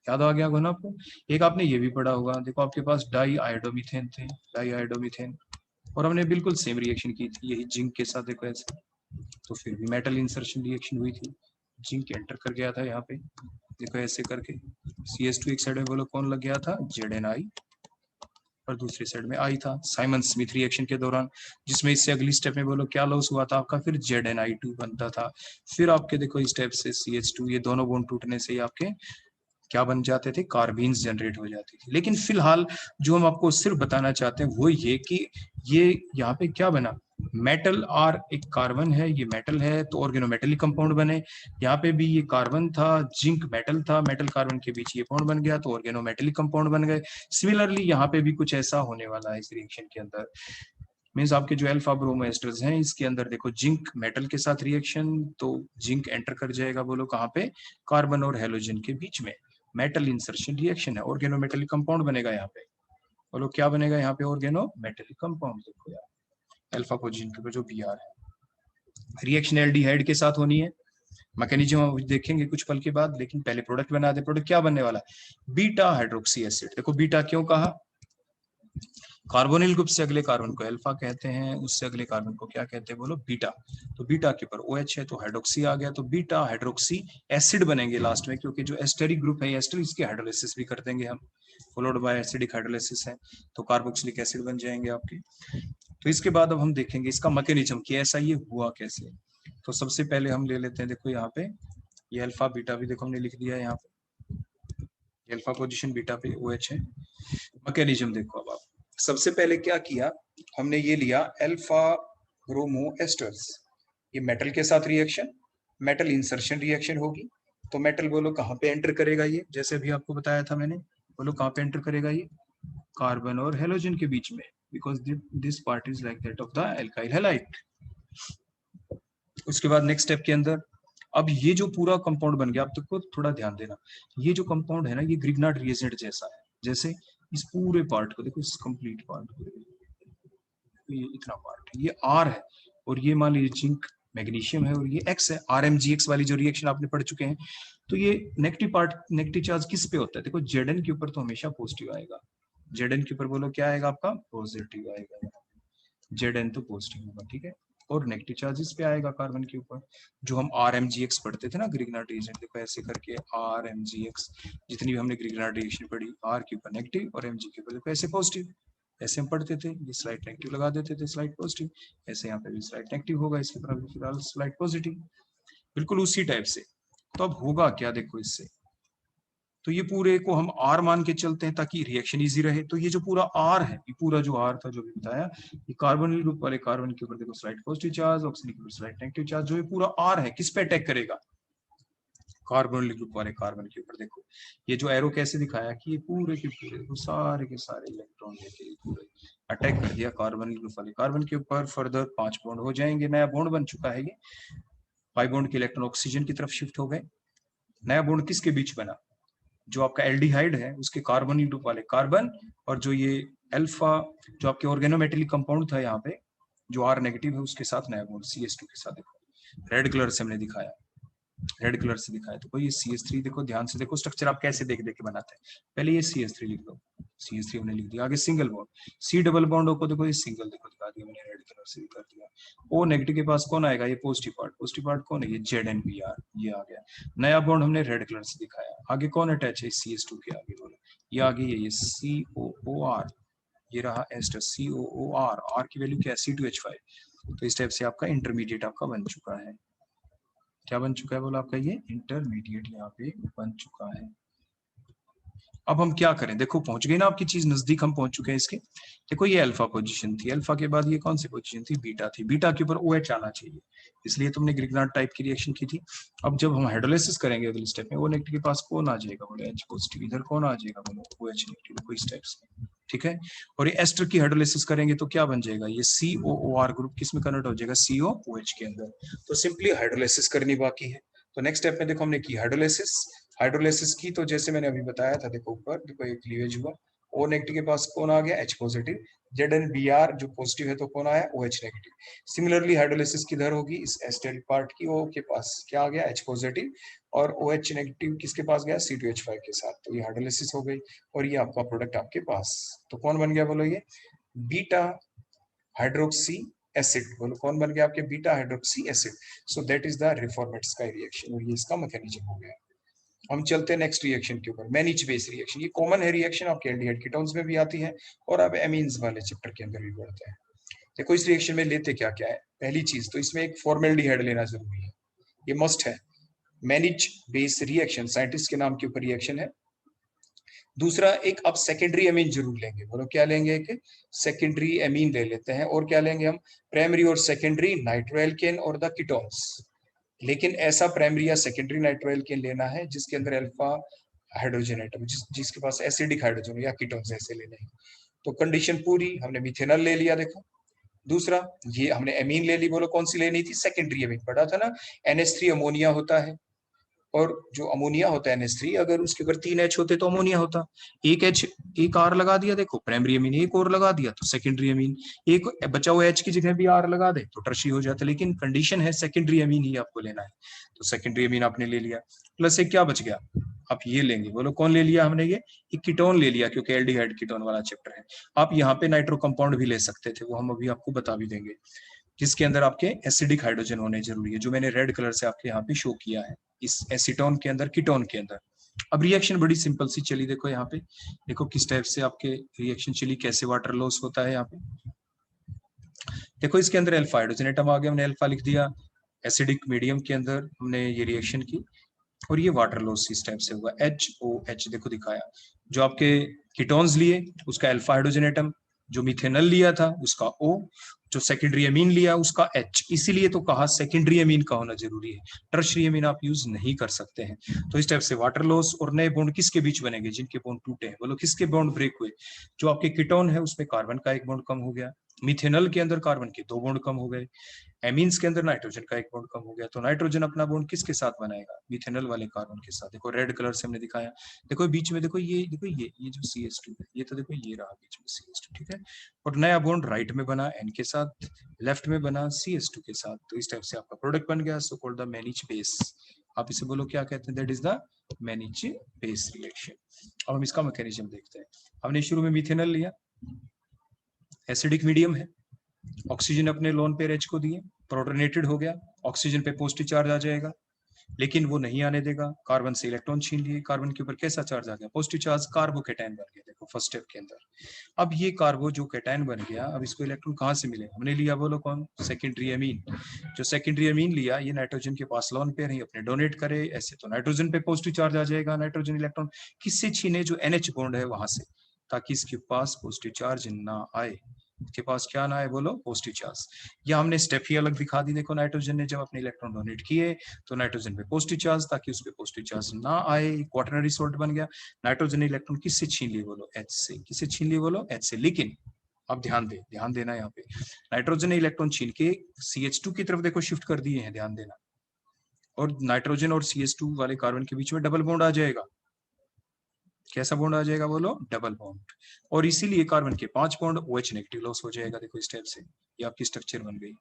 याद आ गया होगा ना आपको। एक आपने ये भी पढ़ा होगा, देखो आपके पास डाई आयोडोमीथेन थे, डाई आयोडोमीथेन, और हमने बिल्कुल सेम रिएक्शन की थी यही जिंक के साथ, देखो ऐसे, तो फिर भी मेटल इंसर्शन रिएक्शन हुई थी, जिंक एंटर कर गया था यहाँ पे, देखो ऐसे करके, CH2 एक साइड में बोलो कौन लग गया था, ZNI, और दूसरी साइड में आई था साइमन स्मिथ रिएक्शन के दौरान, जिसमें इससे अगली स्टेप में बोलो क्या लॉस हुआ था आपका, फिर ZNI2 बनता था। फिर आपके देखो इस स्टेप से CH2, ये दोनों बॉन्ड टूटने से आपके क्या बन जाते थे, कार्बीन्स जनरेट हो जाती थी। लेकिन फिलहाल जो हम आपको सिर्फ बताना चाहते हैं वो ये कि ये यहाँ पे क्या बना, मेटल और एक कार्बन है, ये मेटल है तो ऑर्गेनोमेटलिक कंपाउंड बने। यहाँ पे भी ये कार्बन था, जिंक मेटल था, मेटल कार्बन के बीच ये बॉन्ड बन गया तो ऑर्गेनोमेटलिक कंपाउंड बन गए। सिमिलरली यहाँ पे भी कुछ ऐसा होने वाला है इस रिएक्शन के अंदर, मीन्स आपके जो अल्फा ब्रोमो एस्टर्स हैं इसके अंदर देखो जिंक मेटल के साथ रिएक्शन, तो जिंक एंटर कर जाएगा, बोलो कहाँ पे, कार्बन और हेलोजन के बीच में, मेटल इंसर्शन रिएक्शन है, ऑर्गेनोमेटलिक कंपाउंड बनेगा यहाँ पे, बोलो क्या बनेगा यहाँ पे, ऑर्गेनोमेटलिक कंपाउंड। देखो यार अल्फा पोजीशन के ऊपर जो Br है, रिएक्शन एल्डिहाइड के साथ होनी है, मैकेनिज्म देखेंगे कुछ पल के बाद, लेकिन पहले प्रोडक्ट बना दे। प्रोडक्ट क्या बनने वाला है, बीटा हाइड्रोक्सी एसिड। देखो बीटा क्यों कहा, कार्बोनिल ग्रुप से अगले कार्बन को अल्फा कहते हैं, उससे अगले कार्बन को क्या कहते हैं, बोलो बीटा, तो बीटा के ऊपर OH है तो हाइड्रोक्सी आ गया, तो बीटा हाइड्रोक्सी एसिड बनेंगे लास्ट में, क्योंकि जो एस्टेरिक ग्रुप है एस्टर, इसकी हाइड्रोलिसिस भी कर देंगे हम, फॉलोड बाय एसिडिक हाइड्रोलिसिस है तो कार्बोक्सिलिक एसिड बन जाएंगे आपके। तो इसके बाद अब हम देखेंगे इसका मैकेनिज्म कि ऐसा ये हुआ कैसे। तो सबसे पहले हम ले लेते हैं, देखो यहाँ पे ये अल्फा बीटा भी देखो हमने लिख दिया है यहाँ पे, अल्फा पोजीशन बीटा पे OH है। मैकेनिज्म देखो अब आप, सबसे पहले क्या किया हमने, ये लिया अल्फा ब्रोमो एस्टर्स, ये मेटल के साथ रिएक्शन, मेटल इंसर्शन रिएक्शन होगी, तो मेटल बोलो कहाँ पे एंटर करेगा ये, जैसे अभी आपको बताया था मैंने, बोलो कहाँ पे एंटर करेगा ये, कार्बन और हेलोजन के बीच में, because this part is like that of the alkyl halide. उसके बाद नेक्स्ट स्टेप के अंदर, अब ये जो पूरा कंपाउंड बन गया, आप देखो थोड़ा ध्यान देना, ये जो कंपाउंड है ना ये ग्रिग्नार्ड रिएजेंट जैसा है, जैसे इस पूरे पार्ट को देखो, इस कंप्लीट पार्ट को, ये इतना पार्ट ये R है, और ये मान लीजिए जिंक मैग्नीशियम है, और ये X है, RMgX वाली जो रिएक्शन आपने पढ़ चुके हैं। तो ये नेगेटिव पार्ट, नेगेटिव चार्ज किस पे होता है, देखो Zn के ऊपर तो हमेशा पॉजिटिव आएगा, Zn के ऊपर बोलो क्या आएगा आपका, पॉजिटिव आएगा, Zn तो पॉजिटिव होगा, ठीक है, और नेगेटिव चार्ज इस पे आएगा कार्बन के ऊपर, जो हम RMgX पढ़ते थे ना, ग्रिग्नार्ड रिएजेंट, देखो ऐसे करके RMgX, जितनी भी हमने ग्रिग्नार्ड रिएक्शन पढ़ी, R के ऊपर नेगेटिव और Mg के ऊपर देखो ऐसे पॉजिटिव, ऐसे हम पढ़ते थे, ये स्लाइड नेगेटिव लगा देते थे, स्लाइड पॉजिटिव, ऐसे यहाँ पे भी स्लाइड नेगेटिव होगा, इसके ऊपर फिलहाल स्लाइड पॉजिटिव। बिल्कुल उसी टाइप से। तो अब होगा क्या देखो इससे, तो ये पूरे को हम R मान के चलते हैं ताकि रिएक्शन इजी रहे। तो ये जो पूरा R है, ये पूरा जो R था जो भी बताया, ये कार्बोनिल ग्रुप वाले कार्बन के ऊपर देखो स्लाइड पॉजिटिव चार्ज, ऑक्सीजन के ऊपर स्लाइड नेगेटिव चार्ज, जो ये पूरा R है किस पे अटैक करेगा, कार्बोनिल ग्रुप वाले कार्बन के ऊपर। देखो ये जो एरो कैसे दिखाया कि ये पूरे के पूरे वो सारे के सारे इलेक्ट्रॉन लेके पूरे अटैक कर दिया कार्बोनिल ग्रुप वाले कार्बन के ऊपर। फर्दर 5 बॉन्ड हो जाएंगे, नया बॉन्ड बन चुका है, ये 5 बॉन्ड के इलेक्ट्रॉन ऑक्सीजन की तरफ शिफ्ट हो गए। नया बॉन्ड किसके बीच बना, जो आपका एल्डिहाइड है उसके कार्बोनिल ग्रुप वाले कार्बन, और जो ये अल्फा जो आपके ऑर्गेनोमेटेलिक कंपाउंड था यहाँ पे जो R नेगेटिव है उसके साथ नया बॉन्ड CH2 के साथ। देखो रेड कलर से हमने दिखाया, रेड कलर से दिखाया। तो ये CH3 देखो, ध्यान से देखो स्ट्रक्चर आप कैसे देख देख के बनाते हैं। पहले ये CH3 लिख दो, CH3 हमने लिख दिया। आगे single bond, C double bond को देखो ये सिंगल देखो दिखा दिया मैंने, रेड कलर से कर दिया। O नेगेटिव के पास कौन आएगा, ये पॉजिटिव पार्ट कौन है, ये ZnBr, ये आ गया। नया बॉन्ड हमने रेड कलर से दिखाया। आगे कौन अटैच है, CH2 के आगे बोलो, ये आगे ये COOR, ये रहा एस्टर COOR, R की वैल्यू क्या है C2H5। तो इस टाइप से आपका इंटरमीडिएट आपका बन चुका है। क्या बन चुका है बोला आपका, ये इंटरमीडिएट यहाँ पे बन चुका है। अब हम क्या करें, देखो पहुंच गए ना आपकी चीज नजदीक, हम पहुंच चुके हैं इसके। देखो ये अल्फा पोजीशन थी, अल्फा के बाद ये कौन सी पोजीशन थी, बीटा थी। बीटा के ऊपर OH आना चाहिए, इसलिए तुमने ग्रिग्नार्ड टाइप की रिएक्शन की थी। अब जब हम हाइड्रोलाइसिस करेंगे अगले स्टेप में, O नेगेटिव के पास कौन आ जाएगा, बोले H पॉजिटिव। इधर कौन आ जाएगा, बोलो OH नेगेटिव, इस टाइप से, ठीक है। और ये एस्टर की हाइड्रोलाइसिस करेंगे तो क्या बन जाएगा, ये COOR ग्रुप किस में कन्वर्ट हो जाएगा, COOH के अंदर। तो सिंपली हाइड्रोलाइसिस करनी बाकी है। तो नेक्स्ट स्टेप में देखो हमने की हाइड्रोलाइसिस की, तो जैसे मैंने अभी बताया था, देखो ऊपर देखो ये क्लीवेज हुआ, O नेगेटिव के पास कौन आ गया, H पॉजिटिव। ZnBr जो पॉजिटिव है तो कौन आया, OH नेगेटिव। सिमिलरली हाइड्रोलाइसिस किधर होगी, इस एस्टर पार्ट की, O के पास क्या आ गया, H पॉजिटिव, और OH नेगेटिव किसके पास गया, C2H5 के साथ। तो ये हाइड्रोलाइसिस हो गई और ये आपका प्रोडक्ट आपके पास। तो कौन बन गया बोलो, ये बीटा हाइड्रोक्सी एसिड। बोलो कौन बन गया आपके, beta hydroxy acid. So that is the Reformatsky का रिएक्शन, और ये इसका मैकेनिज्म हो गया। हम चलते हैं नेक्स्ट रिएक्शन के ऊपर, मैनिच बेस रिएक्शन। ये कॉमन है रिएक्शन, आपके एल्डिहाइड कीटोन्स में भी आती है और अब एमीन्स वाले चैप्टर के अंदर भी बढ़ते हैं। देखो इस रिएक्शन में लेते क्या क्या है, पहली चीज तो इसमें एक फॉर्मेल्डिहाइड लेना जरूरी है, ये मस्ट है। मैनिच बेस रिएक्शन साइंटिस्ट के नाम के ऊपर रिएक्शन है। दूसरा एक अब सेकेंडरी एमीन जरूर लेंगे, बोलो क्या लेंगे, एक सेकेंडरी एमीन ले लेते हैं। और क्या लेंगे हम, प्राइमरी और सेकेंडरी नाइट्रोएल्केन और द कीटोन्स। लेकिन ऐसा प्राइमरी या सेकेंडरी नाइट्रोएल्केन लेना है जिसके अंदर अल्फा हाइड्रोजन एटम, जिसके पास एसिडिक हाइड्रोजन या कीटोन्स ऐसे लेने हैं। तो कंडीशन पूरी, हमने मिथेनॉल ले लिया। देखो दूसरा ये हमने एमीन ले ली, बोलो कौन सी लेनी थी, सेकेंडरी एमीन। पढ़ा था ना, NH3 अमोनिया होता है, और जो अमोनिया होता है NH3, अगर उसके ऊपर 3 H होते तो अमोनिया होता। एक H एक R लगा दिया, देखो प्राइमरी अमीन, एक और लगा दिया तो सेकेंडरी अमीन, एक बचा हुआ H की जगह भी R लगा दे तो टर्शी हो जाता। लेकिन कंडीशन है सेकेंडरी अमीन ही आपको लेना है, तो सेकेंडरी अमीन आपने ले लिया। प्लस एक क्या बच गया, आप ये लेंगे, बोलो कौन ले लिया हमने, ये कीटोन ले लिया, क्योंकि एल्डिहाइड कीटोन वाला चैप्टर है। आप यहाँ पे नाइट्रो कंपाउंड भी ले सकते थे, वो हम अभी आपको बता भी देंगे, जिसके अंदर आपके एसिडिक हाइड्रोजन होने जरूरी है, जो मैंने रेड कलर से आपके यहाँ पे शो किया है, इस एसीटोन के अंदर, कीटोन के अंदर। अब रिएक्शन बड़ी सिंपल सी चली, देखो यहाँ पे देखो किस टाइप से आपके रिएक्शन चली, कैसे वाटर लॉस होता है यहाँ पे। देखो इसके अंदर अल्फा हाइड्रोजन एटम आ गया, हमने अल्फा लिख दिया। एसिडिक मीडियम के अंदर हमने ये रिएक्शन की और ये वाटर लॉस इस टाइप से हुआ, HOH देखो दिखाया। जो आपके कीटोन्स लिए उसका अल्फा हाइड्रोजन एटम, जो मिथेनॉल लिया था उसका O, जो सेकेंडरी अमीन लिया उसका H। इसीलिए तो कहा सेकेंडरी अमीन का होना जरूरी है, टर्शरी अमीन आप यूज नहीं कर सकते हैं। तो इस टाइप से वाटर लॉस और नए बॉन्ड किसके बीच बनेंगे, जिनके बॉन्ड टूटे हैं, बोलो किसके बॉन्ड ब्रेक हुए, जो आपके कीटोन है उसमें कार्बन का एक बॉन्ड कम हो गया, मिथेनॉल के अंदर कार्बन के 2 बॉन्ड कम हो गए, एमीन्स के अंदर नाइट्रोजन का एक बॉन्ड कम हो गया। तो नाइट्रोजन अपना बॉन्ड किसके साथ बनाएगा, मिथेनॉल वाले कार्बन के साथ। देखो रेड कलर से हमने दिखाया, देखो बीच में देखो ये जो CH2 है, ये तो देखो ये रहा बीच में CH2, ठीक है। और नया बॉन्ड राइट में बना N के साथ, लेफ्ट में बना CH2 के साथ। तो इस टाइप से आपका प्रोडक्ट बन गया, so called the Mannich base. आप इसे बोलो क्या कहते हैं, that is the Mannich base reaction. अब हम इसका मैकेनिज्म देखते हैं। हमने शुरू में मिथेनॉल लिया, एसिडिक मीडियम है, ऑक्सीजन अपने लोन पेयर H को दिए, प्रोटोनेटेड हो गया, ऑक्सीजन पे पॉजिटिव चार्ज आ जाएगा। लेकिन वो नहीं आने देगा, कार्बन से इलेक्ट्रॉन छीन लिए, कार्बन के ऊपर कैसा चार्ज आ गया, पॉजिटिव चार्ज, कार्बोकेटायन बन गया। देखो फर्स्ट स्टेप के अंदर अब ये कार्बो जो कैटायन बन गया, अब इसको इलेक्ट्रॉन कहाँ से मिले, हमने लिया, बोलो कौन, सेकेंडरी अमीन। जो सेकेंडरी अमीन लिया ये नाइट्रोजन के पास लोन पे नहीं अपने डोनेट करे, ऐसे तो नाइट्रोजन पे पॉजिटिव चार्ज आ जाएगा, नाइट्रोजन इलेक्ट्रॉन किससे छीने, जो NH बॉन्ड है वहां से, ताकि इसके पास पॉजिटिव चार्ज ना आए, इसके पास क्या ना है, बोलो पॉजिटिव चार्ज। या हमने स्टेप ही अलग दिखा दी, देखो नाइट्रोजन ने जब अपने इलेक्ट्रॉन डोनेट किए तो नाइट्रोजन पे पॉजिटिव चार्ज, ताकि उस पे पॉजिटिव चार्ज ना आए, क्वाटरनरी सॉल्ट बन गया। नाइट्रोजन ने इलेक्ट्रॉन किससे छीन लिए, बोलो H से, किससे छीन लिए, बोलो H से। लेकिन अब ध्यान देना यहाँ पे, नाइट्रोजन ने इलेक्ट्रॉन छीन के CH2 की तरफ देखो शिफ्ट कर दिए हैं, ध्यान देना, और नाइट्रोजन और CH2 वाले कार्बन के बीच में डबल बॉन्ड आ जाएगा। कैसा बॉन्ड आ जाएगा, बोलो डबल बॉन्ड, और इसीलिए कार्बन के 5 बॉन्ड OH नेगेटिव लॉस हो जाएगा। देखो इस स्टेप से ये आपकी स्ट्रक्चर बन गई।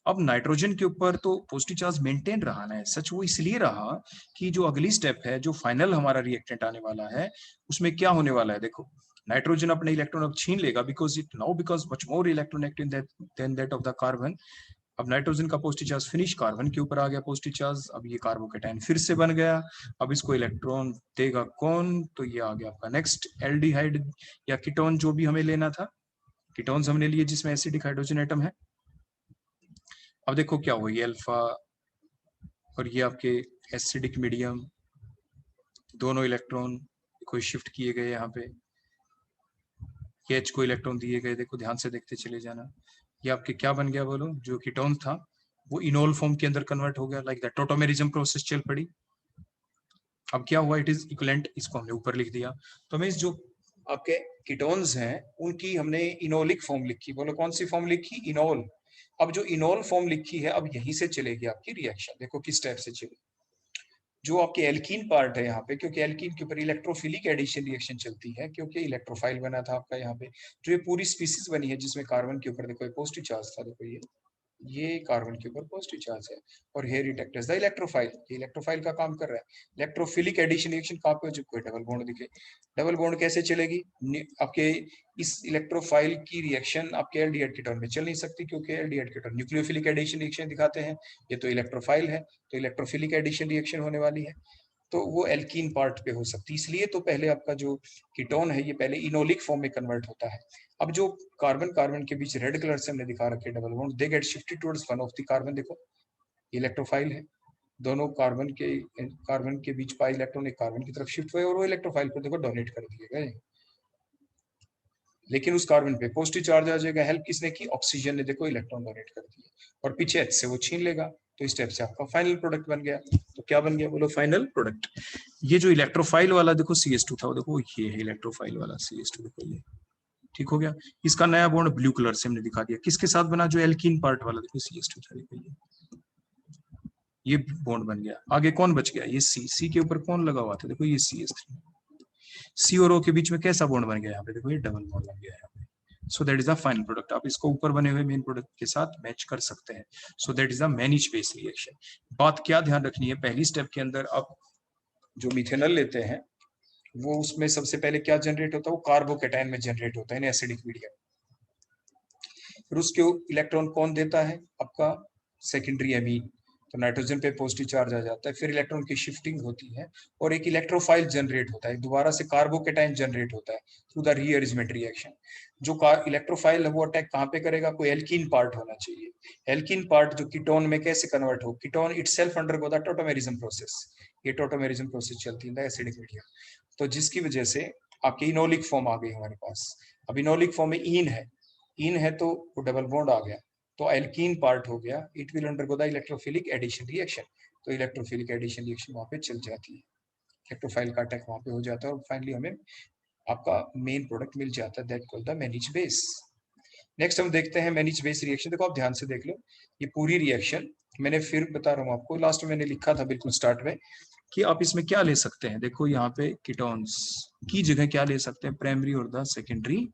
अब नाइट्रोजन के ऊपर तो पॉजिटिव चार्ज मेंटेन रहा ना, सच वो इसलिए रहा कि जो अगली स्टेप है, जो फाइनल हमारा रिएक्टेंट आने वाला है, उसमें क्या होने वाला है, देखो नाइट्रोजन अपने इलेक्ट्रॉन अब छीन लेगा, because much more electronegative than that of the carbon. अब नाइट्रोजन का पॉजिटिव चार्ज फिनिश, कार्बन के ऊपर आ गया पॉजिटिव चार्ज, अब ये कार्बोकेटायन फिर से बन गया। अब इसको इलेक्ट्रॉन देगा कौन, तो ये आ गया आपका नेक्स्ट एल्डिहाइड या कीटोन, जो भी हमें लेना था, कीटोन्स हमने लिए जिसमें एसिडिक हाइड्रोजन एटम है। अब देखो क्या हुआ, ये अल्फा और ये आपके एसिडिक मीडियम, दोनों इलेक्ट्रॉन कोई शिफ्ट किए गए यहाँ पे, ये H को इलेक्ट्रॉन दिए गए, देखो ध्यान से देखते चले जाना। ये आपके क्या बन गया, बोलो, जो कीटोन था वो इनोल फॉर्म के अंदर कन्वर्ट हो गया, लाइक दैट टोटोमेरिज्म प्रोसेस चल पड़ी। अब क्या हुआ, इट इज इक्विवेलेंट, इसको हमने ऊपर लिख दिया। तो हमें जो आपके कीटोन्स हैं उनकी हमने इनोलिक फॉर्म लिखी, बोलो कौन सी फॉर्म लिखी, इनोल। अब जो इनोल फॉर्म लिखी है, अब यहीं से चलेगी आपकी रिएक्शन, देखो किस टाइप से चलेगी। जो आपके एल्कीन पार्ट है यहाँ पे, क्योंकि एल्कीन के ऊपर इलेक्ट्रोफिलिक एडिशन रिएक्शन चलती है, क्योंकि इलेक्ट्रोफाइल बना था आपका यहाँ पे, जो ये पूरी स्पीसीज बनी है जिसमें कार्बन के ऊपर देखो पॉजिटिव चार्ज था, देखो ये कार्बन के ऊपर पॉजिटिव चार्ज है, और here it act as the electrophile, ये इलेक्ट्रोफाइल का काम कर रहा है। इलेक्ट्रोफिलिक एडिशन रिएक्शन कहाँ पे, जब कोई डबल बॉन्ड दिखे। डबल बॉन्ड कैसे चलेगी, आपके इस इलेक्ट्रोफाइल की रिएक्शन आपके एल्डिहाइड कीटोन में चल नहीं सकती, क्योंकि aldehyde ketone nucleophilic addition reaction दिखाते हैं, ये तो इलेक्ट्रोफाइल है, तो इलेक्ट्रोफिलिक एडिशन रिएक्शन होने वाली है, तो वो एल्कीन पार्ट पे हो सकती है। इसलिए तो पहले आपका जो कीटोन है ये पहले इनोलिक फॉर्म में कन्वर्ट होता है। अब जो कार्बन कार्बन के बीच रेड कलर से हमने दिखा रखे double bond, they get shifted towards one of the carbon, देखो इलेक्ट्रोफाइल है, दोनों कार्बन के बीच पाई इलेक्ट्रॉन एक कार्बन की तरफ शिफ्ट हुए, और वो इलेक्ट्रोफाइल को देखो डोनेट कर दिए गए, लेकिन उस कार्बन पे पॉजिटिव चार्ज आ जाएगा। हेल्प किसने की, ऑक्सीजन ने, देखो इलेक्ट्रॉन डोनेट कर दिए, और पीछे H से वो छीन लेगा, तो इस स्टेप से आपका फाइनल प्रोडक्ट बन गया। तो क्या बन गया, बोलो फाइनल प्रोडक्ट। ये जो इलेक्ट्रोफाइल वाला देखो CH2 था, वो देखो ये है इलेक्ट्रोफाइल वाला CH2, देखो ये ठीक हो गया। इसका नया बॉन्ड ब्लू कलर से हमने दिखा दिया, किसके साथ बना, जो एल्कीन पार्ट वाला देखो CH2 था, देखो ये बॉन्ड बन गया। आगे कौन बच गया, ये C के ऊपर कौन लगा हुआ था, देखो ये CH3, C और O के बीच में कैसा बॉन्ड बन गया यहाँ पे, देखो ये डबल बॉन्ड बन गया यहाँ पे। सो that is the final product. आप इसको ऊपर बने हुए मेन प्रोडक्ट के साथ मैच कर सकते हैं। So that is the Mannich base reaction. बात क्या ध्यान रखनी है, पहली स्टेप के अंदर आप जो मिथेनॉल लेते हैं वो उसमें सबसे पहले क्या जनरेट होता है, वो कार्बोकेटायन में जनरेट होता है इन एसिडिक मीडियम। फिर उसके इलेक्ट्रॉन कौन देता है, आपका सेकेंडरी अमीन, तो नाइट्रोजन पे पॉजिटिव चार्ज आ जाता है, फिर इलेक्ट्रॉन की शिफ्टिंग होती है और एक इलेक्ट्रोफाइल जनरेट होता है, दोबारा से कार्बोकेटायन जनरेट होता है थ्रू द रीअरेंजमेंट रिएक्शन। जो इलेक्ट्रोफाइल है वो अटैक कहाँ पे करेगा, कोई एल्कीन पार्ट होना चाहिए। एल्कीन पार्ट जो कीटोन में कैसे कन्वर्ट हो, ketone itself undergo the tautomerism process, ये टोटोमेरिज्म प्रोसेस चलती है एसिडिक मीडियम, तो जिसकी वजह से आपकी इनोलिक फॉर्म आ गई हमारे पास। अब इनोलिक फॉर्म में इन है तो वो डबल बॉन्ड आ गया, तो एल्कीन पार्ट हो गया, it will undergo the electrophilic addition reaction, तो इलेक्ट्रोफिलिक एडिशन रिएक्शन वहां पे चल जाती है, इलेक्ट्रोफाइल का अटैक वहां पे हो जाता है, और फाइनली हमें आपका मेन प्रोडक्ट मिल जाता है, that called the Mannich base. Next हम देखते हैं मैनिज बेस रिएक्शन। देखो आप ध्यान से देख लो, ये पूरी रिएक्शन मैंने फिर बता रहा हूँ आपको, लास्ट में मैंने लिखा था बिल्कुल स्टार्ट में कि आप इसमें क्या ले सकते हैं। देखो यहाँ पे कीटोन्स की जगह क्या ले सकते हैं, प्राइमरी और द सेकेंडरी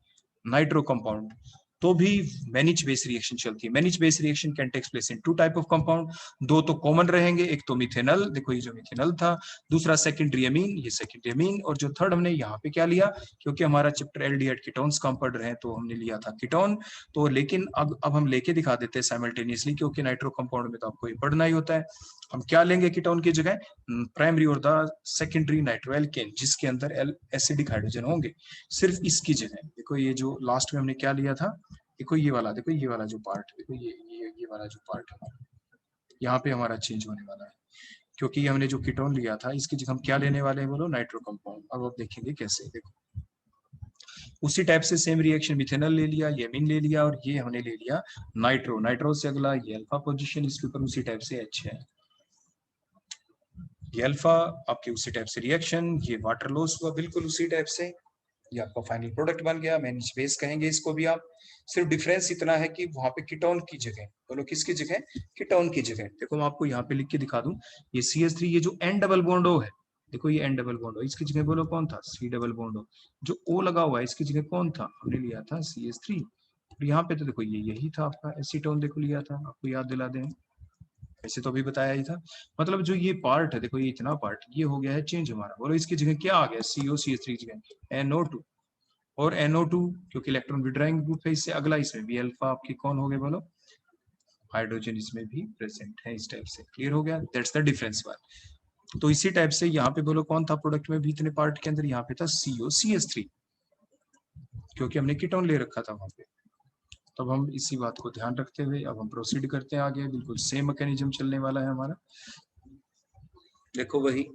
नाइट्रो कंपाउंड, तो भी मैनिज बेस रिएक्शन चलती है। Mannich base reaction can takes place in two type of compound, दो तो कॉमन रहेंगे, एक तो मिथेनॉल, देखो ये जो मिथेनॉल था, दूसरा सेकेंडरी अमीन, ये सेकेंडरी अमीन, और जो थर्ड हमने यहाँ पे क्या लिया, क्योंकि हमारा चैप्टर एल्डिहाइड कीटोन्स का हम पढ़ रहे हैं तो हमने लिया था कीटोन। तो लेकिन अब हम लेके दिखा देते हैं साइमल्टेनियसली, क्योंकि नाइट्रो कंपाउंड में तो आपको ये पढ़ना ही होता है। हम क्या लेंगे कीटोन की जगह, प्राइमरी और द सेकेंडरी नाइट्रोएल्केन जिसके अंदर एसिडिक हाइड्रोजन होंगे, सिर्फ इसकी जगह। देखो ये जो लास्ट में हमने क्या लिया था, देखो ये वाला, देखो ये वाला जो पार्ट, देखो ये वाला जो पार्ट हमारा यहाँ पे हमारा चेंज होने वाला है, क्योंकि हमने जो कीटोन लिया था इसकी जगह हम क्या लेने वाले हैं बोलो, नाइट्रो कंपाउंड। अब आप देखेंगे कैसे, देखो उसी टाइप से सेम रिएक्शन मिथेनॉल ले लिया, येमिन ले लिया, और ये हमने ले लिया नाइट्रो। नाइट्रो से अगला ये अल्फा पोजीशन, इसके ऊपर उसी टाइप से H है, ये अल्फा आपके उसी टाइप से रिएक्शन, ये वाटर लॉस हुआ बिल्कुल उसी टाइप से, ये आपका फाइनल प्रोडक्ट बन गया, मैनेज बेस कहेंगे इसको भी आप। सिर्फ डिफरेंस इतना है कि वहां पे कीटोन की जगह, बोलो किसकी जगह, कीटोन की जगह। देखो मैं आपको यहाँ पे लिख के दिखा दूं, ये CH3 ये जो N डबल बॉन्ड O है, देखो ये N डबल बॉन्ड O, इसकी जगह बोलो कौन था, C डबल बॉन्ड O। जो O लगा हुआ है इसकी जगह कौन था, हमने लिया था CH3। और यहाँ पे तो देखो ये यही था आपका एसीटोन, देखो लिया था, आपको याद दिला दें, वैसे तो अभी बताया ही था। मतलब जो ये पार्ट है, देखो ये इतना पार्ट ये हो गया है चेंज हमारा, बोलो इसकी जगह क्या आ गया, COCH3 की जगह NO2, और NO2 क्योंकि इलेक्ट्रॉन विड्रॉइंग ग्रुप है, इससे अगला इसमें भी अल्फा आपकी कौन हो गए बोलो, हाइड्रोजन इसमें भी प्रेजेंट है, इस टाइप से। क्लियर हो गया, दैट्स द डिफरेंस वन। तो इसी टाइप से यहाँ पे बोलो कौन था प्रोडक्ट में भी इतने पार्ट के अंदर, यहाँ पे था COCH3, क्योंकि हमने कीटोन ले रखा था वहां पे। तब हम इसी बात को ध्यान रखते हुए अब हम प्रोसीड करते हैं आगे, बिल्कुल सेम मैकेनिज्म चलने वाला है हमारा। देखो वही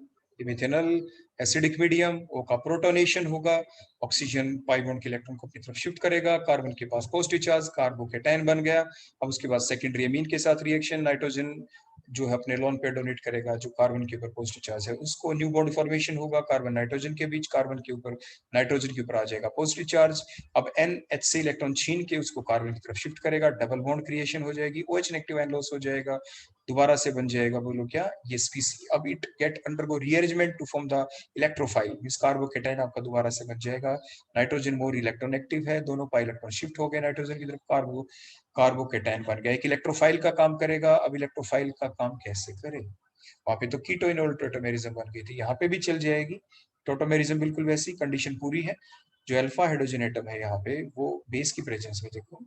मिथेनॉल एसिडिक मीडियम, ओ का प्रोटोनेशन होगा, ऑक्सीजन पाई बॉन्ड के इलेक्ट्रॉन को अपनी तरफ शिफ्ट करेगा, कार्बन के पास पॉजिटिव चार्ज, कार्बोकेटायन बन गया। अब उसके बाद सेकेंडरी अमीन के साथ रिएक्शन, नाइट्रोजन जो है अपने लोन पे डोनेट करेगा, जो कार्बन के ऊपर पॉजिटिव चार्ज है उसको न्यू बॉन्ड फॉर्मेशन होगा कार्बन नाइट्रोजन के बीच, कार्बन के ऊपर नाइट्रोजन के ऊपर आ जाएगा पॉजिटिव चार्ज। अब NH से इलेक्ट्रॉन छीन के उसको कार्बन की तरफ शिफ्ट करेगा, डबल बॉन्ड क्रिएशन हो जाएगी, OH नेगेटिव आयन लॉस हो जाएगा, दोबारा से बन जाएगा बोलो क्या, ये स्पीसी। अब it get undergo rearrangement to form the electrophile, means carbocation आपका दोबारा से बन जाएगा। नाइट्रोजन मोर इलेक्ट्रोनेगेटिव है, दोनों पाई इलेक्ट्रॉन शिफ्ट हो गए नाइट्रोजन की तरफ, कार्बोकेटायन बन गया, एक इलेक्ट्रोफाइल का काम करेगा। अब इलेक्ट्रोफाइल का काम कैसे करे, वहां पे तो कीटोइनोल टोटोमेरिज्म बन गई थी, यहाँ पे भी चल जाएगी टोटोमेरिज्म, बिल्कुल वैसी कंडीशन पूरी है। जो अल्फा हाइड्रोजन एटम है यहाँ पे वो बेस की प्रेजेंस में, देखो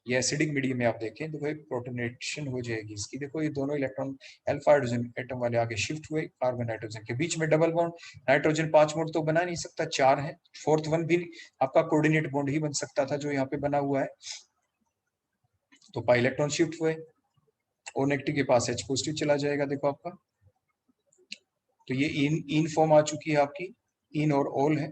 ये एसिडिक मीडियम में आप देखें तो प्रोटोनेशन हो जाएगी इसकी, देखो ये दोनों इलेक्ट्रॉन अल्फा हाइड्रोजन एटम वाले आगे शिफ्ट हुए, कार्बन नाइट्रोजन के बीच में डबल बॉन्ड, नाइट्रोजन 5 बॉन्ड तो बना नहीं सकता, 4 है, फोर्थ वन भी आपका कोऑर्डिनेट बॉन्ड ही बन सकता था जो यहाँ पे बना हुआ है। तो पाई इलेक्ट्रॉन शिफ्ट हुए, O नेगेटिव के पास H पॉजिटिव चला जाएगा, देखो आपका। तो ये इन फॉर्म आ चुकी है आपकी, इन और ऑल है।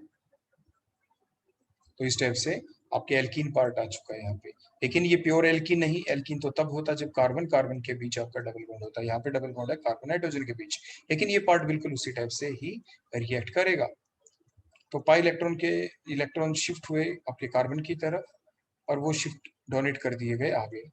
तो इस टाइप से आपके एल्कीन पार्ट आ चुका है यहाँ पे, लेकिन ये प्योर एल्कीन नहीं, एल्कीन तो तब होता जब कार्बन कार्बन के बीच आपका डबल बॉन्ड होता है, यहाँ पे डबल बॉन्ड है कार्बन नाइट्रोजन के बीच, लेकिन ये पार्ट बिल्कुल उसी टाइप से ही रिएक्ट करेगा। तो पाई इलेक्ट्रॉन के इलेक्ट्रॉन शिफ्ट हुए आपके कार्बन की तरफ, और वो शिफ्ट डोनेट कर दिए गए आगे,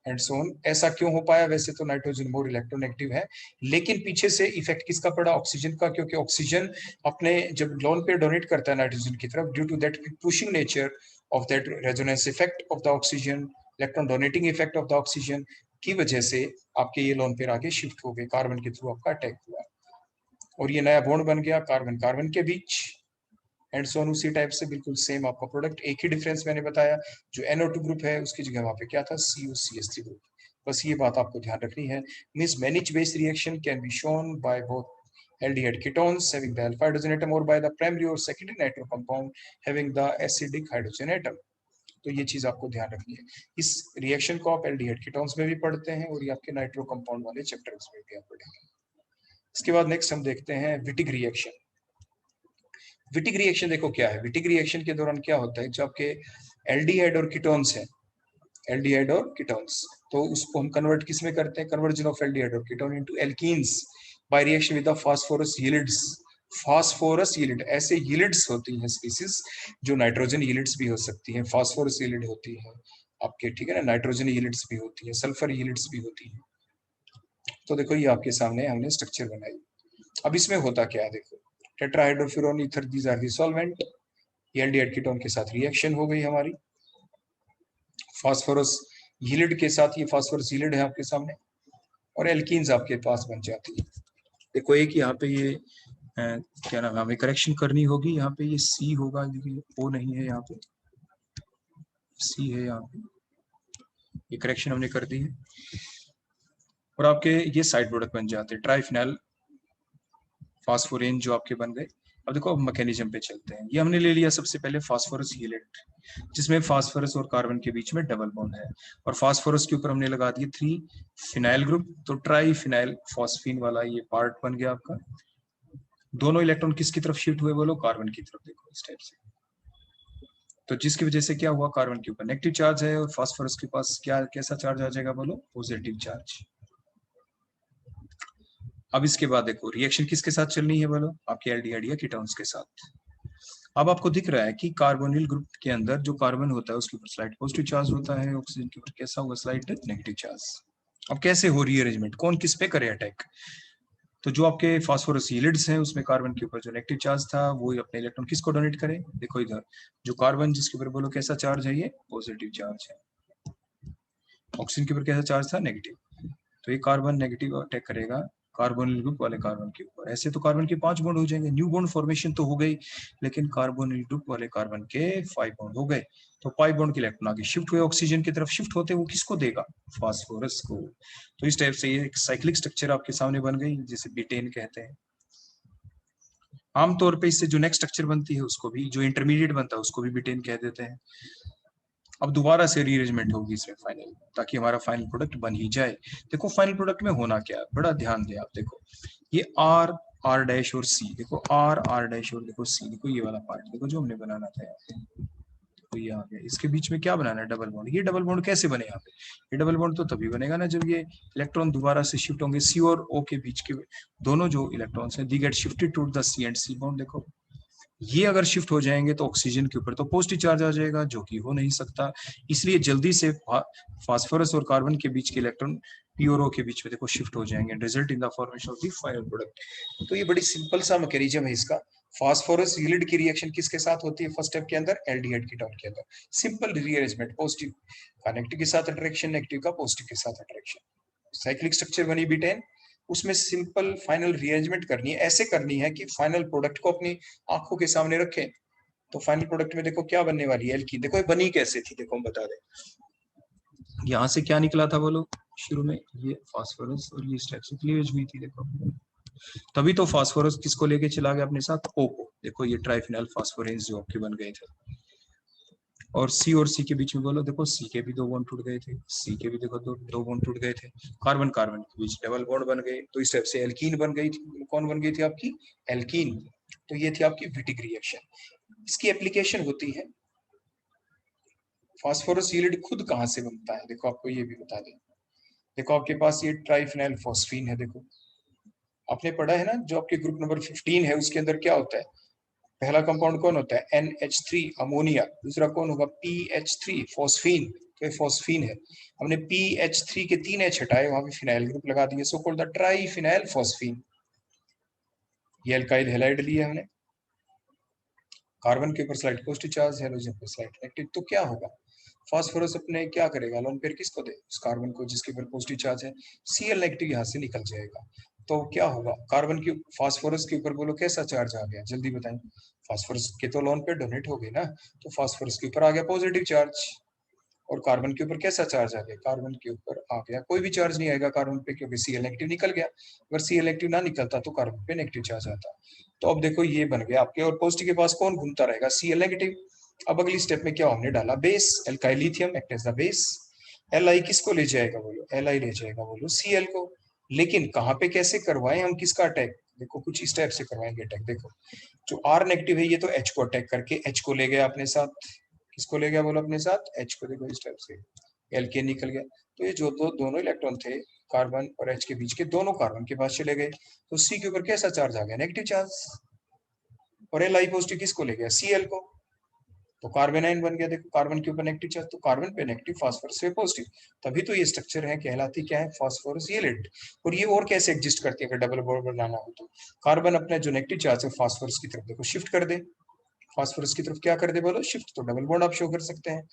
एंड सो ऑन। ऐसा क्यों हो पाया, वैसे तो नाइट्रोजन मोर इलेक्ट्रोनेगेटिव है, लेकिन पीछे से इफेक्ट किसका पड़ा, ऑक्सीजन का, क्योंकि ऑक्सीजन अपने जब लोन पे डोनेट करता है नाइट्रोजन की तरफ, due to that pushing nature of that resonance effect of the oxygen, electron donating effect of the oxygen की वजह से आपके ये लोन पेयर आगे शिफ्ट हो गए, कार्बन के थ्रू आपका अटैक हुआ, और ये नया बॉन्ड बन गया कार्बन कार्बन के बीच, एंड सो ऑन। उसी टाइप से बिल्कुल सेम आपका प्रोडक्ट, एक ही डिफरेंस मैंने बताया, जो NO2 ग्रुप है उसकी जगह वहां पे क्या था, COCH3 ग्रुप। बस ये बात आपको ध्यान रखनी है। Means many base reaction can be shown by both aldehyde ketones having the alpha hydrogen atom or by the primary or secondary nitro compound having the acidic hydrogen atom। तो ये चीज आपको ध्यान रखनी है। इस रिएक्शन को आप एल्डिहाइड कीटोन्स में भी पढ़ते हैं, और ये आपके नाइट्रो कंपाउंड वाले चैप्टर्स में भी आप पढ़ेंगे। इसके बाद नेक्स्ट हम देखते हैं विटिक रिएक्शन। विटिक रिएक्शन देखो क्या है, विटिक रिएक्शन के दौरान क्या होता है, जो आपके एल्डिहाइड और कीटोन्स हैं, एल्डिहाइड और कीटोन्स, तो उसको हम कन्वर्ट किस में करते हैं, कन्वर्जन ऑफ एल्डिहाइड और ketone into alkenes by reaction with the phosphorus yields. Phosphorus yield, ऐसे यील्ड्स होती हैं स्पीसीज जो नाइट्रोजन यील्ड्स भी हो सकती हैं, फास्फोरस यील्ड होती है आपके, ठीक है ना, नाइट्रोजन यील्ड्स भी होती है, सल्फर यील्ड्स भी होती है। तो देखो ये आपके सामने हमने स्ट्रक्चर बनाई। अब इसमें होता क्या है, देखो tetrahydrofuran ether, these are the solvent, aldehyde ketone के साथ रिएक्शन हो गई हमारी, फास्फोरस यील्ड के साथ, ये फास्फोरस यील्ड है आपके सामने, और एल्कीन्स आपके पास बन जाती है। देखो एक यहाँ पे ये क्या नाम है, हमें करेक्शन करनी होगी, यहाँ पे ये C होगा, देखिए O नहीं है, यहाँ पे C है, यहाँ पे ये करेक्शन हमने कर दी है। और आपके ये साइड प्रोडक्ट बन जाते हैं, ट्राइफिनाइल फास्फोरेन जो आपके बन गए। अब देखो अब मैकेनिज्म पे चलते हैं। ये हमने ले लिया सबसे पहले फास्फोरस हीलेट, जिसमें फास्फोरस और कार्बन के बीच में डबल बॉन्ड है, और फास्फोरस के ऊपर हमने लगा दिए 3 फिनाइल ग्रुप, तो ट्राई फिनाइल फॉस्फीन वाला ये पार्ट बन गया आपका। दोनों इलेक्ट्रॉन किसकी तरफ शिफ्ट हुए बोलो, कार्बन की तरफ। देखो इस टाइप से, तो जिसकी वजह से क्या हुआ, कार्बन के ऊपर नेगेटिव चार्ज है और फास्फोरस के पास क्या कैसा चार्ज आ जाएगा बोलो, पॉजिटिव चार्ज। अब इसके बाद देखो रिएक्शन किसके साथ चलनी है बोलो, आपके एल्डिहाइड या कीटोन्स के साथ। अब आपको दिख रहा है कि कार्बोनिल ग्रुप के अंदर जो कार्बन होता है उसके ऊपर स्लाइड पॉजिटिव चार्ज होता है, ऑक्सीजन के ऊपर कैसा होगा, स्लाइड नेगेटिव चार्ज। अब कैसे हो रही है अरेंजमेंट, कौन किस पे करे अटैक, तो जो आपके फास्फोरस हीलिड्स हैं उसमें कार्बन के ऊपर जो नेगेटिव चार्ज था वो अपने इलेक्ट्रॉन किसको डोनेट करे, देखो इधर जो कार्बन जिसके ऊपर बोलो कैसा चार्ज है, ये पॉजिटिव चार्ज है। ऑक्सीजन के ऊपर कैसा चार्ज था, नेगेटिव, तो ये कार्बन नेगेटिव अटैक करेगा कार्बोनिल ग्रुप वाले कार्बन के ऊपर। ऐसे तो कार्बन के 5 बॉन्ड हो जाएंगे, न्यू बॉन्ड फॉर्मेशन तो हो गई, लेकिन कार्बोनिल ग्रुप वाले कार्बन के 5 बॉन्ड हो गए, तो 5 बॉन्ड के इलेक्ट्रॉन आगे शिफ्ट हुए, ऑक्सीजन की तरफ शिफ्ट होते वो किसको देगा, फास्फोरस को। तो इस टाइप से ये एक साइक्लिक स्ट्रक्चर आपके सामने बन गई, जिसे बीटेन कहते हैं। आमतौर पे इससे जो नेक्स्ट स्ट्रक्चर बनती है उसको भी, जो इंटरमीडिएट बनता है उसको भी बीटेन कह देते हैं। अब दोबारा से रीअरेंजमेंट होगी इसमें फाइनल, ताकि हमारा फाइनल प्रोडक्ट बन ही जाए। देखो फाइनल प्रोडक्ट में होना क्या है, बड़ा ध्यान दें आप। देखो ये आर आर डैश और सी, देखो आर आर डैश और देखो सी, देखो ये वाला पार्ट देखो जो हमने बनाना था यहाँ पे, तो ये आ गया। इसके बीच में क्या बनाना है, डबल बॉन्ड। ये डबल बॉन्ड कैसे बने यहाँ पे, ये डबल बॉन्ड तो तभी बनेगा ना जब ये इलेक्ट्रॉन दोबारा से शिफ्ट होंगे, सी और ओ के बीच के दोनों जो इलेक्ट्रॉन्स हैं, they get shifted to the C and C bond. देखो ये अगर शिफ्ट हो जाएंगे तो ऑक्सीजन के ऊपर तो पॉजिटिव चार्ज आ जाएगा, जो कि हो नहीं सकता। इसलिए जल्दी से फास्फोरस और कार्बन के बीच के इलेक्ट्रॉन पी और ओ के बीच में देखो शिफ्ट हो जाएंगे, result in the formation of the final product. तो ये बड़ी सिंपल सा मैकेनिज्म है इसका। फास्फोरस हीलिड की रिएक्शन किसके साथ होती है फर्स्ट स्टेप के अंदर, एल्डिहाइड कीटोन के अंदर। सिंपल रीअरेंजमेंट, पॉजिटिव का नेगेटिव के साथ अट्रैक्शन, नेगेटिव का पॉजिटिव के साथ अट्रैक्शन, साइक्लिक स्ट्रक्चर बनी बीटेन। उसमें सिंपल फाइनल रीअरेंजमेंट करनी है, ऐसे करनी है कि फाइनल प्रोडक्ट को अपनी आंखों के सामने रखें। तो फाइनल प्रोडक्ट में देखो क्या बनने वाली है, एल्कीन। देखो ये बनी कैसे थी, देखो हम बता दें। यहाँ से क्या निकला था बोलो, शुरू में ये फास्फोरस और ये स्टेप से क्लीवेज हुई थी, देखो तभी तो फास्फोरस किसको लेके चला गया अपने साथ, ओ को। देखो ये ट्राइफिनाइल फास्फोरेन्स जो आपके बन गए थे, और सी और सी के बीच में बोलो, देखो सी के भी 2 बॉन्ड टूट गए थे, सी के भी देखो दो बॉन्ड टूट गए थे, कार्बन कार्बन के बीच डबल बॉन्ड बन गए, तो इस टाइप से एल्कीन बन गई थी। कौन बन गई थी आपकी, एल्कीन। तो ये थी आपकी विटिक रिएक्शन। इसकी एप्लीकेशन होती है, फास्फोरस हीलिड खुद कहां से बनता है, देखो आपको ये भी बता दें। देखो आपके पास ये ट्राइफिनाइल फॉस्फीन है, देखो आपने पढ़ा है ना, जो आपके ग्रुप नंबर 15 है उसके अंदर क्या होता है, पहला कंपाउंड कौन होता है, NH3 अमोनिया, दूसरा कौन होगा, PH3 फॉस्फीन। तो ये फॉस्फीन है, हमने PH3 के 3 H हटाए, वहां पे फिनाइल ग्रुप लगा दिए, सो कॉल्ड द ट्राइफिनाइल फॉस्फीन। ये अल्काइल हैलाइड लिया हमने, कार्बन के ऊपर स्लाइड पॉजिटिव चार्ज, हाइड्रोजन पर स्लाइड नेगेटिव। तो क्या होगा, फास्फोरस अपने क्या करेगा, लोन पेयर किसको दे, उस कार्बन को जिसके ऊपर पॉजिटिव चार्ज है, Cl नेगेटिव यहाँ से निकल जाएगा। तो क्या होगा, कार्बन के फास्फोरस के ऊपर बोलो कैसा चार्ज आ गया, जल्दी बताएं। फास्फोरस के तो लोन पेयर डोनेट हो गए ना, तो फास्फोरस के ऊपर आ गया पॉजिटिव चार्ज, और कार्बन के ऊपर कैसा चार्ज आ गया, कार्बन के ऊपर आ गया कोई भी चार्ज नहीं आएगा कार्बन पे, क्योंकि Cl नेगेटिव निकल गया। अगर Cl नेगेटिव ना निकलता तो कार्बन पे नेगेटिव चार्ज आता। तो अब देखो ये बन गया आपके, और पॉजिटिव के पास कौन घूमता रहेगा, Cl नेगेटिव। अब अगली स्टेप में क्या हमने डाला, base, alkyl lithium act as the base. Li किसको ले जाएगा बोलो, Li ले जाएगा बोलो Cl को। लेकिन कहाँ पे कैसे करवाएं हम किसका अटैक, देखो कुछ इस टाइप से करवाएंगे अटैक। देखो जो R नेगेटिव है ये तो H को अटैक करके H को ले गया अपने साथ, किसको ले गया बोलो अपने साथ, H को। देखो इस टाइप से एल्केन निकल गया। तो ये जो दोनों इलेक्ट्रॉन थे कार्बन और H के बीच के, दोनों कार्बन के पास चले गए, तो C के ऊपर कैसा चार्ज आ गया, नेगेटिव चार्ज, और Li पॉजिटिव किसको ले गया, Cl को। तो कार्बन आयन बन गया, देखो कार्बन के ऊपर नेगेटिव चार्ज, तो कार्बन पे नेगेटिव, फास्फोरस पे पॉजिटिव, तभी तो ये स्ट्रक्चर है, कहलाती क्या है, फास्फोरस हीलिड। और ये और कैसे एग्जिस्ट करती है, अगर डबल बॉन्ड बनाना हो तो कार्बन अपना जो नेगेटिव चार्ज है फास्फोरस की तरफ देखो शिफ्ट कर दे, फास्फोरस की तरफ क्या कर दे बोलो, शिफ्ट। तो डबल बॉन्ड आप शो कर सकते हैं।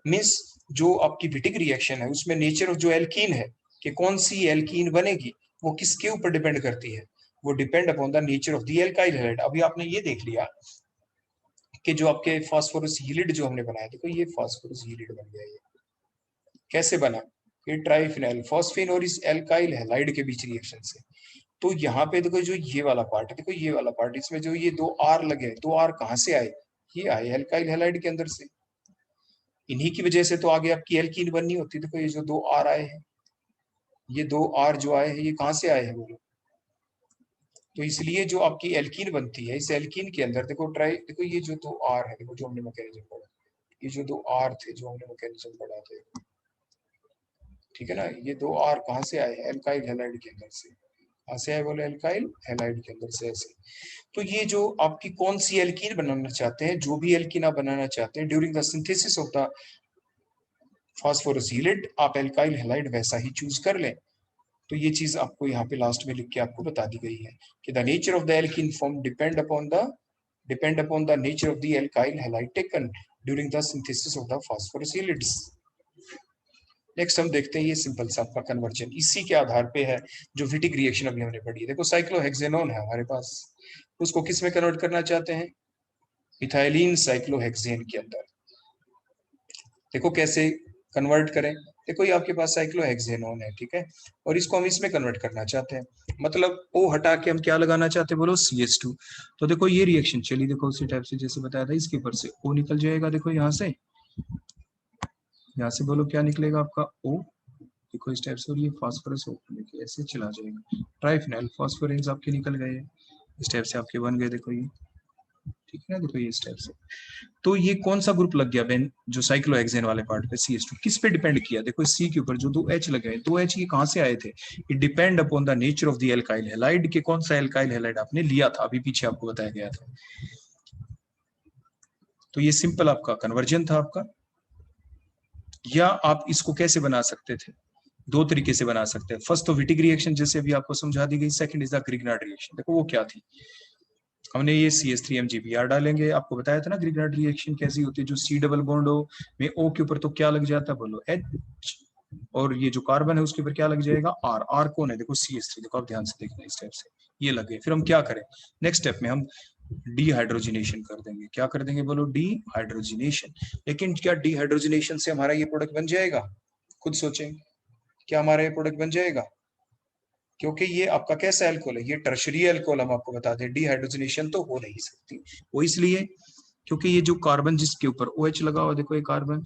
मींस जो आपकी विटिक रिएक्शन है उसमें नेचर ऑफ जो एल्कीन है, कि कौन सी एल्कीन बनेगी, वो किसके ऊपर डिपेंड करती है, वो depend upon the nature of the alkyl halide. अभी आपने ये देख लिया कि जो आपके फास्फोरस हीलिड जो हमने बनाया, देखो ये फास्फोरस हीलिड बन गया, ये कैसे बना, ये ट्राइफिनाइल फॉस्फेन और इस एल्काइल हैलाइड के बीच रिएक्शन से। तो यहाँ पे देखो जो ये वाला पार्ट है, देखो ये वाला पार्ट, इसमें जो ये 2 R लगे, 2 R कहाँ से आए? ये आए एल्काइल हैलाइड के अंदर से। इन्हीं की वजह से तो आगे आपकी एल्कीन बननी होती है। देखो ये जो 2 R आए हैं, ये 2 R जो आए हैं, ये कहाँ से आए हैं बोलो? तो इसलिए जो आपकी एल्कीन बनती है, इस एल्कीन के अंदर देखो देखो ये जो 2 R है, देखो जो हमने मैकेनिज्म पढ़ा, ये जो 2 R थे जो हमने मैकेनिज्म पढ़ा थे, ठीक है ना, ये 2 R कहाँ से आए? एल्काइल हैलाइड के अंदर से। कहाँ से आए बोले? एल्काइल हैलाइड के अंदर से ऐसे। तो ये जो आपकी कौन सी एल्कीन बनाना चाहते हैं, जो भी एल्कीन आप बनाना चाहते हैं during the synthesis of the phosphorus ylide, आप एल्काइल हैलाइड वैसा ही चूज कर लें। तो ये चीज आपको यहाँ पे लास्ट में लिख के आपको बता दी गई है कि the nature of the alkene form depend upon the nature of the alkyl halide taken during the synthesis of the phosphorus ylides. Next हम देखते हैं ये सिंपल सा आपका कन्वर्जन, इसी के आधार पे है जो विटिक रिएक्शन अभी हमने पढ़ी है। देखो साइक्लोहेक्सेनोन है हमारे पास, उसको किस में कन्वर्ट करना चाहते हैं? मिथाइलिन साइक्लोहेक्सेन के अंदर। देखो कैसे कन्वर्ट करें। देखो ये आपके पास साइक्लोहेक्सेनोन है, ठीक है, और इसको हम इसमें कन्वर्ट करना चाहते हैं, मतलब O हटा के हम क्या लगाना चाहते हैं बोलो? CH2। तो देखो ये रिएक्शन चली, देखो उसी टाइप से जैसे बताया था, इसके ऊपर से O निकल जाएगा। देखो यहाँ से बोलो क्या निकलेगा आपका? O। देखो इस टाइप से, और ये फास्फोरस लेके ऐसे चला जाएगा। ट्राइफिनाइल फास्फोरेंस आपके निकल गए, इस टाइप से आपके बन गए। देखो ये, ठीक है ना, देखो ये इस टाइप से। तो ये कौन सा ग्रुप लग गया बेन? जो साइक्लोहेक्सेन वाले पार्ट पे CH2 किस पे डिपेंड किया? देखो C के ऊपर जो 2 H लगे हैं, 2 H ये कहां से आए थे? It depend upon the nature of the alkyl halide, के कौन सा एल्काइल हैलाइड आपने लिया था, अभी पीछे आपको बताया गया था। तो ये सिंपल आपका कन्वर्जन था आपका। या आप इसको कैसे बना सकते थे? 2 तरीके से बना सकते हैं। फर्स्ट तो विटिक रिएक्शन जैसे अभी आपको समझा दी गई, second is the Grignard reaction. देखो वो क्या थी, हमने ये CH3MgBr डालेंगे, आपको बताया था ना ग्रिग्नार्ड रिएक्शन कैसी होती है, जो C डबल बॉन्ड हो में O के ऊपर तो क्या लग जाता है बोलो? H, और ये जो कार्बन है उसके ऊपर क्या लग जाएगा? R कौन है? देखो CH3। देखो आप ध्यान से देखना, इस टाइप से ये लगे। फिर हम क्या करें नेक्स्ट स्टेप में? हम डीहाइड्रोजिनेशन कर देंगे। क्या कर देंगे बोलो? डीहाइड्रोजिनेशन। लेकिन क्या डीहाइड्रोजिनेशन से हमारा ये प्रोडक्ट बन जाएगा? खुद सोचें, क्या हमारा ये प्रोडक्ट बन जाएगा? क्योंकि ये आपका कैसा अल्कोहल है? ये टर्शरी अल्कोहल, हम आपको बता दें डीहाइड्रोजनेशन तो हो नहीं सकती। वो इसलिए क्योंकि ये जो कार्बन जिसके ऊपर OH लगा हुआ, देखो ये कार्बन,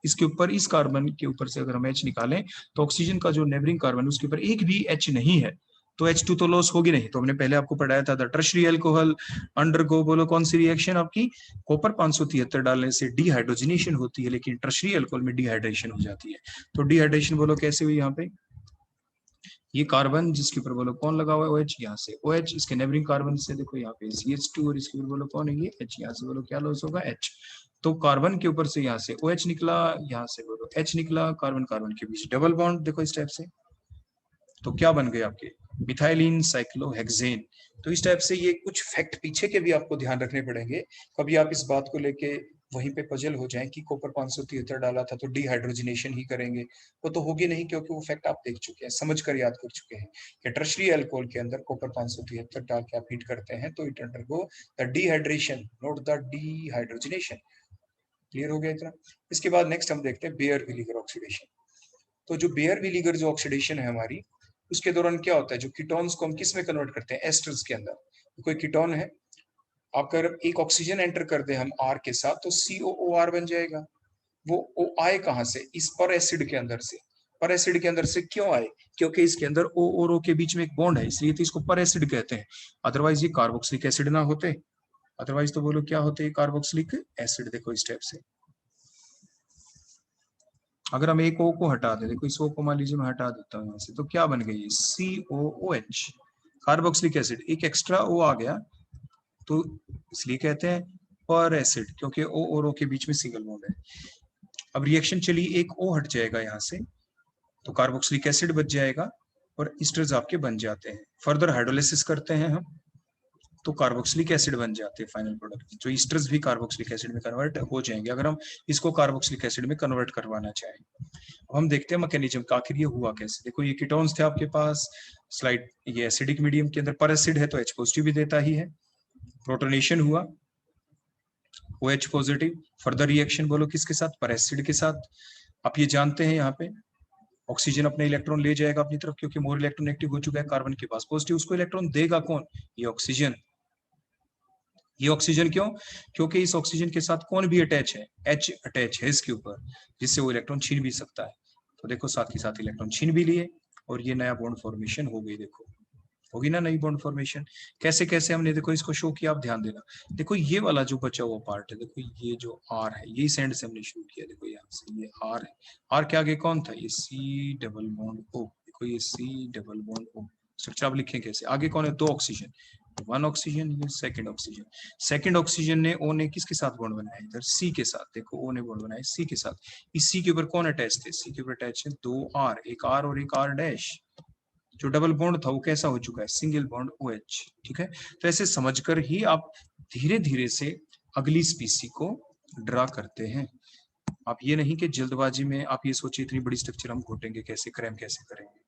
इसके ऊपर, इस कार्बन के ऊपर से अगर हम H निकालें तो ऑक्सीजन का जो नेबरिंग कार्बन उसके ऊपर एक भी H नहीं है, तो H2 तो लॉस होगी नहीं। तो हमने पहले आपको पढ़ाया था टर्शरी अल्कोहल अंडरगो बोलो कौन सी रिएक्शन? आपकी कॉपर 573 डालने से डीहाइड्रोजनेशन होती है, लेकिन टर्शरी अल्कोहल में डिहाइड्रेशन हो जाती है। तो डिहाइड्रेशन बोलो कैसे हुई? यहाँ पे ये कार्बन जिसके ऊपर बोलो कौन लगा हुआ है? OH। यहाँ से OH, इसके नेबरिंग कार्बन से देखो यहाँ पे CH2, और इसके ऊपर बोलो कौन है? ये H। यहाँ से बोलो क्या लॉस होगा? H। तो कार्बन के ऊपर से यहाँ से OH निकला, यहाँ से बोलो H निकला, कार्बन कार्बन के बीच डबल बॉन्ड, देखो इस टाइप से। तो क्या बन गए आपके? Methylene cyclohexane. तो इस टाइप से ये कुछ फैक्ट पीछे के भी आपको ध्यान रखने पड़ेंगे, कभी आप इस बात को लेके वहीं पे पजल हो जाएं कि कॉपर 573 डाला था तो डीहाइड्रोजनेशन ही करेंगे, वो तो होगी नहीं, क्योंकि वो फैक्ट आप देख चुके हैं, समझ कर याद कर चुके हैं कि टर्शरी अल्कोहल के अंदर कॉपर 573 डाल के आप हीट करते हैं तो it undergo the dehydration, not the dehydrogenation. Clear हो गया इतना? इसके बाद नेक्स्ट हम देखते हैं बेयर विलीगर ऑक्सीडेशन। तो जो बेयर विलीगर जो ऑक्सीडेशन है हमारी, उसके दौरान क्या होता है? जो कीटोन्स को हम किस में कन्वर्ट करते हैं? एस्टर्स के अंदर। कोई कीटोन है, अगर एक ऑक्सीजन एंटर कर दे हम R के साथ तो COOR बन जाएगा। वो O आए कहां से? इस पर एसिड के अंदर से। पर एसिड के अंदर से क्यों आए? क्योंकि इसके अंदर O और O के बीच में एक बॉन्ड है, इसलिए तो इसको पर एसिड कहते हैं। अदरवाइज ये कार्बोक्सिलिक एसिड ना होते, अदरवाइज तो बोलो क्या होते? Carboxylic acid. देखो इस टाइप से अगर हम एक O को हटा दें, देखो इस O को मान लीजिए मैं हटा देता हूँ यहाँ से, तो क्या बन गई? COOH, carboxylic acid. एक एक्स्ट्रा O आ गया तो इसलिए कहते हैं पर एसिड, क्योंकि O और O के बीच में सिंगल बॉन्ड है। अब रिएक्शन चली, एक O हट जाएगा यहाँ से तो कार्बोक्सिलिक एसिड बच जाएगा और ईस्टर्स आपके बन जाते हैं। फर्दर हाइड्रोलिसिस करते हैं हम तो कार्बोक्सिलिक एसिड बन जाते हैं फाइनल प्रोडक्ट, जो ईस्टर्स भी कार्बोक्सिलिक एसिड में कन्वर्ट हो जाएंगे अगर हम इसको कार्बोक्सिलिक एसिड में कन्वर्ट करवाना चाहें। अब हम देखते हैं मैकेनिज्म का, आखिर ये हुआ कैसे। देखो ये कीटोन्स थे आपके पास, स्लाइड ये एसिडिक मीडियम के अंदर पर एसिड है तो H पॉजिटिव भी देता ही है। प्रोटोनेशन हुआ OH पॉजिटिव, फर्दर रिएक्शन बोलो किसके साथ? पर एसिड के साथ। आप ये जानते हैं यहाँ पे ऑक्सीजन अपने इलेक्ट्रॉन ले जाएगा अपनी तरफ, क्योंकि मोर इलेक्ट्रॉन एक्टिव हो चुका है कार्बन के पास पॉजिटिव, उसको इलेक्ट्रॉन देगा कौन? ये ऑक्सीजन। ये ऑक्सीजन क्यों? क्योंकि इस ऑक्सीजन के साथ कौन भी अटैच है? H अटैच है इसके ऊपर, जिससे वो इलेक्ट्रॉन छीन भी सकता है। तो देखो साथ ही साथ इलेक्ट्रॉन छीन भी लिए और ये नया बॉन्ड फॉर्मेशन हो गई। देखो होगी ना नई बॉन्ड फॉर्मेशन। कैसे कैसे हमने देखो इसको शो किया, आप ध्यान देना। देखो ये वाला जो बचा हुआ पार्ट है, देखो ये जो R है, ये एंड से हमने शुरू किया। देखो यहाँ से ये R है, R के आगे कौन था? ये C डबल बॉन्ड O। देखो ये C double bond O structure आप लिखें कैसे? आगे कौन है? 2 ऑक्सीजन, 1 ऑक्सीजन, ये सेकंड ऑक्सीजन। सेकंड ऑक्सीजन ने O ने किसके साथ बॉन्ड बनाया? इधर C के साथ। देखो O ने बॉन्ड बनाया C के साथ। इस C के ऊपर कौन अटैच थे? C के ऊपर अटैच है 2 R, एक R और एक R डैश। जो डबल बॉन्ड था वो कैसा हो चुका है? Single bond OH। ठीक है, तो ऐसे समझकर ही आप धीरे धीरे से अगली स्पीसी को ड्रा करते हैं। आप ये नहीं कि जल्दबाजी में आप ये सोचिए इतनी बड़ी स्ट्रक्चर हम घोटेंगे कैसे, क्रैम कैसे करेंगे।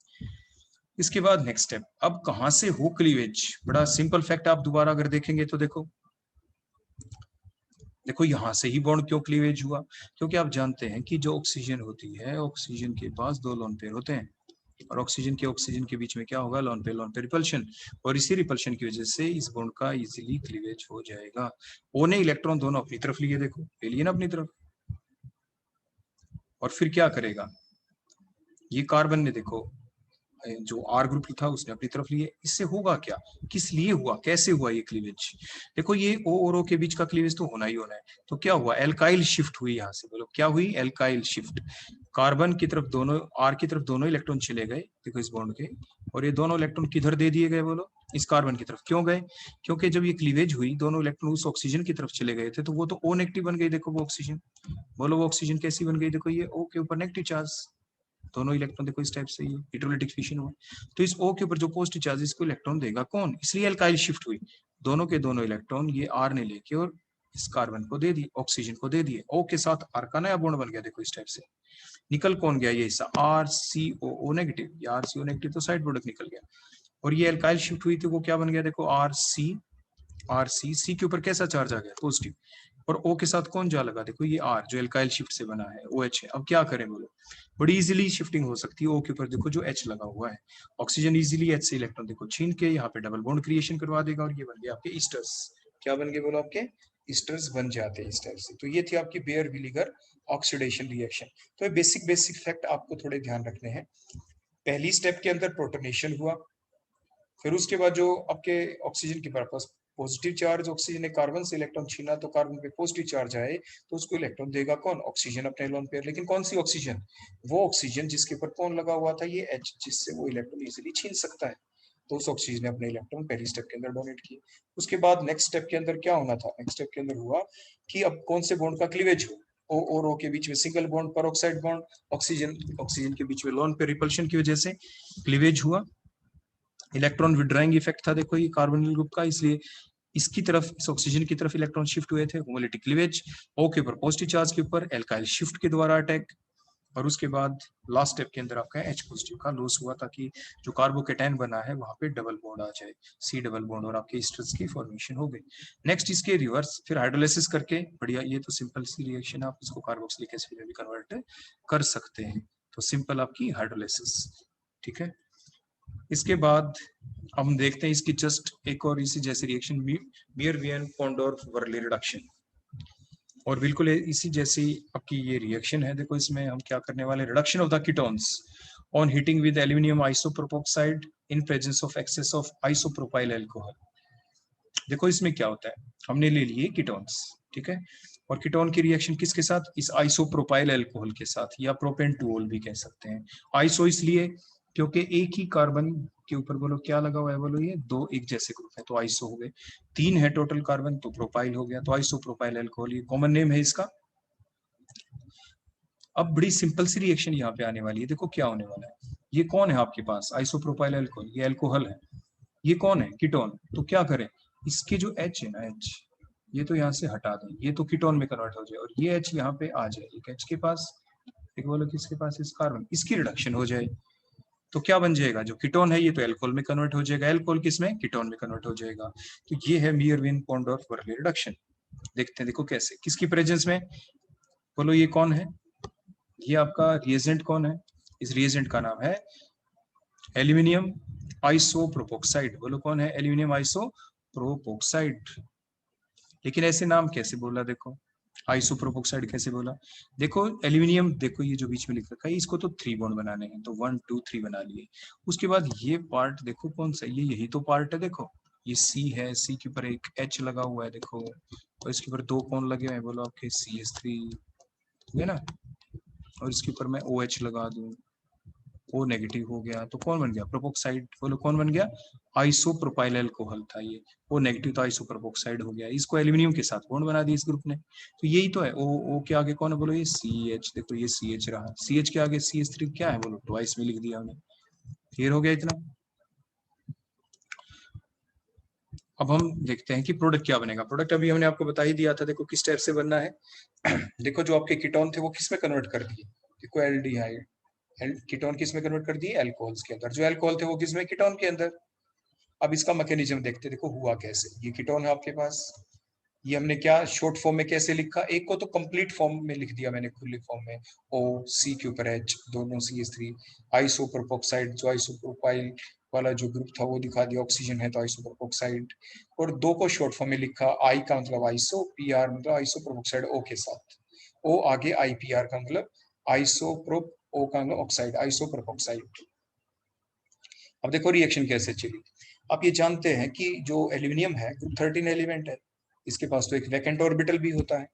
इसके बाद नेक्स्ट स्टेप, अब कहां से हो क्लीवेज? बड़ा सिंपल फैक्ट आप दोबारा अगर देखेंगे तो देखो यहां से ही बॉन्ड क्यों क्लीवेज हुआ? क्योंकि आप जानते हैं कि जो ऑक्सीजन होती है, ऑक्सीजन के पास 2 लोन पेयर होते हैं और ऑक्सीजन के बीच में क्या होगा? Lone pair repulsion. और इसी रिपल्शन की वजह से इस बॉन्ड का इजीली क्लीवेज हो जाएगा। ओ ने इलेक्ट्रॉन दोनों अपनी तरफ लिए, देखो ले लिए ना अपनी तरफ, और फिर क्या करेगा? ये कार्बन ने देखो जो आर ग्रुप था उसने अपनी तरफ लिए। इससे होगा क्या? किस लिए हुआ, कैसे हुआ ये क्लीवेज? देखो ये ओ और ओ के बीच का क्लीवेज तो होना ही होना है। तो क्या हुआ? एल्काइल शिफ्ट हुई। यहाँ से बोलो क्या हुई? Alkyl shift. कार्बन की तरफ दोनों, आर की तरफ दोनों इलेक्ट्रॉन चले गए देखो इस बॉन्ड के, और ये दोनों इलेक्ट्रॉन किधर दे दिए गए? बोलो इस कार्बन की तरफ। क्यों गए? क्योंकि जब ये क्लीवेज हुई दोनों इलेक्ट्रॉन उस ऑक्सीजन की तरफ चले गए थे, तो वो तो ओ नेगेटिव बन गई। देखो वो ऑक्सीजन, बोलो वो ऑक्सीजन कैसी बन गई? देखो ये ओ के ऊपर नेगेटिव चार्ज, दोनों इलेक्ट्रॉन देखो इस टाइप से, ये इलेक्ट्रोलाइटिक फिशन हुआ। तो इस O के ऊपर जो पॉजिटिव चार्ज इसको इलेक्ट्रॉन देगा कौन? इसलिए एल्काइल शिफ्ट हुई। दोनों के दोनों इलेक्ट्रॉन ये R ने लेके और इस कार्बन को दे दिए, ऑक्सीजन को दे दिए। O के साथ R का नया बॉन्ड बन गया। देखो इस टाइप से निकल कौन गया? ये हिस्सा RCOO नेगेटिव। ये RCO नेगेटिव तो साइड प्रोडक्ट निकल गया। और ये एल्काइल शिफ्ट हुई थी, वो क्या बन गया? देखो RC के ऊपर कैसा चार्ज आ गया? पॉजिटिव। और O के साथ कौन जा लगा? देखो ये R जो एल्काइल शिफ्ट से बना है, OH है। अब क्या करें बोलो? बड़ी इजीली शिफ्टिंग हो सकती है। O के ऊपर देखो जो H लगा हुआ है, ऑक्सीजन इजीली H से इलेक्ट्रॉन देखो छीन के यहाँ पे डबल बॉन्ड क्रिएशन करवा देगा, और ये बन गए आपके ईस्टर्स। क्या बन गए बोलो? आपके ईस्टर्स बन जाते हैं इस टाइप से। तो ये थी आपकी बेयर विलीगर ऑक्सीडेशन रिएक्शन। तो ये बेसिक फैक्ट आपको थोड़े ध्यान रखने हैं। पहली स्टेप के अंदर प्रोटोनेशन हुआ, फिर उसके बाद जो आपके ऑक्सीजन के पास पॉजिटिव चार्ज, ऑक्सीजन ने कार्बन से इलेक्ट्रॉन छीना तो कार्बन पे पॉजिटिव चार्ज आए, तो उसको इलेक्ट्रॉन देगा कौन? ऑक्सीजन अपने लोन पेयर। लेकिन कौन सी ऑक्सीजन? वो ऑक्सीजन जिसके ऊपर कौन लगा हुआ था? ये H, जिससे वो इलेक्ट्रॉन इजीली छीन सकता है। तो उस ऑक्सीजन ने अपने इलेक्ट्रॉन पहली स्टेप के अंदर डोनेट किए। उसके बाद नेक्स्ट स्टेप के अंदर क्या होना था? नेक्स्ट स्टेप के अंदर हुआ कि अब कौन से बॉन्ड का क्लीवेज हो? O और O के बीच में single bond, peroxide bond, oxygen के बीच में लोन पेयर रिपल्शन की वजह से क्लीवेज हुआ। इलेक्ट्रॉन विड्राइंग इफेक्ट था देखो ये कार्बोनिल ग्रुप का, इसलिए इसकी तरफ, इस ऑक्सीजन की तरफ इलेक्ट्रॉन शिफ्ट हुए थे। होमोलिटिक क्लीवेज, O के ऊपर पॉजिटिव चार्ज के ऊपर एल्काइल शिफ्ट के द्वारा अटैक, और उसके बाद लास्ट स्टेप के अंदर आपका H पॉजिटिव का लॉस हुआ, ताकि जो कार्बोकेटाइन बना है वहां पे डबल बॉन्ड आ जाए, C डबल बॉन्ड, और आपके ईस्टर्स की फॉर्मेशन हो गई। नेक्स्ट इसके रिवर्स फिर हाइड्रोलाइसिस करके, बढ़िया ये तो सिंपल सी रिएक्शन, आप इसको कार्बोक्सिलिक एसिड में भी कन्वर्ट कर सकते हैं। तो सिंपल आपकी हाइड्रोलाइसिस। ठीक है, इसके बाद हम देखते हैं इसकी जस्ट एक और इसी जैसी रिएक्शन, मीयर-वियन-पोंडोर्फ-वर्ले रिडक्शन, और बिल्कुल इसी जैसी आपकी ये रिएक्शन है। देखो इसमें हम क्या करने वाले? Reduction of the ketones on heating with aluminium isopropoxide in presence of excess of isopropyl alcohol. देखो इसमें क्या होता है, हमने ले लिए कीटोन्स, ठीक है, और कीटोन की रिएक्शन किसके साथ? इस आइसोप्रोपाइल अल्कोहल के साथ, या प्रोपेंटोल भी कह सकते हैं। आइसो इसलिए क्योंकि एक ही कार्बन के ऊपर बोलो क्या लगा हुआ है? बोलो ये 2 एक जैसे ग्रुप है तो आइसो हो गए। 3 है टोटल कार्बन तो प्रोपाइल हो गया, तो आइसोप्रोपाइल अल्कोहल ये कॉमन नेम है इसका। अब बड़ी सिंपल सी रिएक्शन यहाँ पे आने वाली है। देखो क्या होने वाला है, ये कौन है आपके पास? आइसोप्रोपाइल अल्कोहल, ये अल्कोहल है। ये कौन है? कीटोन। तो क्या करें, इसके जो H है ना, H ये तो यहाँ से हटा दें, ये तो कीटोन में कन्वर्ट हो जाए, और ये H यहाँ पे आ जाए। एक H के पास, एक बोलो किसके पास? इस कार्बन, इसकी रिडक्शन हो जाए तो क्या बन जाएगा? जो कीटोन है ये तो एल्कोहल में कन्वर्ट हो जाएगा, एल्कोहल किसमें? कीटोन में कन्वर्ट हो जाएगा। तो ये है मीयर-वियन-पोंडोर्फ-वर्ले रिडक्शन। देखते हैं देखो कैसे, किसकी प्रेजेंस में? बोलो ये कौन है? ये आपका रिएजेंट कौन है? इस रिएजेंट का नाम है एल्यूमिनियम आइसोप्रोपोक्साइड। बोलो कौन है? एल्यूमिनियम आइसोप्रोपोक्साइड। लेकिन ऐसे नाम कैसे बोला? देखो आइसोप्रोपोक्साइड कैसे बोला? देखो एल्यूमिनियम, देखो ये जो बीच में लिख रखा है इसको तो 3 बॉन्ड बनाने हैं, तो 1 2 3 बना लिए। उसके बाद ये पार्ट देखो कौन सा, ये यही तो पार्ट है। देखो ये C है, C के ऊपर एक H लगा हुआ है देखो, और इसके ऊपर 2 कौन लगे हुए हैं? बोलो आपके CH3 है ना, और इसके ऊपर मैं OH लगा दूं, O नेगेटिव हो गया, तो कौन बन गया? प्रोपोक्साइड। बोलो कौन बन गया? आइसोप्रोपाइल अल्कोहल था ये, O नेगेटिव तो आइसोप्रोपोक्साइड हो गया। इसको एल्यूमिनियम के साथ बॉन्ड बना दिया इस ग्रुप ने, तो यही तो है। O के आगे कौन है? बोलो ये CH। देखो ये CH रहा, CH के आगे CH3 क्या है? बोलो ट्वाइस में लिख दिया हमने। क्लियर हो गया इतना? अब हम देखते हैं कि प्रोडक्ट क्या बनेगा। प्रोडक्ट अभी हमने आपको बता ही दिया था, देखो किस टाइप से बनना है। देखो जो आपके कीटोन थे वो किस में कन्वर्ट कर दिए? देखो एल्डिहाइड, कीटोन किस में कन्वर्ट कर दिए? अल्कोहल्स के अंदर। जो अल्कोहल थे वो किस में? कीटोन के अंदर। अब इसका मैकेनिज्म देखते, देखो हुआ कैसे। ये कीटोन है आपके पास, ये हमने क्या शॉर्ट फॉर्म में कैसे लिखा? एक को तो कंप्लीट फॉर्म में लिख दिया मैंने, खुली फॉर्म में, O C के ऊपर H, दोनों CH3। आइसोप्रोपोक्साइड, जो आइसोप्रोपाइल वाला जो ग्रुप था वो दिखा दिया, ऑक्सीजन है तो आइसोप्रोपोक्साइड। और 2 को शॉर्ट फॉर्म में लिखा, I का मतलब आइसो, PR मतलब आइसोप्रोपोक्साइड O के साथ, O आगे IPR का मतलब आइसोप्रोप, O का मतलब ऑक्साइड, आइसोप्रोपोक्साइड। अब देखो रिएक्शन कैसे चली। आप ये जानते हैं कि जो एल्यूमिनियम है ग्रुप 13 एलिमेंट है, इसके पास तो एक वैकेंट ऑर्बिटल भी होता है।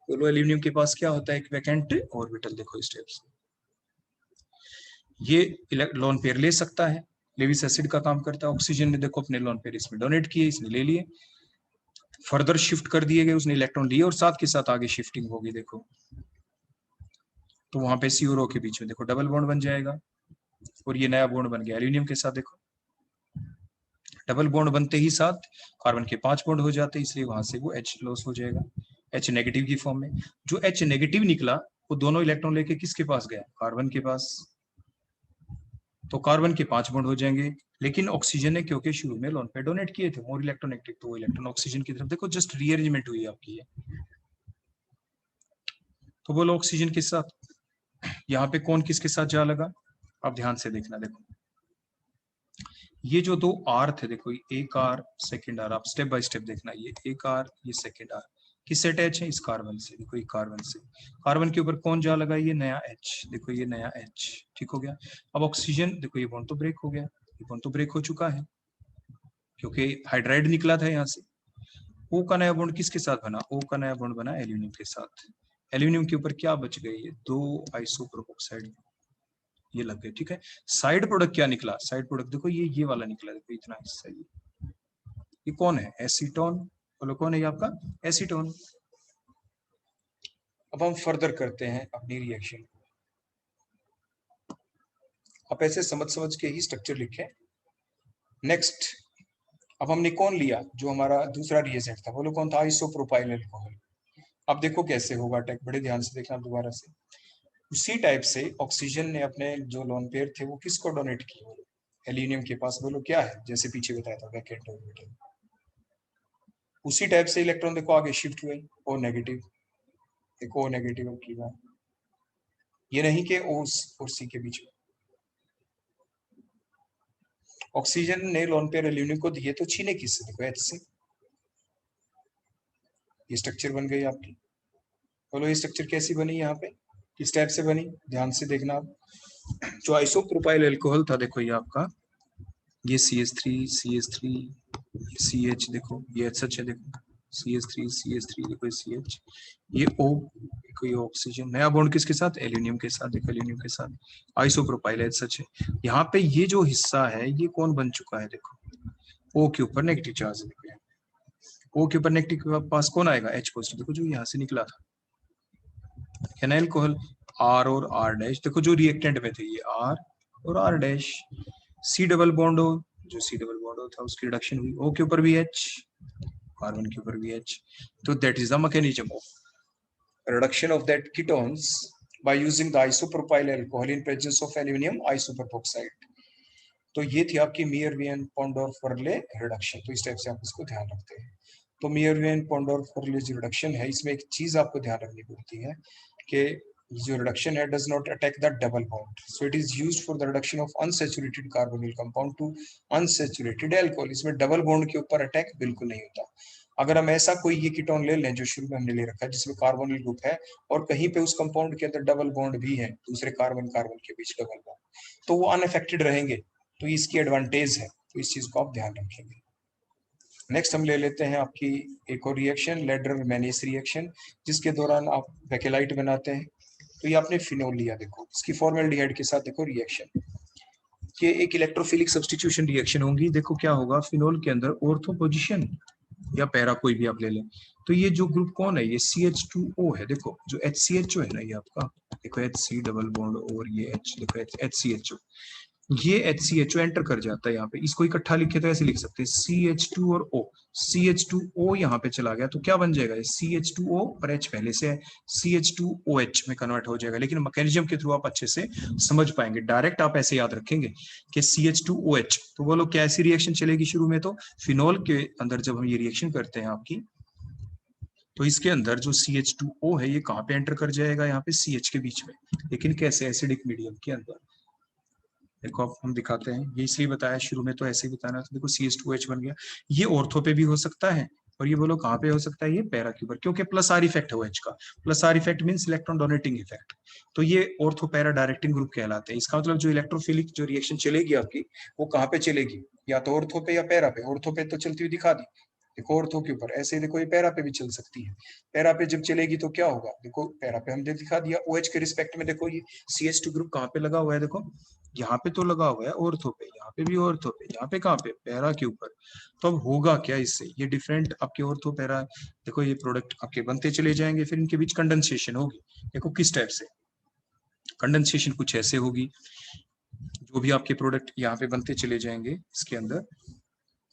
बोलो एल्यूमिनियम के पास क्या होता है? एक वैकेंट ऑर्बिटल। देखो इस टाइप से ये लोन पेयर ले सकता है, लेविस एसिड का काम करता है। ऑक्सीजन ने देखो अपने लोन पेयर इसमें डोनेट किए, इसने ले लिए, फर्दर शिफ्ट कर दिए गए, उसने इलेक्ट्रॉन लिए और साथ के साथ आगे शिफ्टिंग होगी। देखो तो वहां पे C और O के बीच में देखो डबल बॉन्ड बन जाएगा, और ये नया बॉन्ड बन गया एल्यूमिनियम के साथ। देखो डबल बॉन्ड बनते ही साथ कार्बन के 5 बॉन्ड हो जाते हैं, इसलिए वहां से वो H लॉस हो जाएगा, H नेगेटिव की फॉर्म में। जो H नेगेटिव निकला वो दोनों इलेक्ट्रॉन लेके किसके पास गया? कार्बन के पास। तो कार्बन के 5 बॉन्ड हो जाएंगे, लेकिन ऑक्सीजन ने क्योंकि शुरू में लोन पे डोनेट किए थे मोर इलेक्ट्रोनेगेटिव, तो वो इलेक्ट्रॉन ऑक्सीजन की तरफ, देखो जस्ट रीअरेंजमेंट हुई आपकी है। तो बोलो ऑक्सीजन के साथ, यहाँ पे कौन किसके साथ जा लगा? आप ध्यान से देखना, देखो ये जो 2 R थे, देखो एक R सेकेंड R, आप स्टेप बाय स्टेप देखना, ये एक R ये सेकेंड R किस से अटैच है? इस कार्बन से। देखो ये कार्बन से, कार्बन के ऊपर कौन जा लगा? ये नया H। देखो ये नया H, ठीक हो गया। अब ऑक्सीजन, देखो ये बॉन्ड तो ब्रेक हो गया, ये बॉन्ड तो ब्रेक हो चुका है क्योंकि हाइड्राइड निकला था यहाँ से। O का नया बॉन्ड किसके साथ बना? O का नया बॉन्ड बना एल्यूमिनियम के साथ। एल्यूमिनियम के ऊपर क्या बच गई? ये 2 आइसोप्रोपोक्साइड, ये लग गए, ठीक है। साइड प्रोडक्ट क्या निकला? साइड प्रोडक्ट देखो ये वाला निकला, देखो इतना हिस्सा, ये कौन है? एसीटोन। बोलो कौन है ये आपका? एसीटोन। अब हम फर्दर करते हैं अपनी रिएक्शन। आप ऐसे समझ के ही स्ट्रक्चर लिखें। नेक्स्ट, अब हमने कौन लिया? जो हमारा दूसरा रिएजेंट था, बोलो कौन था? Isopropyl alcohol. अब देखो कैसे होगा टेक, बड़े ध्यान से देखना दोबारा से। उसी टाइप से ऑक्सीजन ने अपने जो लोन पेयर थे वो किसको डोनेट किए? एल्यूमिनियम के पास बोलो क्या है? जैसे पीछे बताया था वैकेंट ऑर्बिटल। उसी टाइप से इलेक्ट्रॉन देखो आगे शिफ्ट हुए, O नेगेटिव, देखो O नेगेटिव की बात, ये नहीं कि O और C के बीच में। ऑक्सीजन ने लोन पेयर एल्यूमिनियम को दिए तो छीने किससे? देखो H से। ये स्ट्रक्चर बन गई आपकी। बोलो ये स्ट्रक्चर कैसी बनी? यहाँ पे किस टाइप से बनी? ध्यान से देखना आप। जो आइसोप्रोपाइल अल्कोहल था, देखो ये आपका, ये CH3 CH3 CH, देखो ये सच है, देखो CH3 CH3, देखो CH, ये O, देखो ये ऑक्सीजन, नया बॉन्ड किसके साथ? एल्यूमिनियम के साथ। देखो एल्यूमिनियम के साथ आइसोप्रोपाइल है, सच है। यहाँ पे ये जो हिस्सा है ये कौन बन चुका है? देखो O के ऊपर नेगेटिव चार्ज है, O के ऊपर नेगेटिव के पास कौन आएगा? H positive. देखो जो यहाँ से निकला था है ना एल्कोहल, R और R डैश, देखो जो रिएक्टेंट में थे ये R और R dash. C double bond हो, जो C डबल बॉन्ड हो था उसकी रिडक्शन हुई, O के ऊपर भी H, कार्बन के ऊपर भी H। तो that is the mechanism of reduction of that ketones by using the isopropyl alcohol in presence of aluminum isopropoxide। तो ये थी आपकी मियरवियन पॉन्डोर्फ-वर्ले रिडक्शन। तो इस टाइप से आप इसको ध्यान रखते हैं। तो मियरवियन पॉन्डोर्फ-वर्ले जो रिडक्शन है, इसमें एक चीज आपको ध्यान रखनी पड़ती है कि जो रिडक्शन है does not attack the double bond, so it is used for the reduction of unsaturated carbonyl compound to unsaturated alcohol. इसमें डबल बॉन्ड के ऊपर अटैक बिल्कुल नहीं होता। अगर हम ऐसा कोई ये कीटोन ले लें जो शुरू में हमने ले रखा है जिसमें कार्बोनिल ग्रुप है और कहीं पे उस कंपाउंड के अंदर डबल बॉन्ड भी है, दूसरे कार्बन कार्बन के बीच डबल बॉन्ड, तो वो अनअफेक्टेड रहेंगे। तो इसकी एडवांटेज है, तो इस चीज को आप ध्यान रखेंगे। नेक्स्ट हम ले लेते हैं आपकी एक और रिएक्शन, लेडरर मैनेस रिएक्शन, जिसके दौरान आप बेकेलाइट बनाते हैं। तो ये आपने फिनोल लिया, देखो इसकी फॉर्मेल्डिहाइड के साथ देखो रिएक्शन, ये एक इलेक्ट्रोफिलिक सब्स्टिट्यूशन रिएक्शन होंगी। देखो क्या होगा, फिनोल के अंदर ऑर्थो पोजीशन या पैरा कोई भी आप ले लें, तो ये जो ग्रुप कौन है, ये CH2O है। देखो जो HCHO है ना, ये आपका देखो HC डबल बॉन्ड और ये H, देखो HCHO, ये HCHO एंटर कर जाता है यहाँ पे। इसको इकट्ठा लिखे तो ऐसे लिख सकते हैं CH2 और O, CH2O यहाँ पे चला गया तो क्या बन जाएगा, CH2O और H पहले से है, CH2OH में कन्वर्ट हो जाएगा। लेकिन मैकेनिज्म के थ्रू आप अच्छे से समझ पाएंगे, डायरेक्ट आप ऐसे याद रखेंगे कि CH2OH। तो बोलो क्या ऐसी रिएक्शन चलेगी शुरू में, तो फिनोल के अंदर जब हम ये रिएक्शन करते हैं आपकी, तो इसके अंदर जो CH2O है ये कहाँ पे एंटर कर जाएगा, यहाँ पे CH के बीच में, लेकिन कैसे, एसिडिक मीडियम के अंदर। देखो अब हम दिखाते हैं, ये इसलिए बताया शुरू में तो ऐसे ही बताना। तो देखो CH2H बन गया, ये ऑर्थो पे भी हो सकता है और ये बोलो कहाँ पे हो सकता है, ये पैरा के ऊपर, क्योंकि प्लस आर इफेक्ट है OH का। Plus are effect means electron donating effect, तो ये ऑर्थो पैरा डायरेक्टिंग ग्रुप कहलाते हैं। इसका मतलब जो इलेक्ट्रोफिलिक जो रिएक्शन चलेगी आपकी, वो कहाँ पे चलेगी, या तो ऑर्थो पे या पैरा पे। ऑर्थो पे तो चलती हुई दिखा दी, देखो ऑर्थो के ऊपर। ऐसे देखो ये पैरा पे भी चल सकती है। पैरा पे जब चलेगी तो क्या होगा, देखो पैरा पे हमने दिखा दिया, OH के रिस्पेक्ट में देखो ये CH2 ग्रुप कहाँ पे लगा हुआ है, देखो यहाँ पे तो लगा हुआ है ऑर्थो पे, यहाँ पे भी ऑर्थो पे, यहाँ पे कहाँ पे, पैरा के ऊपर। तो अब होगा क्या इससे, ये डिफरेंट आपके ऑर्थो पैरा, देखो ये प्रोडक्ट आपके बनते चले जाएंगे, फिर इनके बीच कंडेंसेशन होगी। देखो किस टाइप से कंडेंसेशन, कुछ ऐसे होगी, जो भी आपके प्रोडक्ट यहाँ पे बनते चले जाएंगे इसके अंदर,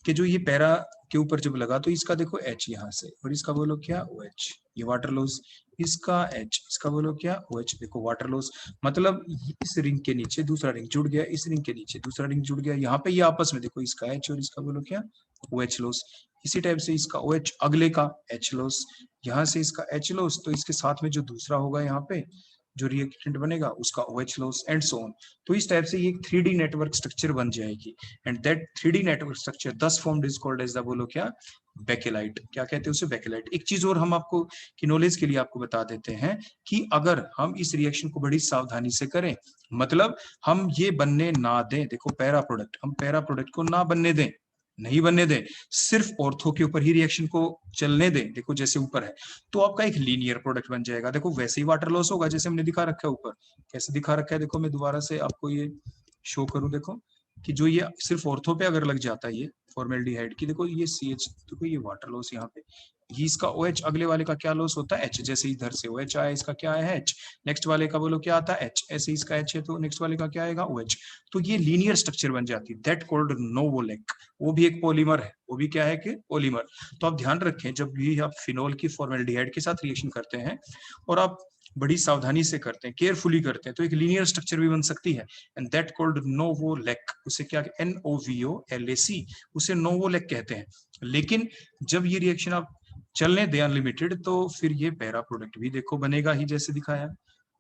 कि जो ये पैरा के ऊपर जब लगा तो इसका देखो H यहाँ से, और इसका बोलो क्या OH, ये वाटर लॉस, इसका H, इसका बोलो क्या OH, देखो वाटर लॉस। मतलब इस रिंग के नीचे दूसरा रिंग जुड़ गया, इस रिंग के नीचे दूसरा रिंग जुड़ गया, यहाँ पे ये आपस में देखो इसका H और इसका बोलो क्या OH लॉस। इसी टाइप से इसका OH अगले का H लॉस, यहाँ से इसका H लॉस, तो इसके साथ में जो दूसरा होगा यहाँ पे जो रिएक्टेंट बनेगा उसका OH loss and so on. तो इस टाइप से ये एक 3D नेटवर्क स्ट्रक्चर बन जाएगी, and that 3D network structure thus formed is called as the, बोलो क्या, बेकेलाइट। क्या कहते हैं उसे, बेकेलाइट। एक चीज और हम आपको की नॉलेज के लिए आपको बता देते हैं कि अगर हम इस रिएक्शन को बड़ी सावधानी से करें, मतलब हम ये बनने ना दें, देखो पैरा प्रोडक्ट, हम पैरा प्रोडक्ट को ना बनने दें, नहीं बनने दें, सिर्फ ऑर्थो के ऊपर ही रिएक्शन को चलने दें, देखो जैसे ऊपर है, तो आपका एक लीनियर प्रोडक्ट बन जाएगा। देखो वैसे ही वाटर लॉस होगा जैसे हमने दिखा रखा है ऊपर। कैसे दिखा रखा है, देखो मैं दोबारा से आपको ये शो करूं, देखो कि जो ये सिर्फ ऑर्थो पे अगर लग जाता है ये फॉर्मेल्डिहाइड की, देखो ये CH, देखो ये वाटर लॉस यहाँ पे, ये इसका OH, अगले वाले का क्या लॉस होता है H, जैसे इधर से OH आया, इसका क्या है H, नेक्स्ट वाले का बोलो क्या आता है H, ऐसे इसका H है तो नेक्स्ट वाले का क्या आएगा OH। तो ये लीनियर स्ट्रक्चर बन जाती है, दैट कॉल्ड नोवोलेक। वो भी एक पॉलीमर है, वो भी क्या है कि पॉलीमर। तो आप ध्यान रखें, जब भी आप फिनोल की फॉर्मेल्डिहाइड के साथ रिएक्शन करते हैं और आप बड़ी सावधानी से करते हैं, केयरफुली करते हैं, तो एक लीनियर स्ट्रक्चर भी बन सकती है, एंड दैट कॉल्ड नोवोलेक। उसे क्या, NOVOLAC, उसे नोवोलेक कहते हैं। लेकिन जब ये रिएक्शन आप चलने दें अनलिमिटेड, तो फिर ये पैरा प्रोडक्ट भी देखो बनेगा ही जैसे दिखाया,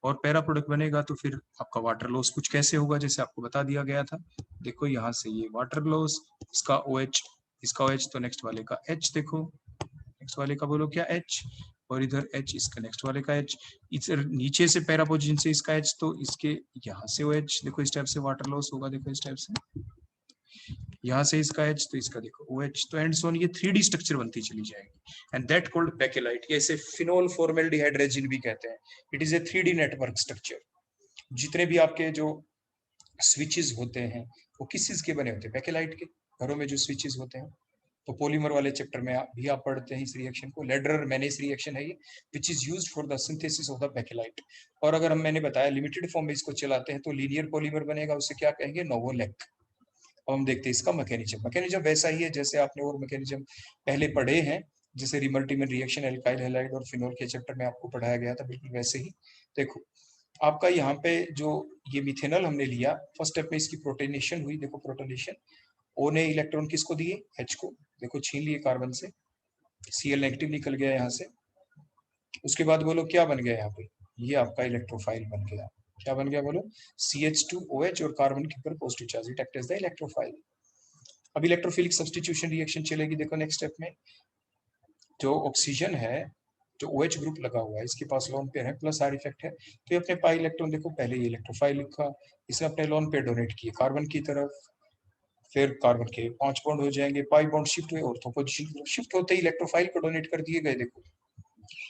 और पैरा प्रोडक्ट बनेगा तो फिर आपका वाटर लॉस कुछ कैसे होगा, जैसे आपको बता दिया गया था। देखो यहाँ से ये वाटर लॉस, इसका OH, इसका OH, तो नेक्स्ट वाले का H, देखो नेक्स्ट वाले का बोलो क्या H, और इधर H, इसका नेक्स्ट वाले का H, इधर नीचे से पैरा पोजीशन से इसका H, तो इसके यहाँ से OH, देखो इस टाइप से वाटर लॉस होगा, देखो इस टाइप से, यहाँ से इसका H, तो इसका देखो OH, तो एंड सो ऑन, ये 3D स्ट्रक्चर बनती चली जाएगी, एंड दैट कॉल्ड बेकेलाइट। ये इसे फिनोल फॉर्मेल्डिहाइड रेजिन भी कहते हैं। It is a 3D network structure. जितने भी आपके जो स्विचेस होते हैं वो किस चीज के बने होते हैं, बेकेलाइट के। घरों में जो स्विचेस होते हैं, तो पॉलीमर वाले चैप्टर में भी आप पढ़ते हैं इस रिएक्शन को, लेडरर मैनेस रिएक्शन है ये, which is used for the synthesis of the bakelite. और अगर मैंने बताया लिमिटेड फॉर्म में इसको चलाते हैं तो लीनियर पॉलीमर बनेगा, उसे क्या कहेंगे, नोवोलेक। अब हम देखते हैं इसका मैकेनिज्म। मैकेनिज्म वैसा ही है जैसे आपने और मैकेनिज्म पहले पढ़े हैं, जैसे रिमल्टीमेन रिएक्शन एल्काइल हैलाइड और फिनोल के चैप्टर में आपको पढ़ाया गया था, बिल्कुल वैसे ही। देखो आपका यहाँ पे जो ये मिथेनॉल हमने लिया, फर्स्ट स्टेप में इसकी प्रोटोनेशन हुई, देखो प्रोटोनेशन, O ने इलेक्ट्रॉन किसको दिए, H को, देखो छीन लिए कार्बन से, Cl नेगेटिव निकल गया यहाँ से। उसके बाद बोलो क्या बन गया यहाँ पे, ये आपका इलेक्ट्रोफाइल बन गया। क्या बन गया बोलो? CH2OH और कार्बन के ऊपर positive charge, it act as the electrophile. अब इलेक्ट्रोफिलिक सब्स्टिट्यूशन रिएक्शन चलेगी। देखो नेक्स्ट स्टेप में जो ऑक्सीजन है, जो OH ग्रुप लगा हुआ है, इसके पास लोन पेयर है, प्लस आर इफेक्ट है, तो ये अपने पाई इलेक्ट्रॉन, देखो पहले ये इलेक्ट्रोफाइल लिखा, इसने अपने लोन पेयर डोनेट किए कार्बन की तरफ, फिर कार्बन के 5 बॉन्ड हो जाएंगे, पाई बॉन्ड शिफ्ट हुए, ऑर्थो पोजीशन शिफ्ट होते ही इलेक्ट्रोफाइल को डोनेट कर दिए गए। देखो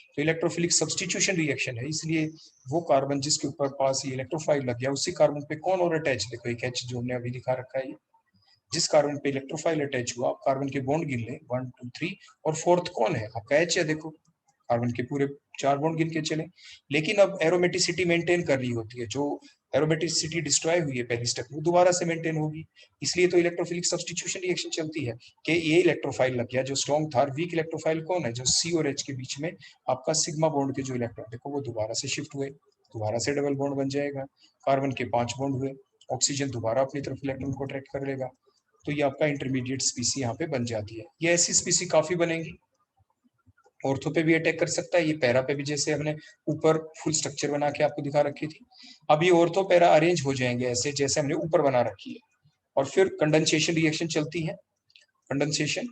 तो इलेक्ट्रोफिलिक सब्स्टिट्यूशन रिएक्शन है, इसलिए वो कार्बन जिसके ऊपर पास ये इलेक्ट्रोफाइल लग गया, उसी कार्बन पे कौन और अटैच, देखो एक H जो हमने अभी दिखा रखा है, जिस कार्बन पे इलेक्ट्रोफाइल अटैच हुआ, आप कार्बन के बॉन्ड गिन ले 1 2 3, और फोर्थ कौन है आपका H है। देखो कार्बन के पूरे 4 बॉन्ड गिन के चले, लेकिन अब एरोमेटिसिटी मेंटेन कर रही होती है, जो एरोमेटिसिटी डिस्ट्रॉय हुई है पहली स्टेप में, दोबारा से मेंटेन होगी, इसलिए तो इलेक्ट्रोफिलिक सब्स्टिट्यूशन रिएक्शन चलती है कि ये इलेक्ट्रोफाइल लग गया जो स्ट्रॉन्ग था, वीक इलेक्ट्रोफाइल कौन है, जो C और H के बीच में आपका सिग्मा बॉन्ड के जो इलेक्ट्रॉन, देखो वो दोबारा से शिफ्ट हुए, दोबारा से डबल बॉन्ड बन जाएगा, कार्बन के 5 बॉन्ड हुए, ऑक्सीजन दोबारा अपनी तरफ इलेक्ट्रॉन को अट्रैक्ट कर लेगा, तो ये आपका इंटरमीडिएट स्पीसी यहाँ पे बन जाती है। ये ऐसी स्पीसी काफी बनेंगी, ऑर्थो पे भी अटैक कर सकता है, ये पैरा पे भी, जैसे हमने ऊपर फुल स्ट्रक्चर बना के आपको दिखा रखी थी। अब ये ऑर्थो पैरा अरेंज हो जाएंगे ऐसे जैसे हमने ऊपर बना रखी है, और फिर कंडेंसेशन रिएक्शन चलती है, कंडेंसेशन,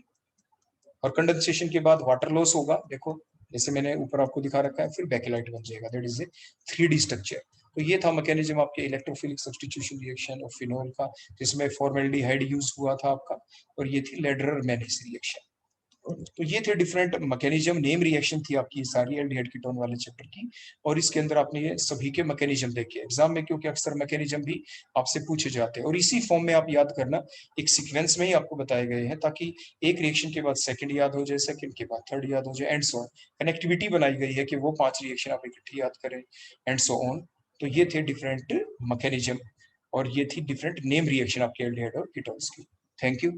और कंडेंसेशन के बाद वाटर लॉस होगा, देखो जैसे मैंने ऊपर आपको दिखा रखा है, फिर बैकेलाइट बन जाएगा, that is a 3D structure. तो ये था मैकेनिज्म आपके electrophilic substitution reaction of phenol का, जिसमें फॉर्मेल्डिहाइड यूज हुआ था आपका, और ये थी लेडरर मैनिस रिएक्शन। तो ये थे डिफरेंट मैकेनिज्म, नेम रिएक्शन थी आपकी सारी एल्डिहाइड कीटोन वाले चैप्टर की, और इसके अंदर आपने ये सभी के मैकेनिज्म देखे एग्जाम में, क्योंकि अक्सर मैकेनिज्म भी आपसे पूछे जाते हैं, और इसी फॉर्म में आप याद करना, एक सीक्वेंस में ही आपको बताए गए हैं, ताकि एक रिएक्शन के बाद सेकंड याद हो जाए, सेकंड के बाद थर्ड याद हो जाए, एंड सो ऑन। कनेक्टिविटी बनाई गई है कि वो 5 रिएक्शन आप इकट्ठी याद करें, एंड सो ऑन। तो ये थे डिफरेंट मैकेनिज्म, और ये थी डिफरेंट नेम रिएक्शन आपके एल्डिहाइड और कीटोन्स की। Thank you.